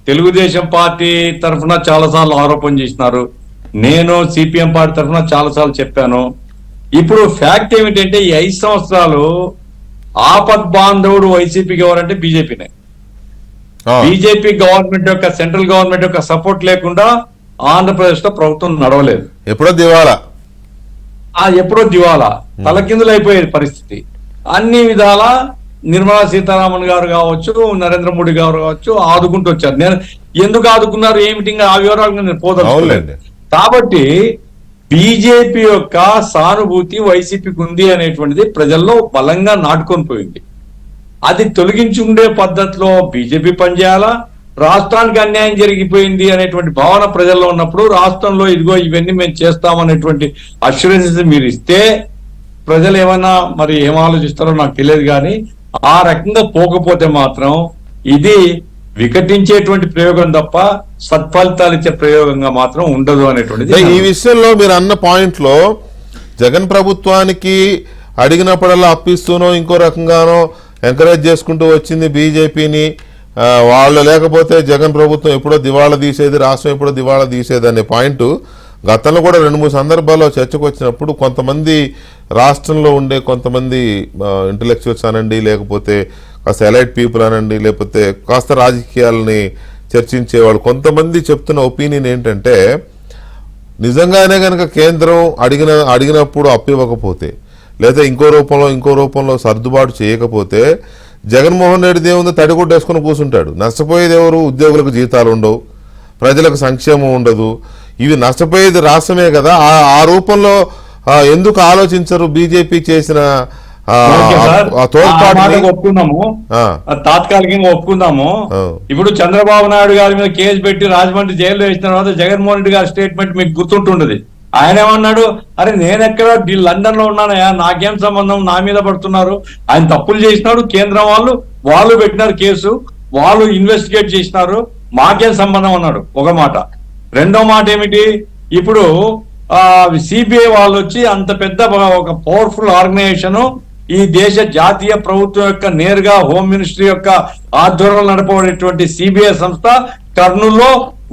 తెలుగుదేశం పార్టీ తరఫున చాలా సార్లు ఆరోపణ చేసినారు. నేను సిపిఎం పార్టీ తరఫున చాలా సార్లు చెప్పాను. ఇప్పుడు ఫ్యాక్ట్ ఏమిటంటే ఈ 5 సంవత్సరాలు ఆపద్ బాంధవుడు వైసీపీకి ఎవరంటే బీజేపీనే. బీజేపీ గవర్నమెంట్ యొక్క సెంట్రల్ గవర్నమెంట్ యొక్క సపోర్ట్ లేకుండా ఆంధ్రప్రదేశ్ లో ప్రభుత్వం నడవలేదు. ఎప్పుడో దివాలా తలకిందులు అయిపోయేది పరిస్థితి. అన్ని విధాల నిర్మలా సీతారామన్ గారు కావచ్చు, నరేంద్ర మోడీ గారు కావచ్చు ఆదుకుంటూ వచ్చారు. నేను ఎందుకు ఆదుకున్నారు ఏమిటి ఆ వివరాలు నేను పోదలేదు. కాబట్టి బీజేపీ యొక్క సానుభూతి వైసీపీకి ఉంది అనేటువంటిది ప్రజల్లో బలంగా నాటుకొని పోయింది. అది తొలగించుకునే పద్ధతిలో బీజేపీ పనిచేయాలా, రాష్ట్రానికి అన్యాయం జరిగిపోయింది అనేటువంటి భావన ప్రజల్లో ఉన్నప్పుడు రాష్ట్రంలో ఇదిగో ఇవన్నీ మేము చేస్తామనేటువంటి అష్యూరెన్సెస్ మీరు ఇస్తే ప్రజలు ఏమన్నా మరి ఏం ఆలోచిస్తారో నాకు తెలియదు. కానీ ఆ రకంగా పోకపోతే మాత్రం ఇది వికటించేటువంటి ప్రయోగం తప్ప సత్ఫలితాలు ఇచ్చే ప్రయోగంగా మాత్రం ఉండదు అనేటువంటిది. ఈ విషయంలో మీరు అన్న పాయింట్ లో జగన్ ప్రభుత్వానికి అడిగినప్పుడల్లా అప్పిస్తూనో ఇంకో రకంగానో ఎంకరేజ్ చేసుకుంటూ వచ్చింది బీజేపీని. వాళ్ళు లేకపోతే జగన్ ప్రభుత్వం ఎప్పుడో దివాళా తీసేది, రాష్ట్రం ఎప్పుడో దివాళా తీసేది అనే పాయింట్ గతంలో కూడా 2-3 సందర్భాల్లో చర్చకు వచ్చినప్పుడు కొంతమంది రాష్ట్రంలో ఉండే కొంతమంది ఇంటలెక్చువల్స్ అనండి, లేకపోతే కాస్త ఎలైట్ పీపుల్ అనండి, లేకపోతే కాస్త రాజకీయాలని చర్చించేవాళ్ళు కొంతమంది చెప్తున్న ఒపీనియన్ ఏంటంటే, నిజంగానే కనుక కేంద్రం అడిగినప్పుడు అప్పు ఇవ్వకపోతే, లేదా ఇంకో రూపంలో సర్దుబాటు చేయకపోతే జగన్మోహన్ రెడ్డి దేవుంది తడిగుడ్డేసుకుని కూర్చుంటాడు. నష్టపోయేది ఎవరు? ఉద్యోగులకు జీతాలు ఉండవు, ప్రజలకు సంక్షేమం ఉండదు. ఇవి నష్టపోయేది రాష్ట్రమే కదా. ఆ రూపంలో ఎందుకు ఆలోచించరు బీజేపీ చేసిన ఒప్పుకుందాము, తాత్కాలికంగా ఒప్పుకుందాము. ఇప్పుడు చంద్రబాబు నాయుడు గారి మీద కేసు పెట్టి రాజమండ్రి జైల్లో వేసిన తర్వాత జగన్మోహన్ రెడ్డి గారి స్టేట్మెంట్ మీకు గుర్తుంటుండదు. ఆయన ఏమన్నాడు, అరే నేనెక్కడ లండన్ లో ఉన్నానయా, నాకేం సంబంధం, నా మీద పడుతున్నారు, ఆయన తప్పులు చేసినాడు, కేంద్రం వాళ్ళు పెట్టినారు కేసు, వాళ్ళు ఇన్వెస్టిగేట్ చేసినారు, మాకేం సంబంధం అన్నాడు ఒక మాట. రెండో మాట ఏమిటి, ఇప్పుడు సిబిఐ వాళ్ళు వచ్చి అంత పెద్ద ఒక పవర్ఫుల్ ఆర్గనైజేషన్ ఈ దేశ జాతీయ ప్రభుత్వం యొక్క నేరుగా హోమ్ మినిస్ట్రీ యొక్క ఆధ్వర్యంలో నడపబడేటువంటి సిబిఐ సంస్థ కర్నూలులో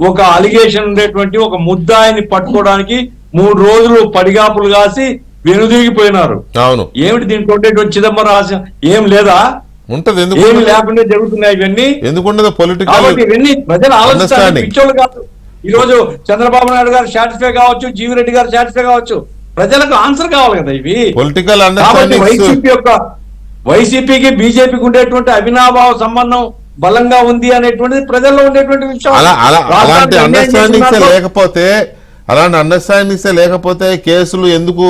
ఒక అలిగేషన్ ఉండేటువంటి ఒక ముద్దాయిని పట్టుకోవడానికి 3 రోజులు పడిగాపులు కాసి వెనుదిగిపోయినారు. అవును, ఏమిటి దీంట్లో ఉండేటువంటి చిదంబరం రహస్యం ఏం లేదా? ఉంటది, ఏమి లేకుండా జరుగుతున్నాయి ఇవన్నీ. ఎందుకుండదు పొలిటికల్, కాబట్టి ఇవన్నీ ప్రజలు ఆలోచిస్తారు, పిచ్చోళ్ళు కాదు. ఈ రోజు చంద్రబాబు నాయుడు గారు సాటిస్ఫై కావచ్చు, జీవిరెడ్డి గారు సాటిస్ఫై కావచ్చు, ప్రజలకు ఆన్సర్ కావాలి కదా ఇవి. పొలిటికల్ వైసీపీకి బీజేపీకి ఉండేటువంటి అవినాభావ సంబంధం బలంగా ఉంది అనేటువంటిది ప్రజల్లో ఉండేటువంటి విషయం. అలాంటి అండర్స్టాండింగ్సే లేకపోతే కేసులు ఎందుకు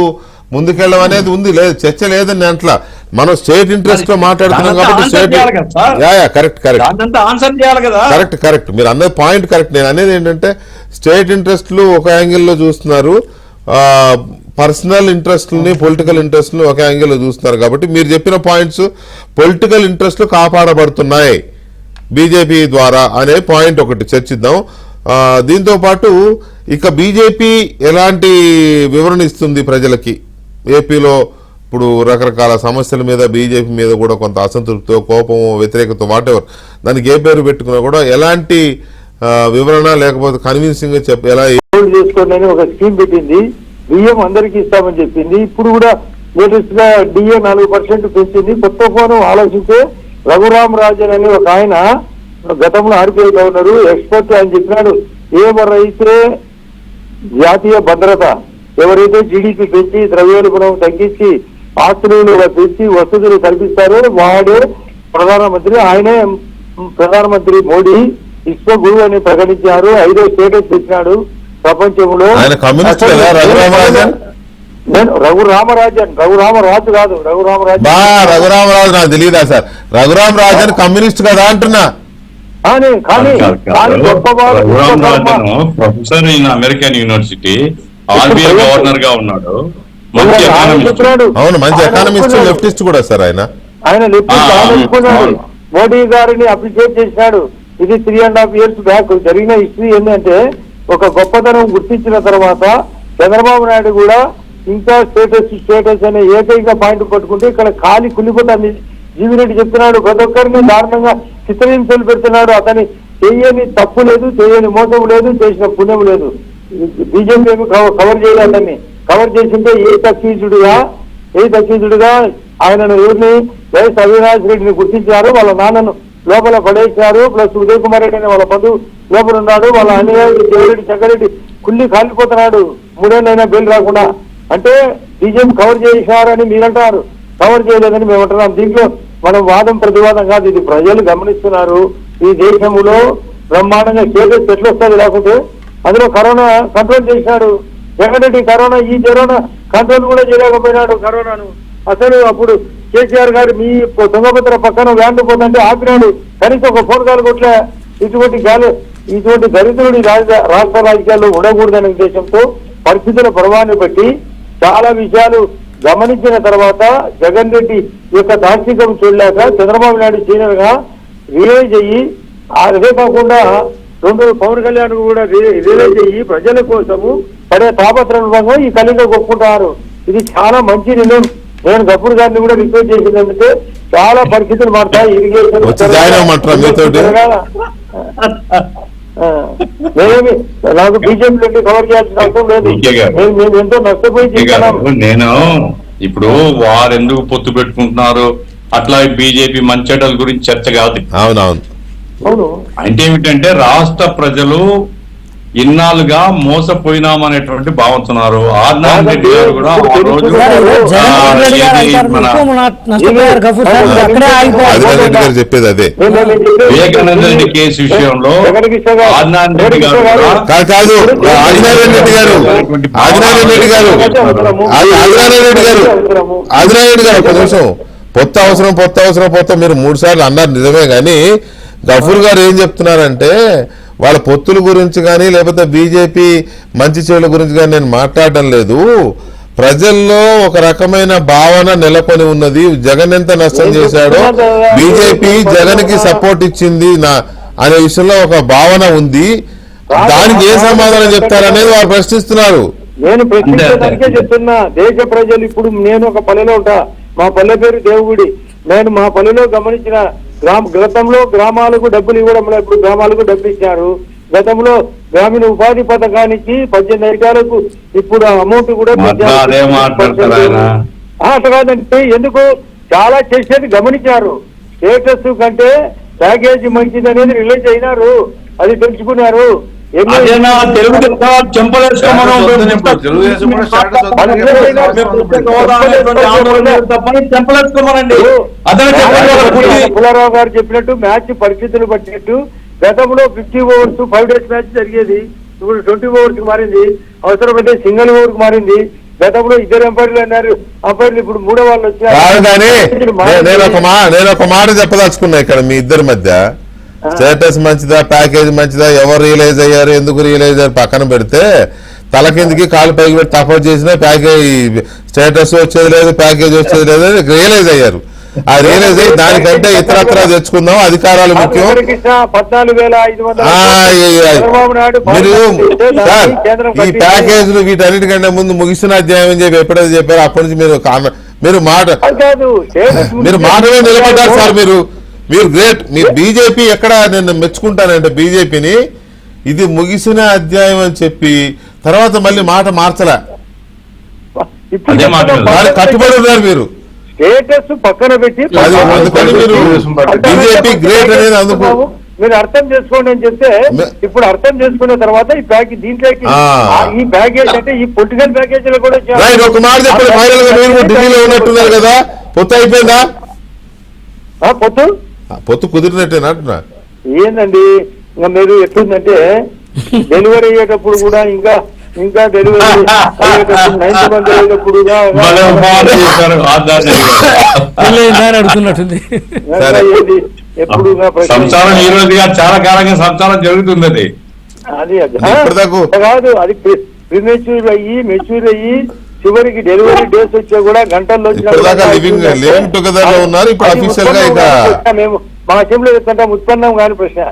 ముందుకెళ్ళడం అనేది ఉంది, లేదు చర్చ లేదని అట్లా. మనం స్టేట్ ఇంట్రెస్ట్ లో మాట్లాడుతున్నాం కాబట్టి కరెక్ట్ మీరు అన్నది పాయింట్ కరెక్ట్. నేను అనేది ఏంటంటే స్టేట్ ఇంట్రెస్ట్లు ఒక యాంగిల్లో చూస్తున్నారు, పర్సనల్ ఇంట్రెస్ట్ని పొలిటికల్ ఇంట్రెస్ట్ని ఒక యాంగిల్లో చూస్తున్నారు. కాబట్టి మీరు చెప్పిన పాయింట్స్ పొలిటికల్ ఇంట్రెస్ట్లు కాపాడబడుతున్నాయి బీజేపీ ద్వారా అనే పాయింట్ ఒకటి చర్చిద్దాం. దీంతో పాటు ఇక బీజేపీ ఎలాంటి వివరణ ఇస్తుంది ప్రజలకి? ఏపీలో ఇప్పుడు రకరకాల సమస్యల మీద బీజేపీ మీద కూడా కొంత అసంతృప్తితో, కోపము, వ్యతిరేకత, వాటెవర్ దానికి ఏ పేరు పెట్టుకున్నా కూడా ఎలాంటి వివరణ లేకపోతే కన్విన్సింగ్ గా ఎలా చేసుకోండి ఒక స్కీమ్ పెట్టింది. బియ్యం అందరికీ ఇస్తామని చెప్పింది. ఇప్పుడు కూడా లేటెస్ట్ గా డిఏ 4% పెంచింది. కొత్త ఫోన్ ఆలోచిస్తే రఘురామరాజన్ అని ఒక ఆయన గతంలో ఆర్బీఐ గవర్నరు ఎక్స్పర్ట్ ఆయన చెప్పినాడు, ఎవరైతే జాతీయ భద్రత, ఎవరైతే జీడీపీ పెంచి ద్రవ్యోల్బణం తగ్గించి ఆస్తులు పెంచి వసతులు కల్పిస్తారో వాడే ప్రధానమంత్రి. ఆయనే ప్రధానమంత్రి మోడీ విశ్వ గురువు అని ప్రకటించారు. 5వ స్టేటస్ తెచ్చినాడు ప్రపంచంలో. నేను రఘురామరాజు కాదు, రఘురామరాజు నాకు తెలియదా సార్? రఘురామరాజన్ కమ్యూనిస్ట్ కదా అంటున్నా. కానీ కానీ కానీ గొప్పవాడు Raghuram Rajan professor in American university, RBI governor గా ఉన్నాడు, మంచి ఎకానమిస్ట్. అవును, మంచి ఎకానమిస్ట్, లెఫ్టిస్ట్ కూడా సార్ ఆయన లెఫ్టిస్ట్ అనుకున్నాడు. మోడీ గారిని అప్రిషియేట్ చేసినాడు. ఇది 3.5 years బ్యాక్ జరిగిన హిస్టరీ ఏంటంటే, ఒక గొప్పతనం గుర్తించిన తర్వాత చంద్రబాబు నాయుడు కూడా ఇంకా స్టేటస్ అనే ఏకైక పాయింట్ పట్టుకుంటే ఇక్కడ ఖాళీ కుళ్ళిపోతుంది. జీవిరెడ్డి చెప్తున్నాడు, ప్రతి ఒక్కరిని దారుణంగా చిత్రహింసలు పెడుతున్నాడు. అతని చేయని తప్పు లేదు, చేయని మోసం లేదు, చేసిన పుణ్యం లేదు. బీజేపీ ఏమి కవర్ చేయలేదు. అతన్ని కవర్ చేసింటే ఏ తక్కువీజుడుగా ఆయనను ఎవరిని వైఎస్ అవినాష్ రెడ్డిని గుర్తించారు. వాళ్ళ నాన్నను లోపల పడేశారు. ప్లస్ ఉదయ్ కుమార్ రెడ్డి అనే వాళ్ళ బంధువు లోపల ఉన్నాడు. వాళ్ళ అన్నయ్య దేవిరెడ్డి చంగారెడ్డి కుళ్ళి కాలిపోతున్నాడు 3 ఏళ్ళైనా బెయిల్ రాకుండా. అంటే బీజేపీ కవర్ చేశారని మీరంటారు, కవర్ చేయలేదని మేము అంటున్నాం. దీంట్లో మనం వాదం ప్రతివాదం కాదు, ఇది ప్రజలు గమనిస్తున్నారు. ఈ దేశంలో బ్రహ్మాండంగా కేసెస్ ఎట్లా వస్తుంది లేకుంటే అందులో కరోనా కంట్రోల్ చేశాడు జగన్ రెడ్డి. ఈ కరోనా కంట్రోల్ కూడా చేయలేకపోయినాడు కరోనాను. అసలు అప్పుడు కేసీఆర్ గారు మీ తుంగభద్ర పక్కన వ్యాన్లు పోతుంటే ఆపినాడు, కనీసం ఒక ఫోన్ కాల్ కొట్లే. ఇటువంటి దరిద్రుడి రాష్ట్ర రాజకీయాల్లో ఉండకూడదనే ఉద్దేశంతో పరిస్థితుల ప్రభావాన్ని బట్టి చాలా విషయాలు గమనించిన తర్వాత జగన్ రెడ్డి యొక్క దార్శికం చూడలేక చంద్రబాబు నాయుడు సీనియర్ గా రియలైజ్ అయ్యి, అదే కాకుండా పవన్ కళ్యాణ్ కూడా రియలైజ్ అయ్యి ప్రజల కోసము పడే తాపత్రయంగా ఈ కలిగా ఒప్పుకుంటారు. ఇది చాలా మంచి నిర్ణయం. నేను గఫూర్ గారిని కూడా రిక్వెస్ట్ చేసిందంటే చాలా పరిస్థితులు మారుతాయి. ఇరిగేషన్ నాకు బీజేపీ నుండి కవర్ చేయాల్సిన అవసరం లేదు. మేము ఎంతో నష్టపోయి చేస్తున్నాం. నేను ఇప్పుడు వారు ఎందుకు పొత్తు పెట్టుకుంటున్నారు అట్లా బీజేపీ మంచెడల గురించి చర్చ కాదు. అవును, అంటే ఏమిటంటే రాష్ట్ర ప్రజలు ఇన్నాళ్ళుగా మోసపోయినామనేటువంటి భావిస్తున్నారు. ఆర్నాన్ రెడ్డి గారు కూడా ఆ రోజు చెప్పేది అదే. వివేకానంద రెడ్డి కేసు విషయంలో ఆర్నాన్ రెడ్డి గారు పొత్తు అవసరం మీరు 3 సార్లు అన్నారు నిజమే. కానీ గఫూర్ గారు ఏం చెప్తున్నారంటే, వాళ్ళ పొత్తుల గురించి కానీ లేకపోతే బీజేపీ మంచి చెడుల గురించి కానీ నేను మాట్లాడడం లేదు. ప్రజల్లో ఒక రకమైన భావన నెలకొని ఉన్నది. జగన్ ఎంత నష్టం చేశాడో, బీజేపీ జగన్ కి సపోర్ట్ ఇచ్చింది అనే విషయంలో ఒక భావన ఉంది. దానికి ఏ సమాధానం చెప్తారనేది వారు ప్రశ్నిస్తున్నారు. నేను ప్రశ్నించడానికే చెప్తున్నా. దేశ ప్రజలు ఇప్పుడు నేను ఒక పల్లెలో ఉంటా, మా పల్లె పేరు దేవుగుడి. నేను మా పల్లెలో గమనించిన గతంలో గ్రామాలకు డబ్బులు ఇవ్వడం, ఇప్పుడు గ్రామాలకు డబ్బులు ఇచ్చారు. గతంలో గ్రామీణ ఉపాధి పథకానికి 18 ఎకరాలకు ఇప్పుడు అమౌంట్ కూడా అట్లా కాదంటే ఎందుకు చాలా చేసేది గమనించారు. స్టేటస్ కంటే ప్యాకేజీ మంచిది అనేది రిలీజ్ అయినారు, అది తెలుసుకున్నారు. పుల్లారావు గారు చెప్పినట్టు మ్యాచ్ పరిస్థితులు పట్టినట్టు గతంలో 50 overs 5 days మ్యాచ్ జరిగేది, ఇప్పుడు 20 overs కి మారింది. అవసరమైతే సింగిల్ ఓవర్ కి మారింది. గతంలో 2 అంపైర్లు అన్నారు, అంపైర్లు ఇప్పుడు 3 వాళ్ళు వచ్చారు. నేను ఒక మాట చెప్పదలుచుకున్నా ఇక్కడ మీ ఇద్దరి మధ్య. స్టేటస్ మంచిదా, ప్యాకేజ్ మంచిదా, ఎవరు రియలైజ్ అయ్యారు, ఎందుకు రియలైజ్ అయ్యారు పక్కన పెడితే, తల కిందికి కాలు పైకి పెట్టి తప్ప చేసినా ప్యాకేజ్ స్టేటస్ వచ్చేది లేదు, ప్యాకేజ్ వచ్చేది లేదు అని రియలైజ్ అయ్యారు. ఆ రియలైజ్ అయ్యి దానికంటే ఇతరత్రా తెచ్చుకుందాం, అధికారాలు ముఖ్యం. మీరు ఈ ప్యాకేజీలు వీటన్నిటికంటే ముందు ముగిసిన అధ్యాయం అని చెప్పి ఎప్పుడైతే చెప్పారో అప్పటి నుంచి మీరు మాటలో నిలబడ్డారు సార్. మీరు గ్రేట్. మీరు బీజేపీ ఎక్కడ నేను మెచ్చుకుంటానంటే బీజేపీని ఇది ముగిసిన అధ్యాయం అని చెప్పి తర్వాత మళ్ళీ మాట మార్చలే, కట్టుబడి ఉన్నారు మీరు. స్టేటస్ పక్కన పెట్టి బీజేపీ గ్రేట్ అనేది అందుకు మీరు అర్థం చేసుకోండి అని చెప్తే, ఇప్పుడు అర్థం చేసుకున్న తర్వాత ఈ ప్యాకేజ్ దీంట్లోకి ఈ ప్యాకేజ్ అంటే ఈ పొలిటికల్ ప్యాకేజ్ లో కూడా ఒక మాట చెప్పండి. ఫైనల్ గా మీరు ఢిల్లీలో ఉన్నట్టున్నారు కదా, పొత్తు అయిపోయిందా? పొత్తు కుదిరినట్టేనా అంటున్నా? ఏందండి ఇంకా మీరు ఎట్లుందంటే డెలివరీ అయ్యేటప్పుడు కూడా ఇంకా డెలివరీ అయ్యేటప్పుడు 9 మంది అయ్యేటప్పుడు అడుగుతున్నట్టుంది. ఎప్పుడు సంసారం ఈ రోజుగా చాలా కాలంగా సంసారం జరుగుతుంది అది. అది ఇప్పటిదాకా కాదు, అది ప్రీమెచ్యూర్ అయ్యి చివరికి డెలివరీ డేస్ వచ్చా కూడా గంటల్లో ఇప్పటిదాకా లివింగ్ టుగెదర్ లో ఉన్నారు. ఇప్పుడు అఫీషియల్ గా ఇక మేము మా అసెంబ్లీ చెప్తుంటాం ఉత్పన్నం కాని ప్రశ్న.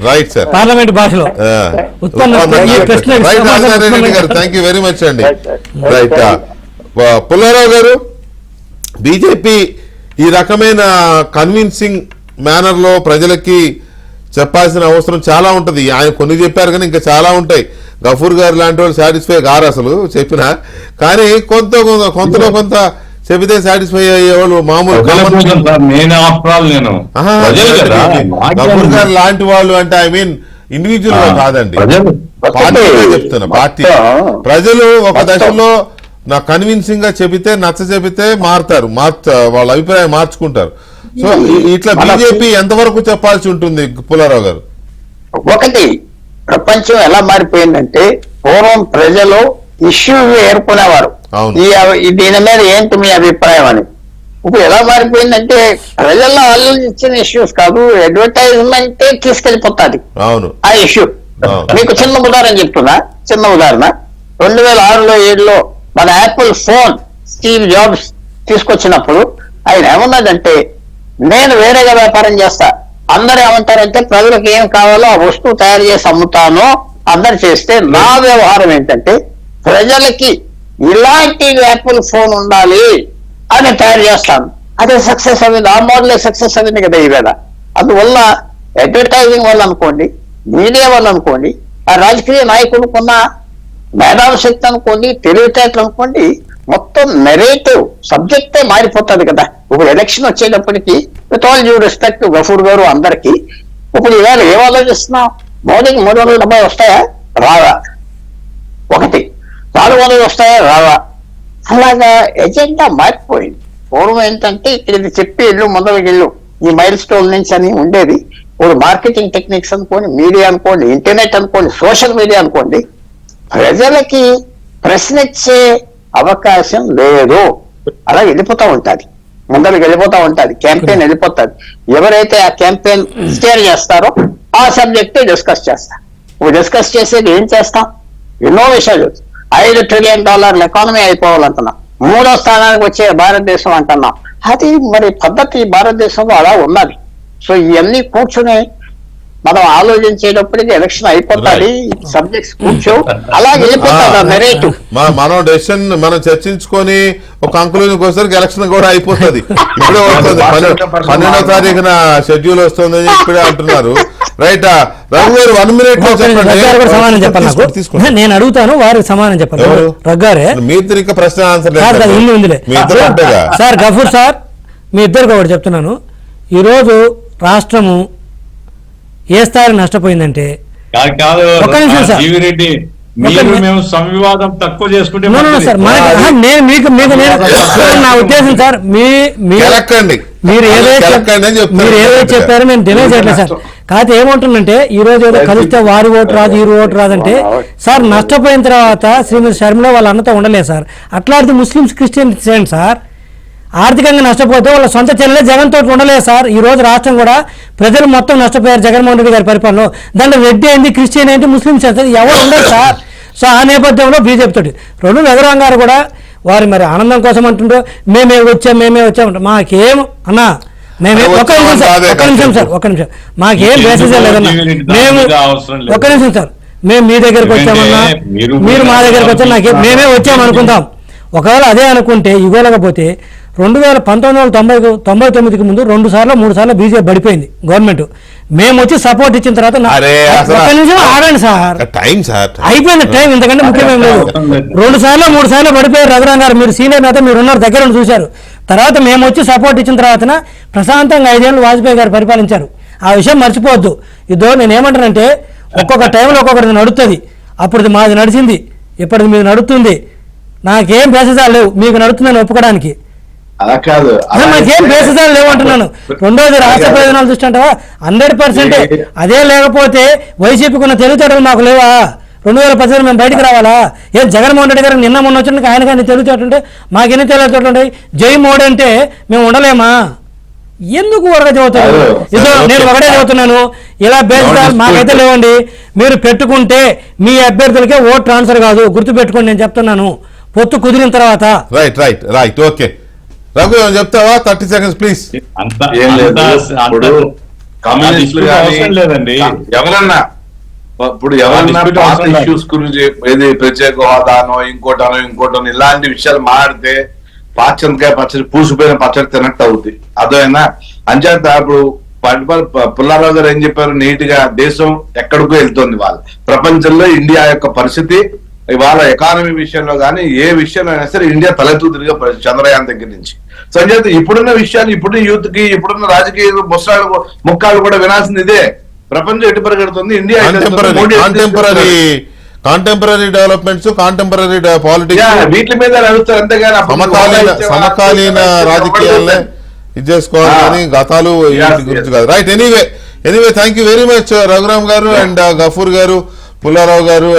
రైట్ సార్, పార్లమెంట్ భాషలో థ్యాంక్ యూ వెరీ మచ్ అండి. రైట్, పుల్లారావు గారు, బీజేపీ ఈ రకమైన కన్విన్సింగ్ మేనర్ లో ప్రజలకి చెప్పాల్సిన అవసరం చాలా ఉంటది. ఆయన కొన్ని చెప్పారు కానీ ఇంకా చాలా ఉంటాయి. గఫూర్ గారు లాంటి వాళ్ళు సాటిస్ఫై కారు అసలు చెప్పినా, కానీ కొంతలో కొంత చెబితే సాటిస్ఫై అయ్యేవాళ్ళు మామూలు. గఫూర్ గారు లాంటి వాళ్ళు అంటే ఐ మీన్ ఇండివిజువల్ గా కాదండి, పార్టీగా చెప్తున్నా. పార్టీ ప్రజలు ఒక దశలో నా కన్విన్సింగ్ గా చెబితే నచ్చ చెబితే మారుతారు, వాళ్ళ అభిప్రాయం మార్చుకుంటారు. సో ఇట్లా బీజేపీ ఎంతవరకు చెప్పాల్సి ఉంటుంది పుల్లారావు గారు? ఒకటి, ప్రపంచం ఎలా మారిపోయిందంటే పూర్వం ప్రజలు ఇష్యూ ఏర్కొనేవారు, దీని మీద ఏంటి మీ అభిప్రాయం అని. ఇప్పుడు ఎలా మారిపోయిందంటే ప్రజల్లో ఆలోచించిన ఇష్యూస్ కాదు, అడ్వర్టైజ్మెంటే తీసుకెళ్లిపోతుంది ఆ ఇష్యూ. మీకు చిన్న ఉదాహరణ చెప్తున్నా. చిన్న ఉదాహరణ, 2006లో 2007లో మన యాపిల్ ఫోన్ స్టీవ్ జాబ్స్ తీసుకొచ్చినప్పుడు ఆయన ఏమన్నాడంటే, నేను వేరేగా వ్యాపారం చేస్తా, అందరు ఏమంటారంటే ప్రజలకు ఏం కావాలో ఆ వస్తువు తయారు చేసి అమ్ముతాను అందరు చేస్తే, నా వ్యవహారం ఏంటంటే ప్రజలకి ఇలాంటి యాపిల్ ఫోన్ ఉండాలి అని తయారు చేస్తాను. అదే సక్సెస్ అయింది, ఆ మోడలే సక్సెస్ అయింది కదా ఈవేళ. అందువల్ల అడ్వర్టైజింగ్ వల్ల అనుకోండి, మీడియా వల్ల అనుకోండి, ఆ రాజకీయ నాయకుడుకున్న మేధావి శక్తి అనుకోండి, తెలివితేటలు అనుకోండి, మొత్తం నెరేటివ్ సబ్జెక్టే మారిపోతుంది కదా. ఇప్పుడు ఎలక్షన్ వచ్చేటప్పటికి with all due respect Gafoor garu అందరికీ, ఇప్పుడు ఇవాళ ఏం ఆలోచిస్తున్నాం? మోదీకి 370 వస్తాయా రావా? ఒకటి. 400 వస్తాయా రావా? అలాగా ఎజెండా మారిపోయింది. పూర్వం ఏంటంటే ఇది చెప్పి ఇల్లు మొదలకి ఇల్లు, ఈ మైల్ స్టోన్ నుంచి అని ఉండేది. ఇప్పుడు మార్కెటింగ్ టెక్నిక్స్ అనుకోండి, మీడియా అనుకోండి, ఇంటర్నెట్ అనుకోండి, సోషల్ మీడియా అనుకోండి, ప్రజలకి ప్రశ్నించే అవకాశం లేదు. అలా వెళ్ళిపోతా ఉంటుంది, ముందరికి వెళ్ళిపోతా ఉంటుంది, క్యాంపెయిన్ వెళ్ళిపోతుంది. ఎవరైతే ఆ క్యాంపెయిన్ స్టేర్ చేస్తారో ఆ సబ్జెక్టే డిస్కస్ చేస్తాం. డిస్కస్ చేసేది ఏం చేస్తాం? ఎన్నో విషయాలు. $5 ట్రిలియన్ ఎకానమీ అయిపోవాలంటున్నాం, 3వ స్థానానికి వచ్చే భారతదేశం అంటున్నాం. అది మరి పద్ధతి భారతదేశంలో అలా ఉన్నది. సో ఇవన్నీ కూర్చుని మనం ఆలోచించేటప్పటికి ఎలక్షన్ అయిపోతుంది, సబ్జెక్ట్స్ కూర్చో అలా వెళ్ళిపోతుంది. మనం డెసిషన్ మనం చర్చించుకొని ఒక కంక్లూజన్ వచ్చేసరికి ఎలక్షన్ కూడా అయిపోతుంది. ఇప్పుడే వస్తుంది, 12వ తారీఖున షెడ్యూల్ వస్తుందని ఇప్పుడే అంటున్నారు. రైట్, రఘు గారు 1 minute సమాధానం చెప్పాలి. నేను అడుగుతాను, వారికి సమాధానం చెప్పాలి. రగ్గారే మీరు ఇంకా ప్రశ్న ఆన్సర్ సార్. గఫూర్ సార్, మీ ఇద్దరికి ఒకటి చెప్తున్నాను. ఈరోజు రాష్ట్రము ఏ స్థాయి నష్టపోయిందంటే, ఒక్క నిమిషం సార్, సంవివాదం తక్కువ చేసుకుంటే నేను మీకు నా ఉద్దేశం సార్, మీరు ఏదైతే చెప్పారో నేను డినై చేయట్లేదు సార్. కాకపోతే ఏమంటుందంటే ఈ రోజు ఏదో కలిస్తే వారి ఓటు రాదు, ఈ ఓటు రాదంటే సార్, నష్టపోయిన తర్వాత శ్రీమతి షర్మిల వాళ్ళ అన్నతో ఉండలేదు సార్. అట్లాంటి ముస్లిమ్స్ క్రిస్టియన్స్ ఏంటి సార్, ఆర్థికంగా నష్టపోతే వాళ్ళ సొంత చెల్లెలే జగన్ తోటి ఉండలేదు సార్. ఈ రోజు రాష్ట్రం కూడా ప్రజలు మొత్తం నష్టపోయారు జగన్మోహన్ రెడ్డి గారి పరిపాలనలో. దాంట్లో రెడ్డి ఏంటి, క్రిస్టియన్ ఏంటి, ముస్లిమ్స్ ఏంటి, ఎవరు ఉండరు సార్. సో ఆ నేపథ్యంలో బీజేపీ తోటి రెండు వెగరాం గారు కూడా వారి మరి ఆనందం కోసం అంటుండ్రో మేమే వచ్చాం మాకేం అన్నా, మేమే ఒక్క నిమిషం సార్, మాకేం బేసిస్ లేదన్నా. మేము ఒక్క నిమిషం సార్, మేము మీ దగ్గరకు వచ్చామన్నా, మీరు మా దగ్గరకు వచ్చా, మేమే వచ్చామనుకుందాం. ఒకవేళ అదే అనుకుంటే ఇవ్వలేకపోతే 1999కి ముందు 2 సార్లు 3 సార్లు బీజేపీ పడిపోయింది గవర్నమెంట్. మేము వచ్చి సపోర్ట్ ఇచ్చిన తర్వాత ఒక్క నిమిషం ఆగండి సార్, అయిపోయింది టైం, ఇంతకంటే ముఖ్యమేం లేదు. 2 సార్లు 3 సార్లు పడిపోయారు రఘురాం గారు, మీరు సీనియర్ నేత, మీరు ఉన్నారు, దగ్గర చూశారు. తర్వాత మేము వచ్చి సపోర్ట్ ఇచ్చిన తర్వాత ప్రశాంతంగా 5 ఏళ్ళు వాజ్పేయి గారు పరిపాలించారు. ఆ విషయం మర్చిపోవద్దు. ఇదో నేనేమంటానంటే ఒక్కొక్క టైంలో ఒక్కొక్కటి నడుస్తుంది. అప్పుడు మాది నడిచింది, ఇప్పటిది మీది నడుస్తుంది. నాకేం బేసిసాలు లేవు మీకు నడుతుందని ఒప్పుకోవడానికి. అలా కాదు, మాకేం బేసిసాలు లేవు అంటున్నాను. రెండోది రాష్ట్ర ప్రయోజనాలు దృష్టి అంటావా? 100%. అదే లేకపోతే వైసీపీకి ఉన్న తెలివితేటలు మాకు లేవా? 2010 మేము బయటకు రావాలా? ఏం జగన్మోహన్ రెడ్డి గారు నిన్న మొన్న వచ్చిన ఆయన కానీ తెలివితేటంటే మాకెన్ని తెలివితేటలు ఉంటాయి? జై మోడీ అంటే మేము ఉండలేమా? ఎందుకు వరగా చదువుతారు? ఇదో నేను ఒకటే చదువుతున్నాను, ఇలా బేసిదాలు మాకైతే లేవండి. మీరు పెట్టుకుంటే మీ అభ్యర్థులకే ఓట్ ట్రాన్స్ఫర్ కాదు, గుర్తుపెట్టుకోండి నేను చెప్తున్నాను. పొత్తు కుదిరిన తర్వాత. Right okay. రఘు చెప్తావా? 30 seconds ప్లీజ్. ఏం లేదు, ఇప్పుడు కమ్యూనిస్టులు లేదండి. ఎవరన్నా పాత ఇష్యూస్ గురించి ఏది ప్రత్యేక హోదానో ఇంకోటనో ఇలాంటి విషయాలు మాట్లాడితే పాచంతకాయ పచ్చడి పూసిపోయిన పచ్చడి తినట్టు అవుద్ది. అర్థమైనా? అంచేత ఇప్పుడు పుల్లారావు గారు ఏం చెప్పారు, నీట్ గా దేశం ఎక్కడికో వెళ్తుంది. వాళ్ళ ప్రపంచంలో ఇండియా యొక్క పరిస్థితి ఇవాళ ఎకానమీ విషయంలో కానీ ఏ విషయంలో అయినా సరే ఇండియా తలెత్తుదిగా చంద్రయాన్ దగ్గర నుంచి. సో అంచేత ఇప్పుడున్న విషయాలు ఇప్పుడున్న యూత్ కి ఇప్పుడున్న రాజకీయ ముఖాలు కూడా వినాల్సింది ఇదే. ప్రపంచం ఎటు పరిగెడుతుంది, India contemporary developments, contemporary politics వీటి మీద నడుస్తారు. అంతేగాని సమకాలీన రాజకీయాలనే ఇది చేసుకోవాలి కానీ గతాలు గురించి కాదు. Right. Anyway thank you very much Raghuram గారు అండ్ గఫూర్ గారు, పుల్లారావు గారు.